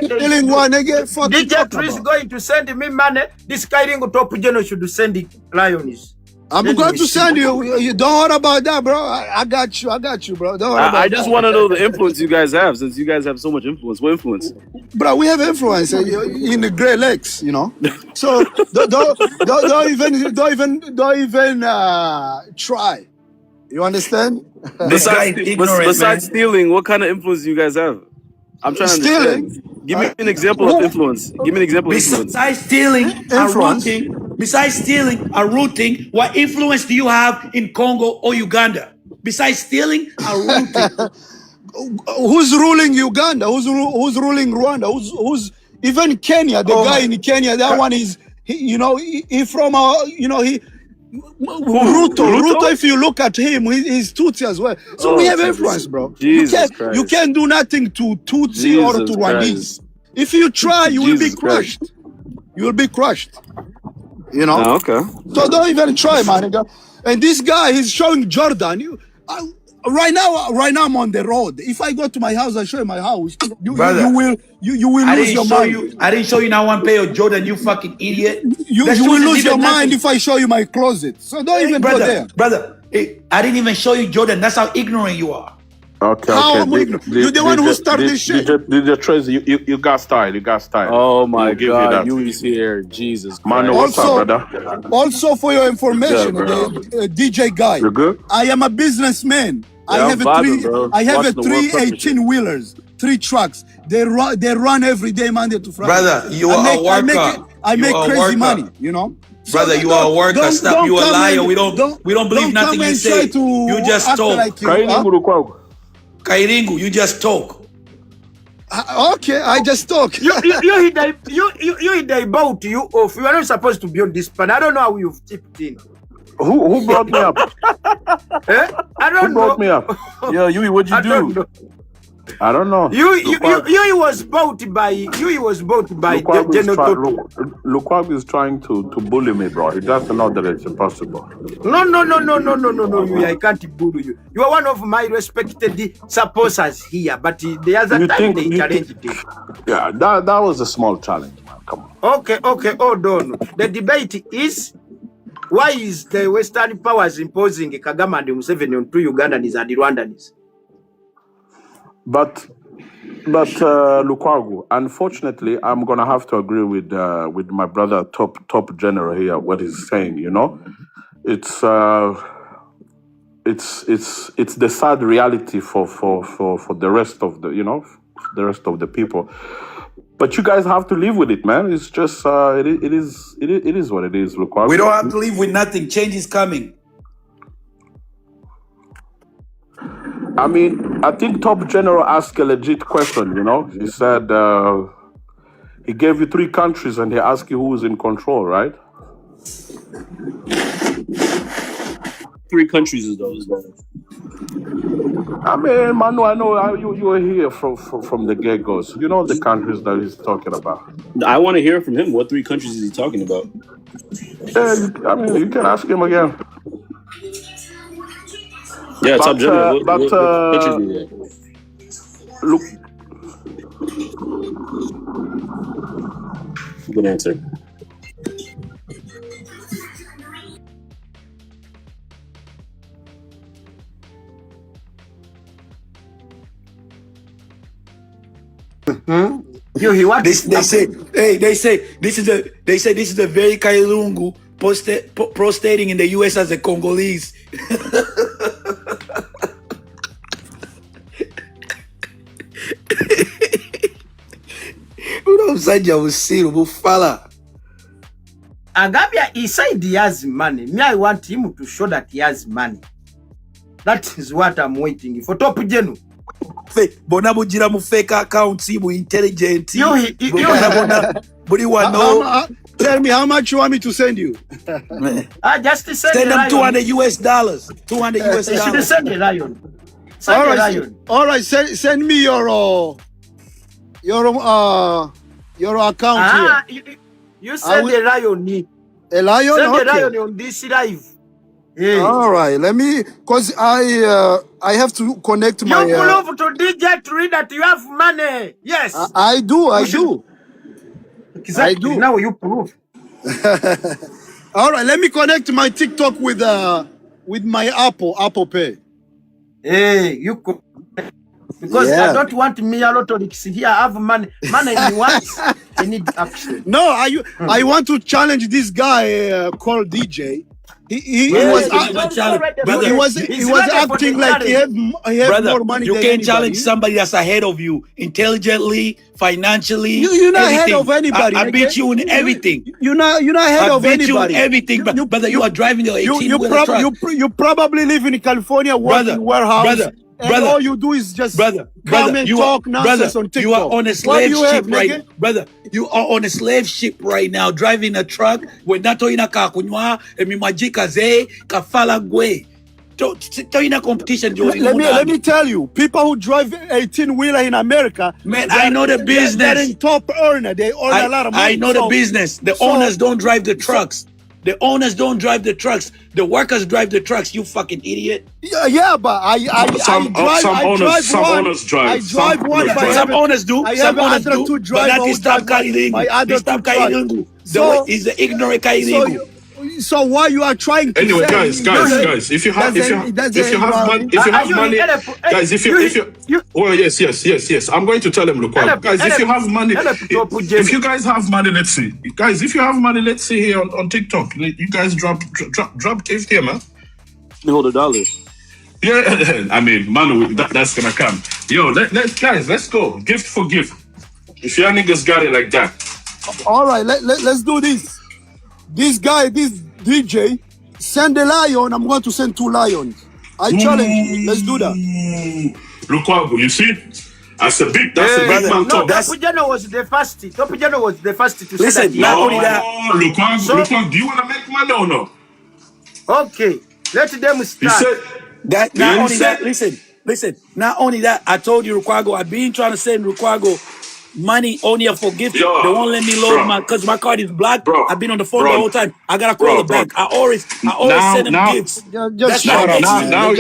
stealing one, nigga. DJ Chris is going to send me money. This Kairingo Top General should send the Lions. I'm going to send you. You don't worry about that, bro. I got you, bro. Don't worry about I just want to know the influence you guys have, since you guys have so much influence. What influence? Bro, we have influence in the Great Lakes, you know. So don't even try. You understand? Besides stealing, what kind of influence do you guys have? I'm trying to understand. Give me an example of influence. Besides stealing and rooting, what influence do you have in Congo or Uganda? Besides stealing and rooting. Who's ruling Uganda? Who's ruling Rwanda? Who's even Kenya? The guy in Kenya, that one is, he from Ruto, if you look at him, he's Tutsi as well. So we have influence, bro. You can't do nothing to Tutsi or to Rwandese. If you try, you will be crushed. You will be crushed. You know? Okay. So don't even try, man. And this guy, he's showing Jordan. Right now I'm on the road. If I go to my house and show you my house, you will lose your mind. I didn't show you now one pair of Jordan, you fucking idiot. You will lose your mind if I show you my closet. So don't even go there. Brother, I didn't even show you Jordan. That's how ignorant you are. Okay, How okay. am I ignorant? You're the one who started this shit. DJ Trace, you got style. You got style. Oh my We'll give you God, that. you is here. Jesus Christ. Manu, what's up, brother? Also, for your information, bro. DJ guy, You good? I am a businessman. I Yeah, have I'm vibing, bro. I have Watching the World Cup and shit. 18-wheelers, 3 trucks. They run every day, Monday to Friday. Brother, you are a worker. I make crazy money, you know. Brother, you are a worker. Stop. You a liar. We don't believe nothing you say. You just talk. Like you, Kairingu, you just talk. Okay, I just talk. You hit the boat you off. You are not supposed to be on this pan. I don't know how you've tipped in. Who brought me up? I don't Who know. brought me up? Yo, Yui, what'd you do? I don't know. You was bought by Lukwag is trying to bully me, bro. He doesn't know that it's impossible. No. I can't bully you. You are one of my respected supporters here, but the other time they challenged it. Yeah, that was a small challenge, man. Come on. Okay, hold on. The debate is, why is the Western powers imposing Kagame and Museveni on 2 Ugandans and the Rwandans? But Lukwago, unfortunately, I'm gonna have to agree with my brother, top general here. What he's saying, you know, it's the sad reality for the rest of the people. But you guys have to live with it, man. It's just it is what it is. Lukwago. We don't have to live with nothing. Change is coming. I mean, I think Top General asked a legit question, you know? He said, he gave you 3 countries and he asked you who is in control, right? 3 countries is those. I mean, Manu, I know you were here from the get-go, so you know the countries that he's talking about. I want to hear from him. What 3 countries is he talking about? Yeah, I mean, you can ask him again. Yeah, Top General. What countries is that? Look. Good answer. They say this is a very Kailungu prostrating in the US as a Congolese. Agabia, he said he has money. Me, I want him to show that he has money. That is what I'm waiting for. Top General. Bonabugira mu fake accounts, mu intelligent. Tell me how much you want me to send you. Just send them $200 US. $200 US. Should send the lion. All right. Send me your account here. You send the lion. A lion. Send okay. the lion on this live. Yes. All right, let me, cause I have to connect my. You prove to DJ Tree that you have money. Yes, I do. Exactly. I do. Now you prove. All right, let me connect my TikTok with my Apple Pay. Hey, you could. Because I don't want me a lot of here. I have money in once. I need action. No, I want to challenge this guy called DJ. He was acting like he had more money. You than can't anybody. challenge somebody that's ahead of you intelligently, financially. You're not ahead of anybody. I beat you in everything. You're not ahead of anybody. I beat you in everything, brother. You are driving your 18-wheeler truck. You probably live in California, work in warehouse. Brother, all you do is just come and talk nonsense on TikTok. You are on a slave ship right, brother. You are on a slave ship right now, driving a truck. We're not talking about kunywa, emimajika ze, kafala gwe. Competition. Let me tell you, people who drive 18-wheeler in America, man, I know the business. They're in top earner. They earn a lot of money. I know the business. The owners don't drive the trucks. The owners don't drive the trucks. The workers drive the trucks. You fucking idiot. Yeah, but some owners drive. Some owners do. Some owners do. But not this type Kailingu. This type Kailingu. He's the ignorant Kailingu. So why you are trying to Anyway, say guys, if you have money, guys, if you well, yes. I'm going to tell him, look, guys, if you have money, if you guys have money, let's see, guys, if you have money, let's see here on TikTok, you guys drop gift here, man. Let me hold $1. Yeah, I mean, man, that's gonna come. Yo, let's go, gift for gift. If your niggas got it like that. All right, let's do this. This guy, this DJ, send a lion. I'm going to send 2 lions. I challenge you. Let's do that. Lukwago, you see? That's a big man talk. Topujano was the first. Topujano was the first to Listen, say that. not only that. Lukwago, do you want to make money or no? Okay, let them He start. said, That not only that, listen. Not only that, I told you, Rukwago, I've been trying to send Rukwago money only for gift. Yo, they won't let me load bro. because my card is blocked. Bro, I've been on the phone bro, the whole time. I gotta call the bank. I always send them gifts. Just shut up, man. Now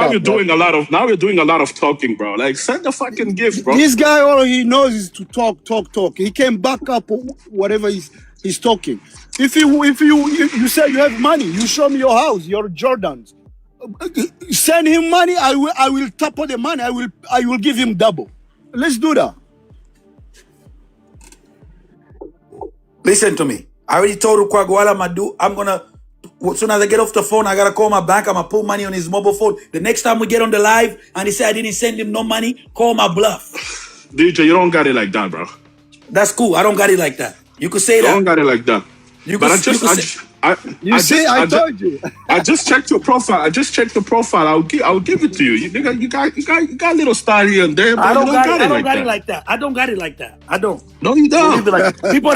you're doing a lot of talking, bro. Like, send the fucking gift, bro. This guy, all he knows is to talk. He can back up whatever he's talking. If you say you have money, you show me your house, your Jordans. Send him money. I will topple the money. I will give him double. Let's do that. Listen to me. I already told Rukwago what I'm gonna do. I'm gonna, as soon as I get off the phone, I gotta call my bank. I'm gonna put money on his mobile phone. The next time we get on the live and he say I didn't send him no money, call my bluff. DJ, you don't got it like that, bro. That's cool. I don't got it like that. You could say You that. don't got it like that. I told you. I just checked your profile. I'll give it to you. You got a little style here and there, but I don't you got it. I don't don't got got it like that. I don't got it like that. I don't. No, you don't. People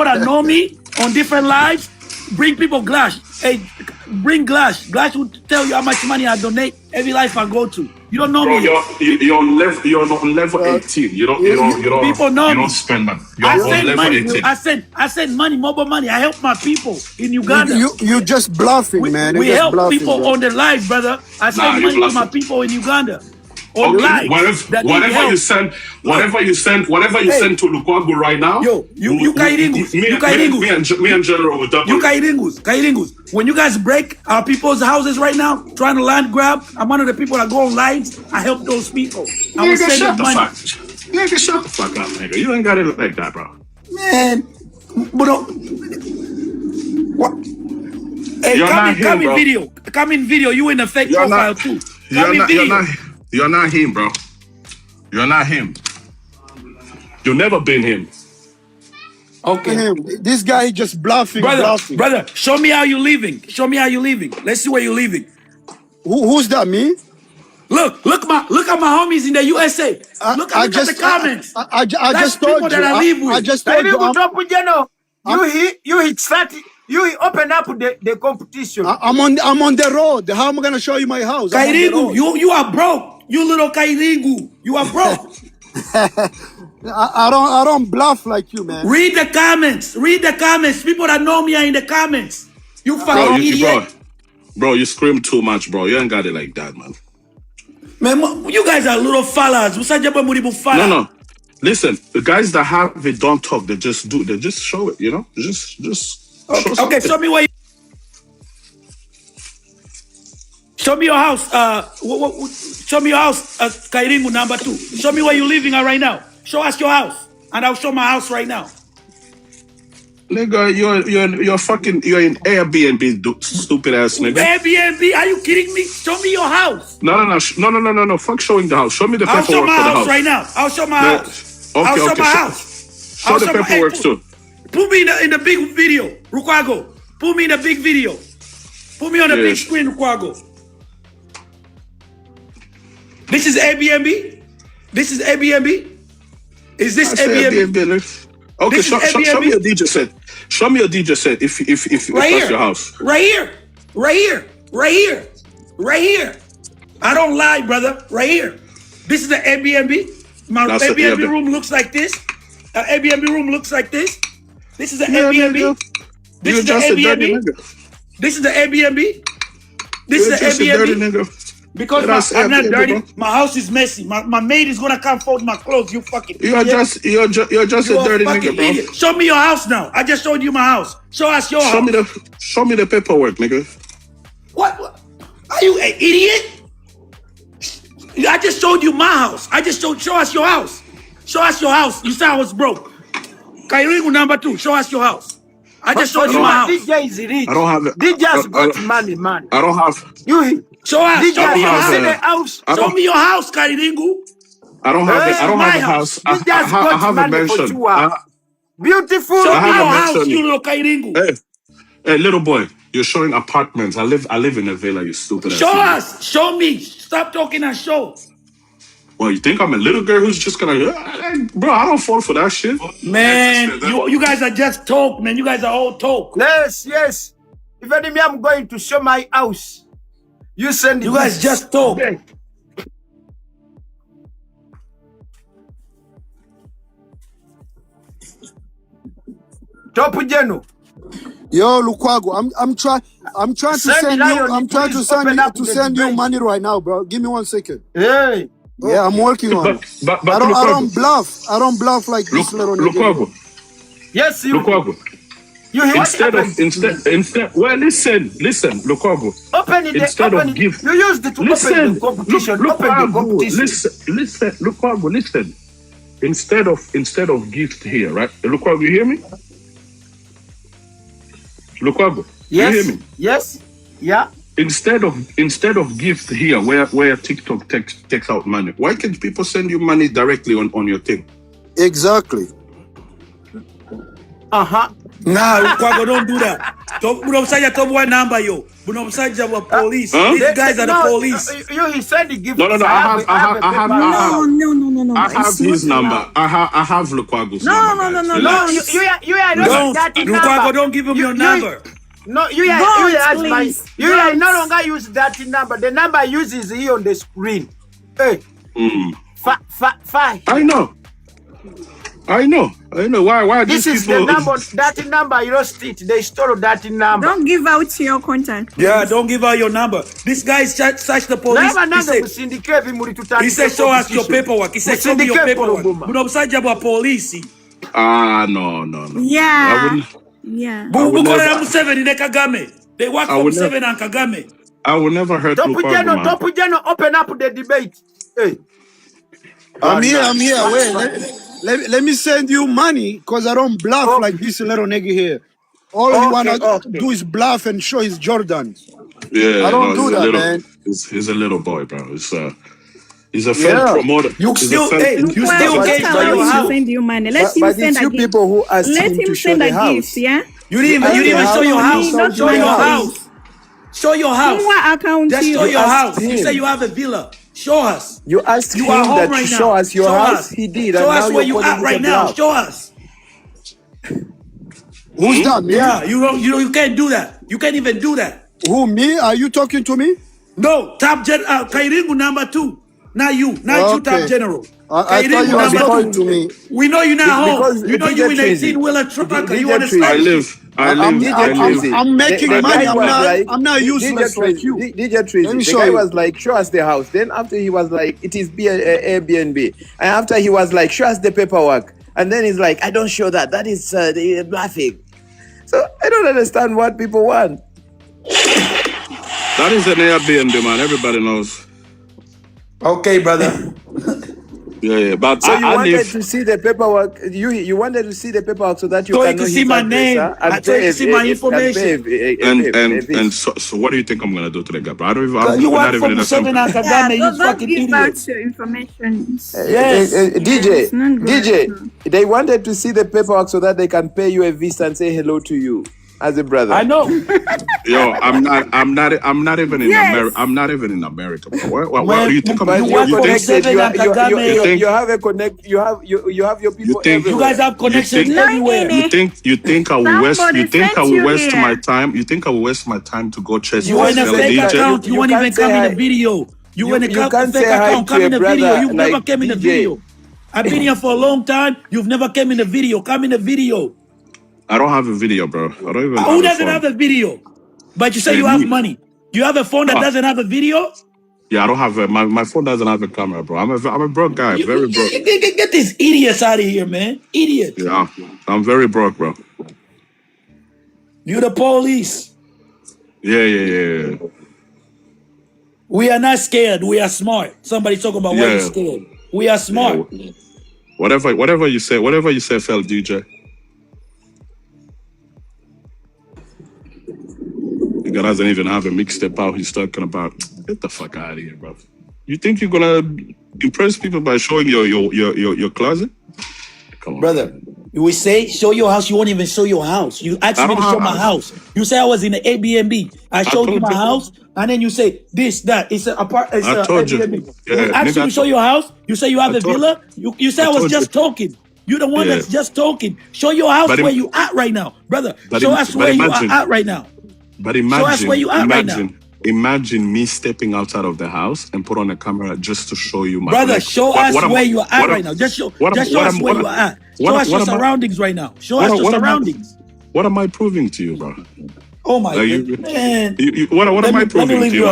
that know me on different lives, bring people glass. Hey, bring glass. Glass will tell you how much money I donate every life I go to. You don't know Bro, me. you're on level 18. You don't People know you me. don't spend money. You're I on send level money. 18. I send money, mobile money. I help my people in Uganda. You just bluffing, man. We You're just help bluffing, people bro. on the live, brother. I send you're money to my bluffing. people in Uganda. On Okay, live. whatever you send to Lukwago right now. Yo, you Kairingus. Me and General will double. You Kairingus. When you guys break our people's houses right now, trying to land grab, I'm one of the people that go on lives. I help those people. I will send them money. Nigga, shut the fuck up, nigga. You ain't got it like that, bro. Man, but what? Hey, come in video. You in the fake profile too. You're not him, bro. You're not him. You've never been him. Okay. This guy is just bluffing. Brother, show me how you living. Let's see where you living. Who's that, me? Look at my homies in the USA. Look at the comments. I just told you. That I live with. I just told you. You hit start. You open up the competition. I'm on the road. How am I gonna show you my house? Kairingu, you are broke. You little Kairingu. You are broke. I don't bluff like you, man. Read the comments. People that know me are in the comments. You fucking idiot. Bro, you scream too much, bro. You ain't got it like that, man. Man, you guys are little fellas. No. Listen, the guys that have it don't talk. They just do. They just show it. You know. Just. Okay, show me where. Show me your house. Show me your house, Kairingu number 2. Show me where you're living at right now. Show us your house, and I'll show my house right now. Nigga, you're in Airbnb, stupid ass nigga. Airbnb? Are you kidding me? Show me your house. No. Fuck showing the house. Show me the paperwork for the house. I'll show my house right now. I'll show my house. Okay, I'll show my house. Show the paperwork too. Put me in the big video, Rukwago. Put me in the big video. Put me on the big screen, Rukwago. This is Airbnb? Is this Airbnb? Okay, show me your DJ set. Show me your DJ set if that's your house. Right here. I don't lie, brother. Right here. This is the Airbnb. My Airbnb room looks like this. Airbnb room looks like this. This is the Airbnb. This is the Airbnb. Because I'm not dirty. My house is messy. My maid is gonna come fold my clothes. You fucking You're idiot. just a dirty nigga, bro. Idiot. Show me your house now. I just showed you my house. Show us your house. Show me the paperwork, nigga. What? Are you an idiot? I just showed you my house. Show us your house. Show us your house. You said I was broke. Kairingu number 2. Show us your house. I just showed you my house. DJ is rich. I don't have it. DJ has got money, man. I don't have. You show us. DJ, Show me your house. Show me your house, Kairingu. I don't have it. I don't have a house. I have a mansion. Beautiful. Show me your house, you little Kairingu. Hey, little boy, you're showing apartments. I live in a villa, you stupid ass. Show us. Show me. Stop talking and show. Well, you think I'm a little girl who's just gonna... Bro, I don't fall for that shit. Man, you guys are just talk, man. You guys are all talk. Yes. Even me, I'm going to show my house. You send it. You guys just talk. Okay. Top General. Yo, Lukwago, I'm trying to send you money right now, bro. Give me 1 second. Hey. Yeah, I'm working on it. But I don't bluff. I don't bluff like this little nigga. Lukwago. Yes, you. Lukwago. Instead, well, listen, Lukwago. Open it. Instead of gift. You used it to open the competition. Listen, Lukwago, listen. Instead of gift here, right? Lukwago, you hear me? Lukwago, yes. You hear me? Yes. Yeah. Instead of gift here, where TikTok takes out money, why can't people send you money directly on your thing? Exactly. Nah, Lukwago, don't do that. Bunomsaja top one number yo. Bunomsaja wa police. These guys are the police. He said he give. No. I have No. I have his number. I have Lukwago's number. No. You are not that Lukwago, don't give him your number. No, you are no longer use that number. The number I use is here on the screen. Hey. I know. Why this is people... the number. That number you lost it. They stole that number. Don't give out your contact. Please. Yeah, don't give out your number. This guy searched the police. He said, show us your paperwork. He said, show me your paperwork. Bunomsaja police. No. Yeah. They work for Museveni and Kagame. I will never hurt Lukwago, Top General, open up the debate. Hey. I'm here. Wait, let me send you money because I don't bluff like this little nigga here. All he wanna do is bluff and show his Jordan. Yeah, I don't do that, man. He's a little boy, bro. He's a fan promoter. You still get send you money. Let him send a gift. Who asked Let him send a gift, yeah? You didn't even show your house. Show your house. Show your house. Just show your house. You say you have a villa. Show us. You asked him that to show us your house. He did. Show us where you at right now. Show us. Who's that? Me? Yeah, you can't do that. You can't even do that. Who, me? Are you talking to me? No, Top General Kairingu number 2. Not you. Not you, Top General. I thought you were talking to me. We know you're not home. You know you in 18-wheeler truck. You understand? I'm making money. I'm not useless like you. DJ Tracy, the guy was like, show us the house. Then after he was like, it is Airbnb. And after he was like, show us the paperwork. And then he's like, I don't show that. That is bluffing. So I don't understand what people want. That is an Airbnb, man. Everybody knows. Okay, brother. Yeah, but so you wanted to see the paperwork. You wanted to see the paperwork so that you can see my name. I tried to see my information. And so what do you think I'm gonna do to the guy, bro? I don't even. You work for Museveni and Kagame. You fucking idiot. Don't give out your information. Yes, DJ. They wanted to see the paperwork so that they can pay you a visa and say hello to you as a brother. I know. Yo, I'm not even in America. I'm not even in America. What do you think? You have a connect. You have your people. You guys have connections everywhere. You think I will waste? You think I will waste my time? You think I will waste my time to go chase you in a fake account? You won't even come in the video. You in a fake account? Come in the video. You've never came in the video. I've been here for a long time. You've never came in the video. Come in the video. I don't have a video, bro. I don't even. Who doesn't have a video? But you say you have money. You have a phone that doesn't have a video? Yeah, I don't have my phone doesn't have a camera, bro. I'm a broke guy, very broke. Get these idiots out of here, man. Idiots. Yeah, I'm very broke, bro. You the police. Yeah. We are not scared. We are smart. Somebody talking about why you scared. We are smart. Yeah. Whatever you say, fell DJ. The guy doesn't even have a mixtape out. He's talking about. Get the fuck out of here, bro. You think you're gonna impress people by showing your closet? Come on, brother. You will say, show your house. You won't even show your house. You asked me to show my house. You say I was in the Airbnb. I showed you my house, and then you say this, that. It's a part. It's a Airbnb. Yeah, you asked me to show your house. You say you have a villa. You say I was just talking. You the one that's just talking. Show your house where you at right now, brother. Show us where you are at right now. But imagine me stepping outside of the house and put on a camera just to show you my brother. Show us where you are at right now. Just show us where you are at. Show us your surroundings right now. Show us your surroundings. What am I proving to you, bro? Oh my God, man! What am I proving to you?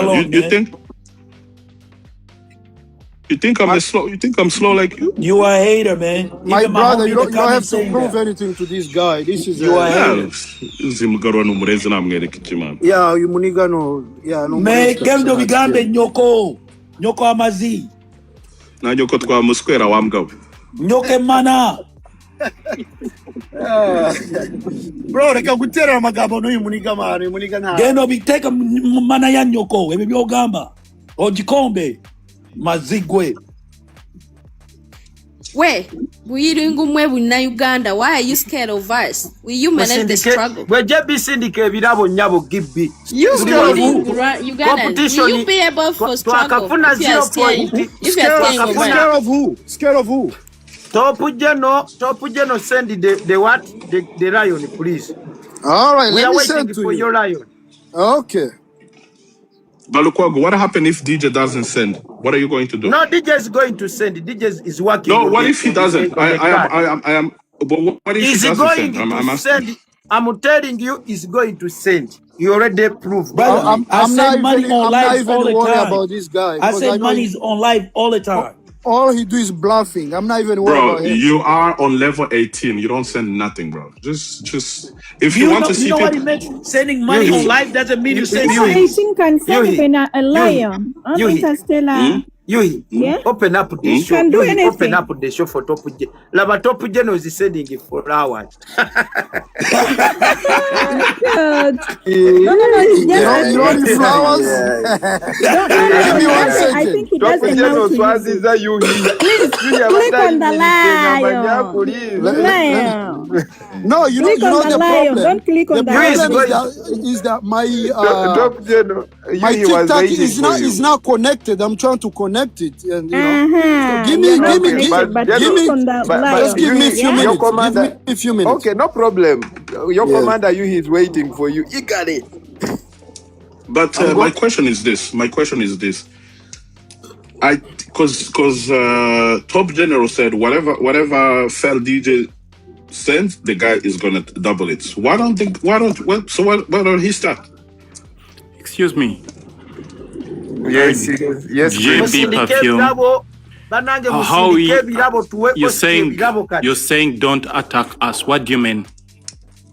You think I'm slow? You think I'm slow like you? You are a hater, man. My brother, you don't have to prove anything to this guy. This is you are a hater. Yeah, you muniga no. Yeah, no. Man, kendo Uganda nyoko amazi. Na nyoko twa muskwera wa mgabo. Nyoke mana. Bro, reka gutera amagabo no muniga mari, muniga na. Gendo biteka mana ya nyoko, ebi byogamba. Ojikombe. Mazigwe. Where? Why are you scared of us? Will you manage the struggle? We just syndicate birabo nyabo gibi. You Ugandans, will you be able for struggle? If you are scared of who? Scared of who? Top General send the lion, please. All right, we let are me waiting send to for you. your lion. Okay. Balukwago, what happens if DJ doesn't send? What are you going to do? No, DJ is going to send. DJ is working. No, what if he doesn't? I am. But what if he doesn't send? I'm telling you, he's going to send. You already proved. Brother, I'm not even worried about this guy. I said money is on live all the time. All he do is bluffing. I'm not even worried about him. You are on level 18. You don't send nothing, bro. Just if you want to see people. What it meant? Sending money on live doesn't mean you send. 18 can send a lion. Open up the show. Can do anything. Open up the show for Top Gen. Laba Top Gen is sending it for hours. No. It's just you want the flowers? Give me 1 second. I think he doesn't know to use it. Please click on the lion. No, you know the lion. problem. Don't click on the problem is that my TikTok is not connected. I'm trying to connect it, and give me a few minutes. Okay, no problem. Your commander is waiting for you. He got it. But my question is this. Because Top General said whatever fell DJ sends, the guy is gonna double it. Why don't he start? Excuse me. Yes. JP Perfume. How you're saying don't attack us? What do you mean?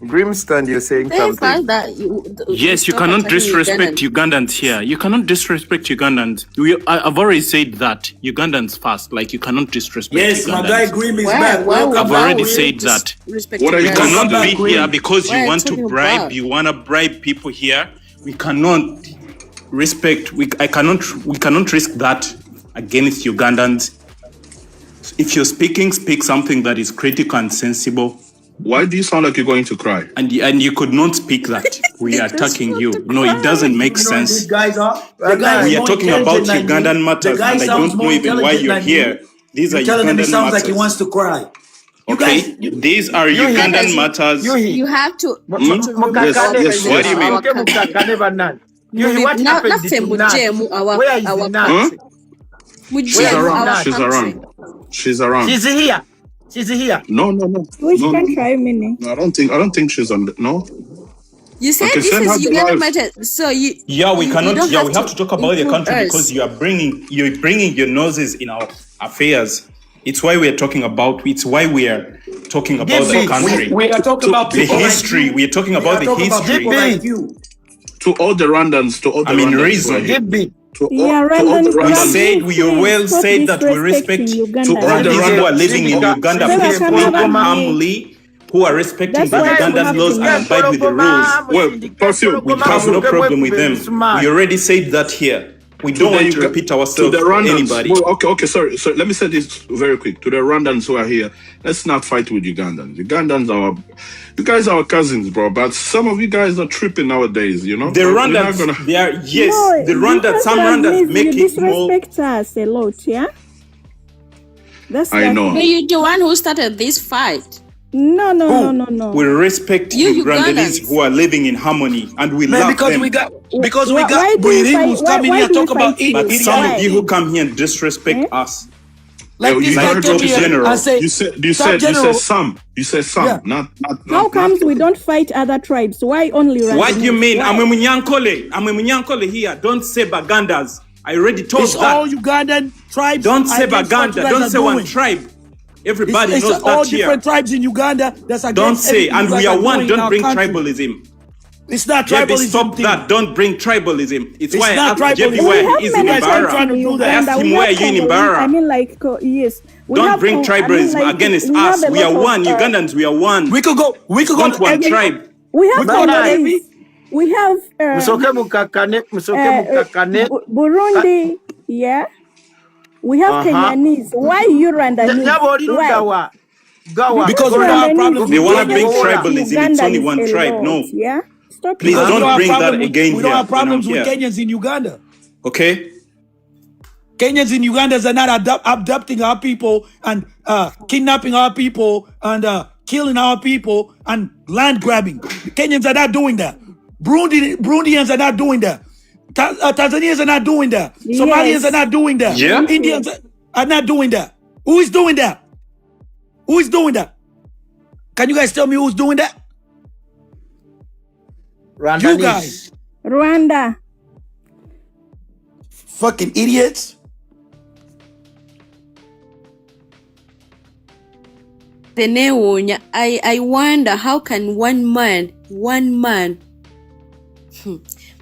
Grimston, you're saying something. Yes, you cannot disrespect Ugandans here. You cannot disrespect Ugandans. I've already said that. Ugandans first. Like, you cannot disrespect Ugandans. Yes, my guy Grim is back. I've already said that. You cannot be here because you want to bribe. You want to bribe people here. We cannot respect. We cannot risk that against Ugandans. If you're speak something that is critical and sensible. Why do you sound like you're going to cry? And you could not speak that. We are attacking you. No, it doesn't make sense. We are talking about Ugandan matters, and I don't know even why you're here. These are Ugandan matters. Sounds like he wants to cry. Okay, these are Ugandan matters. You have to. Yes. What do you mean? What happened to Nat? Where is Nat? She's around. She's here. No. Which country are you meaning? No, I don't think she's on. No. You said Okay, this send her is the Uganda live. matter. So you Yeah, we you cannot. don't Yeah, have we have to talk about the include country us. because you're bringing your noses in our affairs. It's why we are talking about. It's why we are talking about the country. We are talking about The people history. like you. We are talking We about are the talking about history. people like you. To all the Rwandans, to all the I mean, Rwandans. reason. To all, Yeah, to all the Rwandan, We Rwandans. said we well stop said that we disrespecting respect Uganda. To all the Rwandans who are Rwandans. living in Uganda Sasa peacefully kama and bamwe- humbly, who are respecting That's the what we Ugandan have laws to and know. abide with the rules. Well, Perfume, We have no problem with them. We already said that here. We don't want to repeat to ourselves the to Rwandans. anybody. Well, okay, sorry. So let me say this very quick. To the Rwandans who are here, let's not fight with Ugandans. Ugandans are, you guys are our cousins, bro. But some of you guys are tripping nowadays, you know? The We're not Rwandans, gonna- they are, yes, No, the Rwandans, because some that Rwandans means make you it more. disrespect us a lot, yeah? That's I that know. But you're the one who started this fight. No. We respect You Ugandans Ugandans. who are living in harmony and we Man, love because them. we got Why do you breeding fight- who's coming why here do you talk about fight eating. But Why? some of you who come here and disrespect us. Like Yo, this you guy heard came what here general. and say, You said General- some. You said some. Yeah. Not How comes we don't fight other tribes? Why only Rwanda? What do you mean? Why? I'm a Munyankole here. Don't say Bagandas. I already told it's that. all Ugandan tribes. Don't say against what you Baganda. guys Don't are say one doing. tribe. Everybody It's knows all that here. different tribes in Uganda that's against Don't say, everything and you we guys are one. doing in Don't our bring country. tribalism. It's not JB, tribalism. stop thing. that. Don't bring tribalism. It's why I not asked JB tribalism. where We have he is in many Ibarra. tribes Trying in to do Uganda. that. I asked him We where have you in Congolese. Ibarra. I mean, like, yes. We Don't have bring Cong- I mean, tribalism like, against we have us. a We are lot of, one. Ugandans, we are one. We could go Not to one every- tribe. We have But not Congolese. We have Musoke mukakane. Burundi. Yeah. We have Kenyanese. Why you Rwandanese? Nyaboli Why? Gawa. Gawa. Because we Rwandanese, don't have problems They with want to bring Kenyans. tribalism. It's only one Ugandans a tribe. lot, No. Yeah. Stop Please it. Because we don't have bring that problem with- again We don't here. have problems when I'm with here. Kenyans in Uganda. Okay? Kenyans in Uganda are not abducting our people and kidnapping our people and killing our people and land grabbing. Kenyans are not doing that. Burundians are not doing that. Tanzanians are not doing that. Yes. Somalians are not doing that. Yeah. Indians are not doing that. Who is doing that? Who is doing that? Can you guys tell me who's doing that? You guys. Rwanda. Fucking idiots. Tenewonya, I wonder how can one man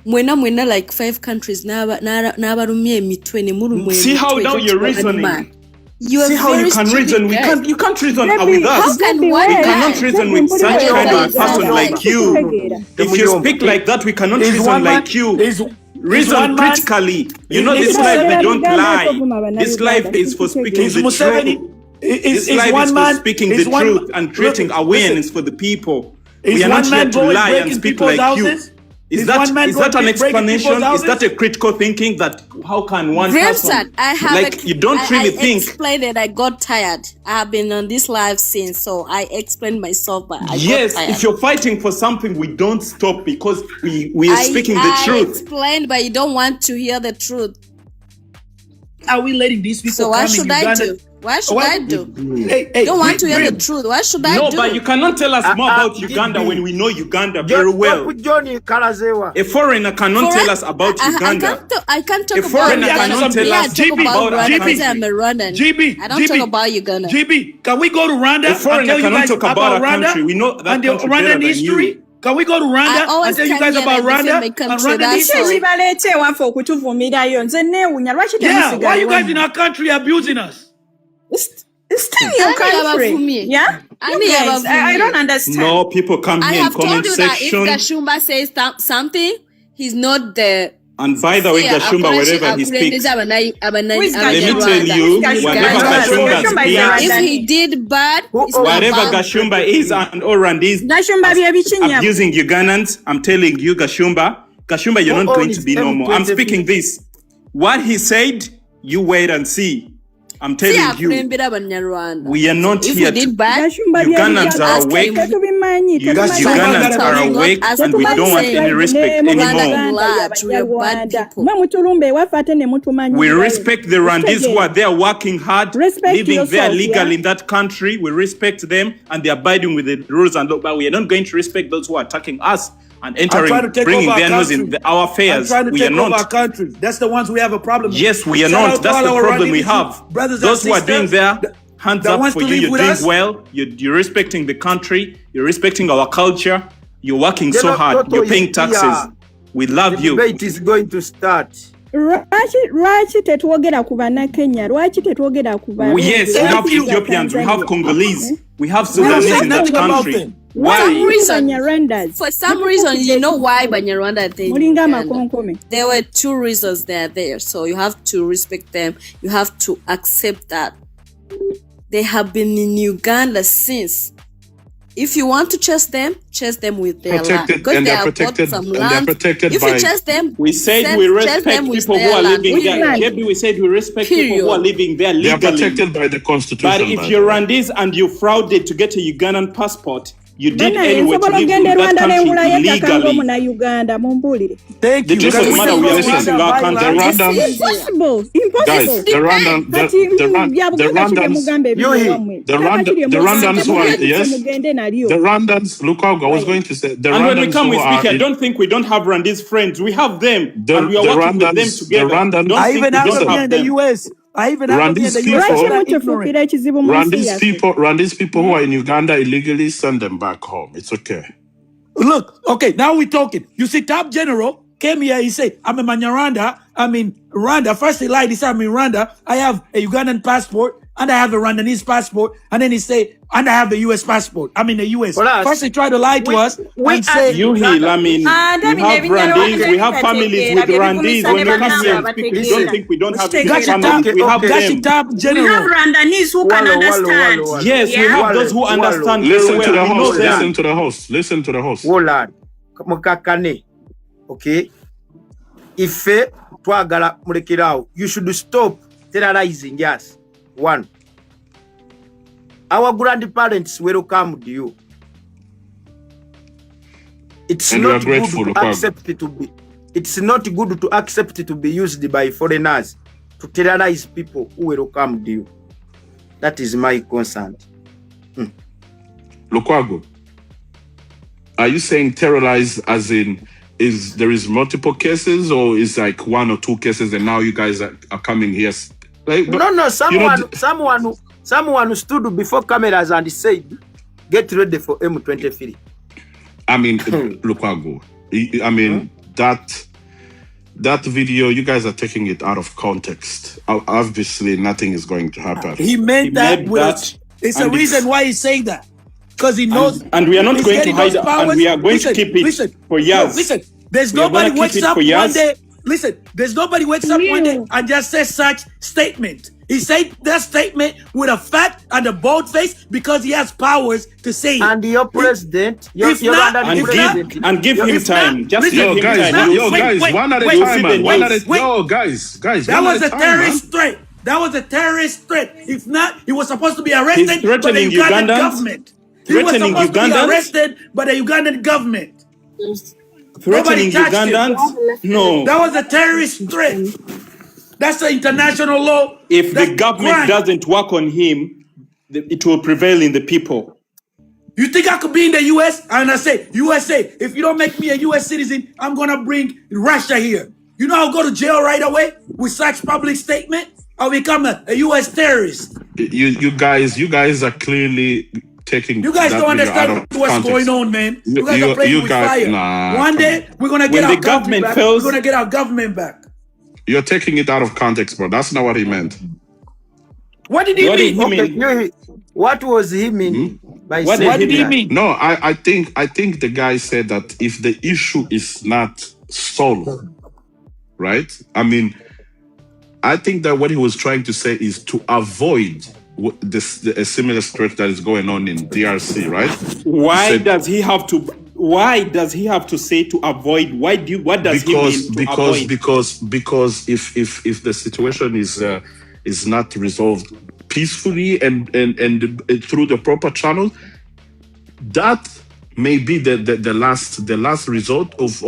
mwena like 5 countries n'abarumye emitwe ne murumwe See how now you're reasoning. You are See how very you can stupid reason. guy. You can't reason Maybe- with How us. can Maybe one we We guy? cannot reason with such Maybe kind we of person can. like you. If you speak like that, we cannot Is reason one man- like you. is Reason one man- critically. You is- know, this is life, we Museveni don't Uganda lie. Uganda This life is for speaking Is the Museveni truth. is This life one is man for speaking is the one- truth and creating Listen, awareness for the people. Is We are one not man here to going lie and breaking speak people's like you. houses? Is Is that one man is that going an breaking explanation? people's Is that a critical thinking that how can one person Grimson, I have like you don't really think? explained it. I got tired. I have been on this live since, so I explained myself, but I Yes, got tired. if you're fighting for something, we don't stop because we are speaking the I truth. explained, but you don't want to hear the truth. Are we letting these people So what come in should I Uganda? do? What should What? I do? Hey, Don't want to hear the Grim. truth. What should I No, do? but you cannot tell us more about give Uganda me- when we know Uganda very well. Johnny Kalazewa. A foreigner cannot tell us about Uganda. I can't talk A about foreigner Uganda. cannot tell Yeah, us I talk GB, about about Rwanda because GB. I'm a Rwandan. GB, I don't GB, talk about Uganda. GB, can we go to Rwanda A foreigner and tell you cannot guys talk about a Rwanda country. We know that and the country better Rwandan than history? you. Can we go to I Rwanda always and tell you come guys here about and defend Rwanda my and country, Rwandan that's history? all. Kibaleete waffe okutuvumirayo nze neewunya lwaki Yeah, why you guys temusigayo in our country abusing us? still your Ani country abavumye. yeah Ani you guys, I abavumye. don't understand. No, people come I here in have told comment you that if section. Gashumba says something, he's not the And by the way, Yeah, Gashumba, akoresha- wherever he speaks, akurendeza abana- Who is let me Gashumba? tell you, Gashumba. whatever Gashumba Gashumba is speaks, if he did bad, it's not whatever bad. Gashumba is and Orandis Gashumba bye bikinya abusing Ugandans, I'm telling you, Gashumba, you're not going to be normal. I'm speaking this. What he said, you wait and see. I'm Si telling you, akurembera abanyarwanda. we are not If here he to. did bad, Gashumba Ugandans are awake. tetubimanyi Ugandans are awake and we don't want any respect anymore. mwe mutulumba ewaffe ate ne mutumanyi We respect the Rwandese who are there working hard, Respect living there yourself, legal yeah? in that country. We respect them and they're abiding with the rules and law. But we are not going to respect those who are attacking us and I'm trying to entering, take bringing over their our nose in country. our I'm affairs. trying to We take are over our not. country. That's the ones we have a problem with. Yes, we are Shout not. out to That's all the our problem we Rwandese have. brothers Those and who are doing sisters there, hands that up wants for to you. live You're with doing us. well. You're respecting the country. You're respecting our culture. You're working You so know, hard. Toto You're is paying taxes. here. We The love you. debate is going to start. Lwaki tetwogera ku bannakenya? Lwaki tetwogera ku Yes, we have Ethiopians, we have Congolese, we have Sudanese in that country. Why? For some reason, you know why Banyarwanda there were two reasons they are there. So you have to respect them. You have to accept that they have been in Uganda since. If you want to chase them with their land. Because they have got some land. If you chase them, we said we respect people who are living there. Maybe we said we respect people who are living there legally. They are protected by the Constitution. But if you're Rwandese and you frauded to get a Ugandan passport, you did anyway to live in that country illegally. Thank you. The truth of the matter, we are fixing our country. Impossible. Guys, the Rwandans who are, yes, the Rwandans, look how I was going to say, the and Rwandans when we come, we speak, I in, don't think we don't have Rwandese friends. We have them, and we are the working with them Rwandans- together. the Rwandans- Don't I think even we have don't them here have in the them. US. I even have them here in the Rwandese US. people- They're ignorant. Rwandese people who are in Uganda illegally, send them back home. It's okay. Look, okay, now we're talking. You see, Top General came here, he said, I'm a Manyarwanda, I'm in Rwanda. First he lied, he said, I'm in Rwanda. I have a Ugandan passport, and I have a Rwandanese passport. And then he said, and I have a US passport. I'm in the US. First he tried to lie to us and say, you heal, I mean, we have Rwandese, we have families with Rwandese. When we come here and speak, we don't think we don't have families. We have them. Top General. We have Rwandese who can understand. Yes, we have those who understand very Listen to well. the We know host, them. listen to the host, listen to the host. Woolard, mukakane, okay? Ife twagala mulekerawo. You should stop terrorizing us. One, our grandparents welcomed you. It's And we are not grateful, good to Lukaku. accept it to be. It's not good to accept it to be used by foreigners to terrorize people who welcomed you. That is my concern. Lukwago, are you saying terrorize as in there is multiple cases, or is like one or two cases and now you guys are coming here? Like, No, someone who stood before cameras and said, get ready for M23. I mean, Lukwago, I mean, that video, you guys are taking it out of context. Obviously, nothing is going to happen. He meant that. It's a reason why he's saying that. Because he knows. And we are not going to hide it, and we are going to keep it for years. Listen, there's nobody wakes up one day. Listen, there's nobody wakes up one day and just says such statement. He said that statement with a fat and a bold face because he has powers to say it. And your president, give him time. Just give him time. Guys, one at a time, man. One at a time. Guys. That was a terrorist threat. That was a terrorist threat. If not, he was supposed to be arrested by the Ugandan government. He was supposed to be arrested by the Ugandan government. Threatening Ugandans? No. That was a terrorist threat. That's the international law. If the government doesn't work on him, it will prevail in the people. You think I could be in the US and I say, USA, if you don't make me a US citizen, I'm going to bring Russia here. You know I'll go to jail right away with such public statement? I'll become a US terrorist. You guys are clearly taking. You guys don't understand what's going on, man. You guys are playing with fire. One day we're gonna get our government back. We're gonna get our government back. You're taking it out of context, bro. That's not what he meant. What did he mean? What was he meaning? What did he mean? No, I think the guy said that if the issue is not solved, right? I mean, I think that what he was trying to say is to avoid a similar threat that is going on in DRC, right? Why does he have to say to avoid? What does he mean to avoid? Because if the situation is not resolved peacefully and through the proper channel, that may be the last result of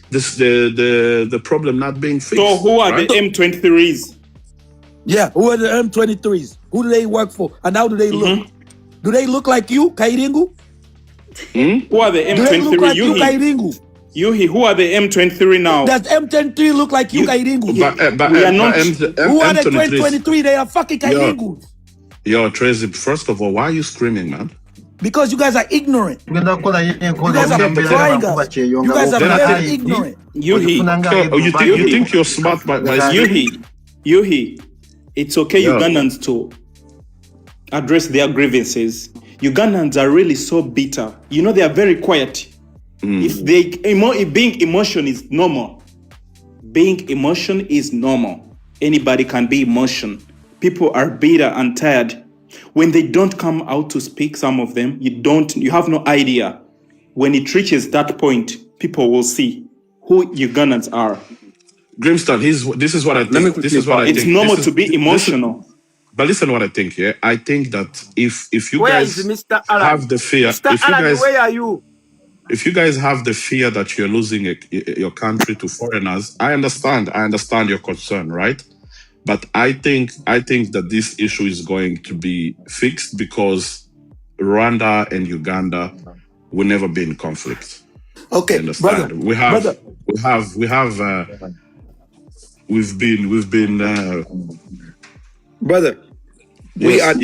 this the problem not being fixed. So who are the M23s? Yeah, who are the M23s? Who do they work for? And how do they look? Do they look like you, Kairingu? Who are the M23? Do they look like you, Kairingu? Yuhi, who are the M23 now? Does M23 look like you Kairingu? We are not. Who are the 2023? They are fucking Kairingu. Yo, Tracy, first of all, why are you screaming, man? Because you guys are ignorant. You guys are trying us. You guys are very ignorant. Yuhi, you think you're smart by Yuhi, it's okay, Ugandans, to address their grievances. Ugandans are really so bitter. You know, they are very quiet. If being emotion is normal. Being emotion is normal. Anybody can be emotion. People are bitter and tired. When they don't come out to speak, some of them, you have no idea. When it reaches that point, people will see who Ugandans are. Grimston, this is what I think. It's normal to be emotional. But listen to what I think here. I think that if you where guys is Mr. Alan? have the fear, Mr. Alan, where are you? If you guys have the fear that you're losing your country to foreigners, I understand your concern, right? But I think that this issue is going to be fixed because Rwanda and Uganda will never be in conflict. Okay, understand? Brother. We've been brother. Yes,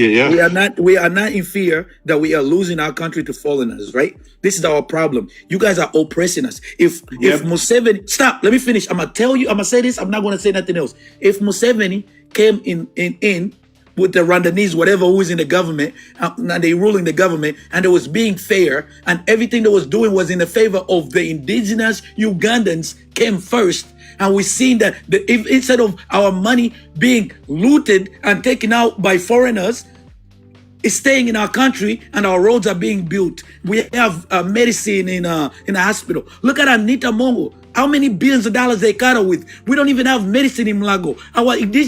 We are not in fear that we are losing our country to foreigners, right? This is our problem. You guys are oppressing us. If Museveni, stop, let me finish. I'm gonna say this, I'm not gonna say nothing else. If Museveni came in with the Rwandese, whatever, who is in the government, and they ruling the government, and it was being fair, and everything they was doing was in the favor of the indigenous Ugandans came first, and we've seen that instead of our money being looted and taken out by foreigners, it's staying in our country and our roads are being built. We have medicine in a hospital. Look at Anita Mongo. How many billions of dollars they cut her with? We don't even have medicine in Mlago. Our indigenous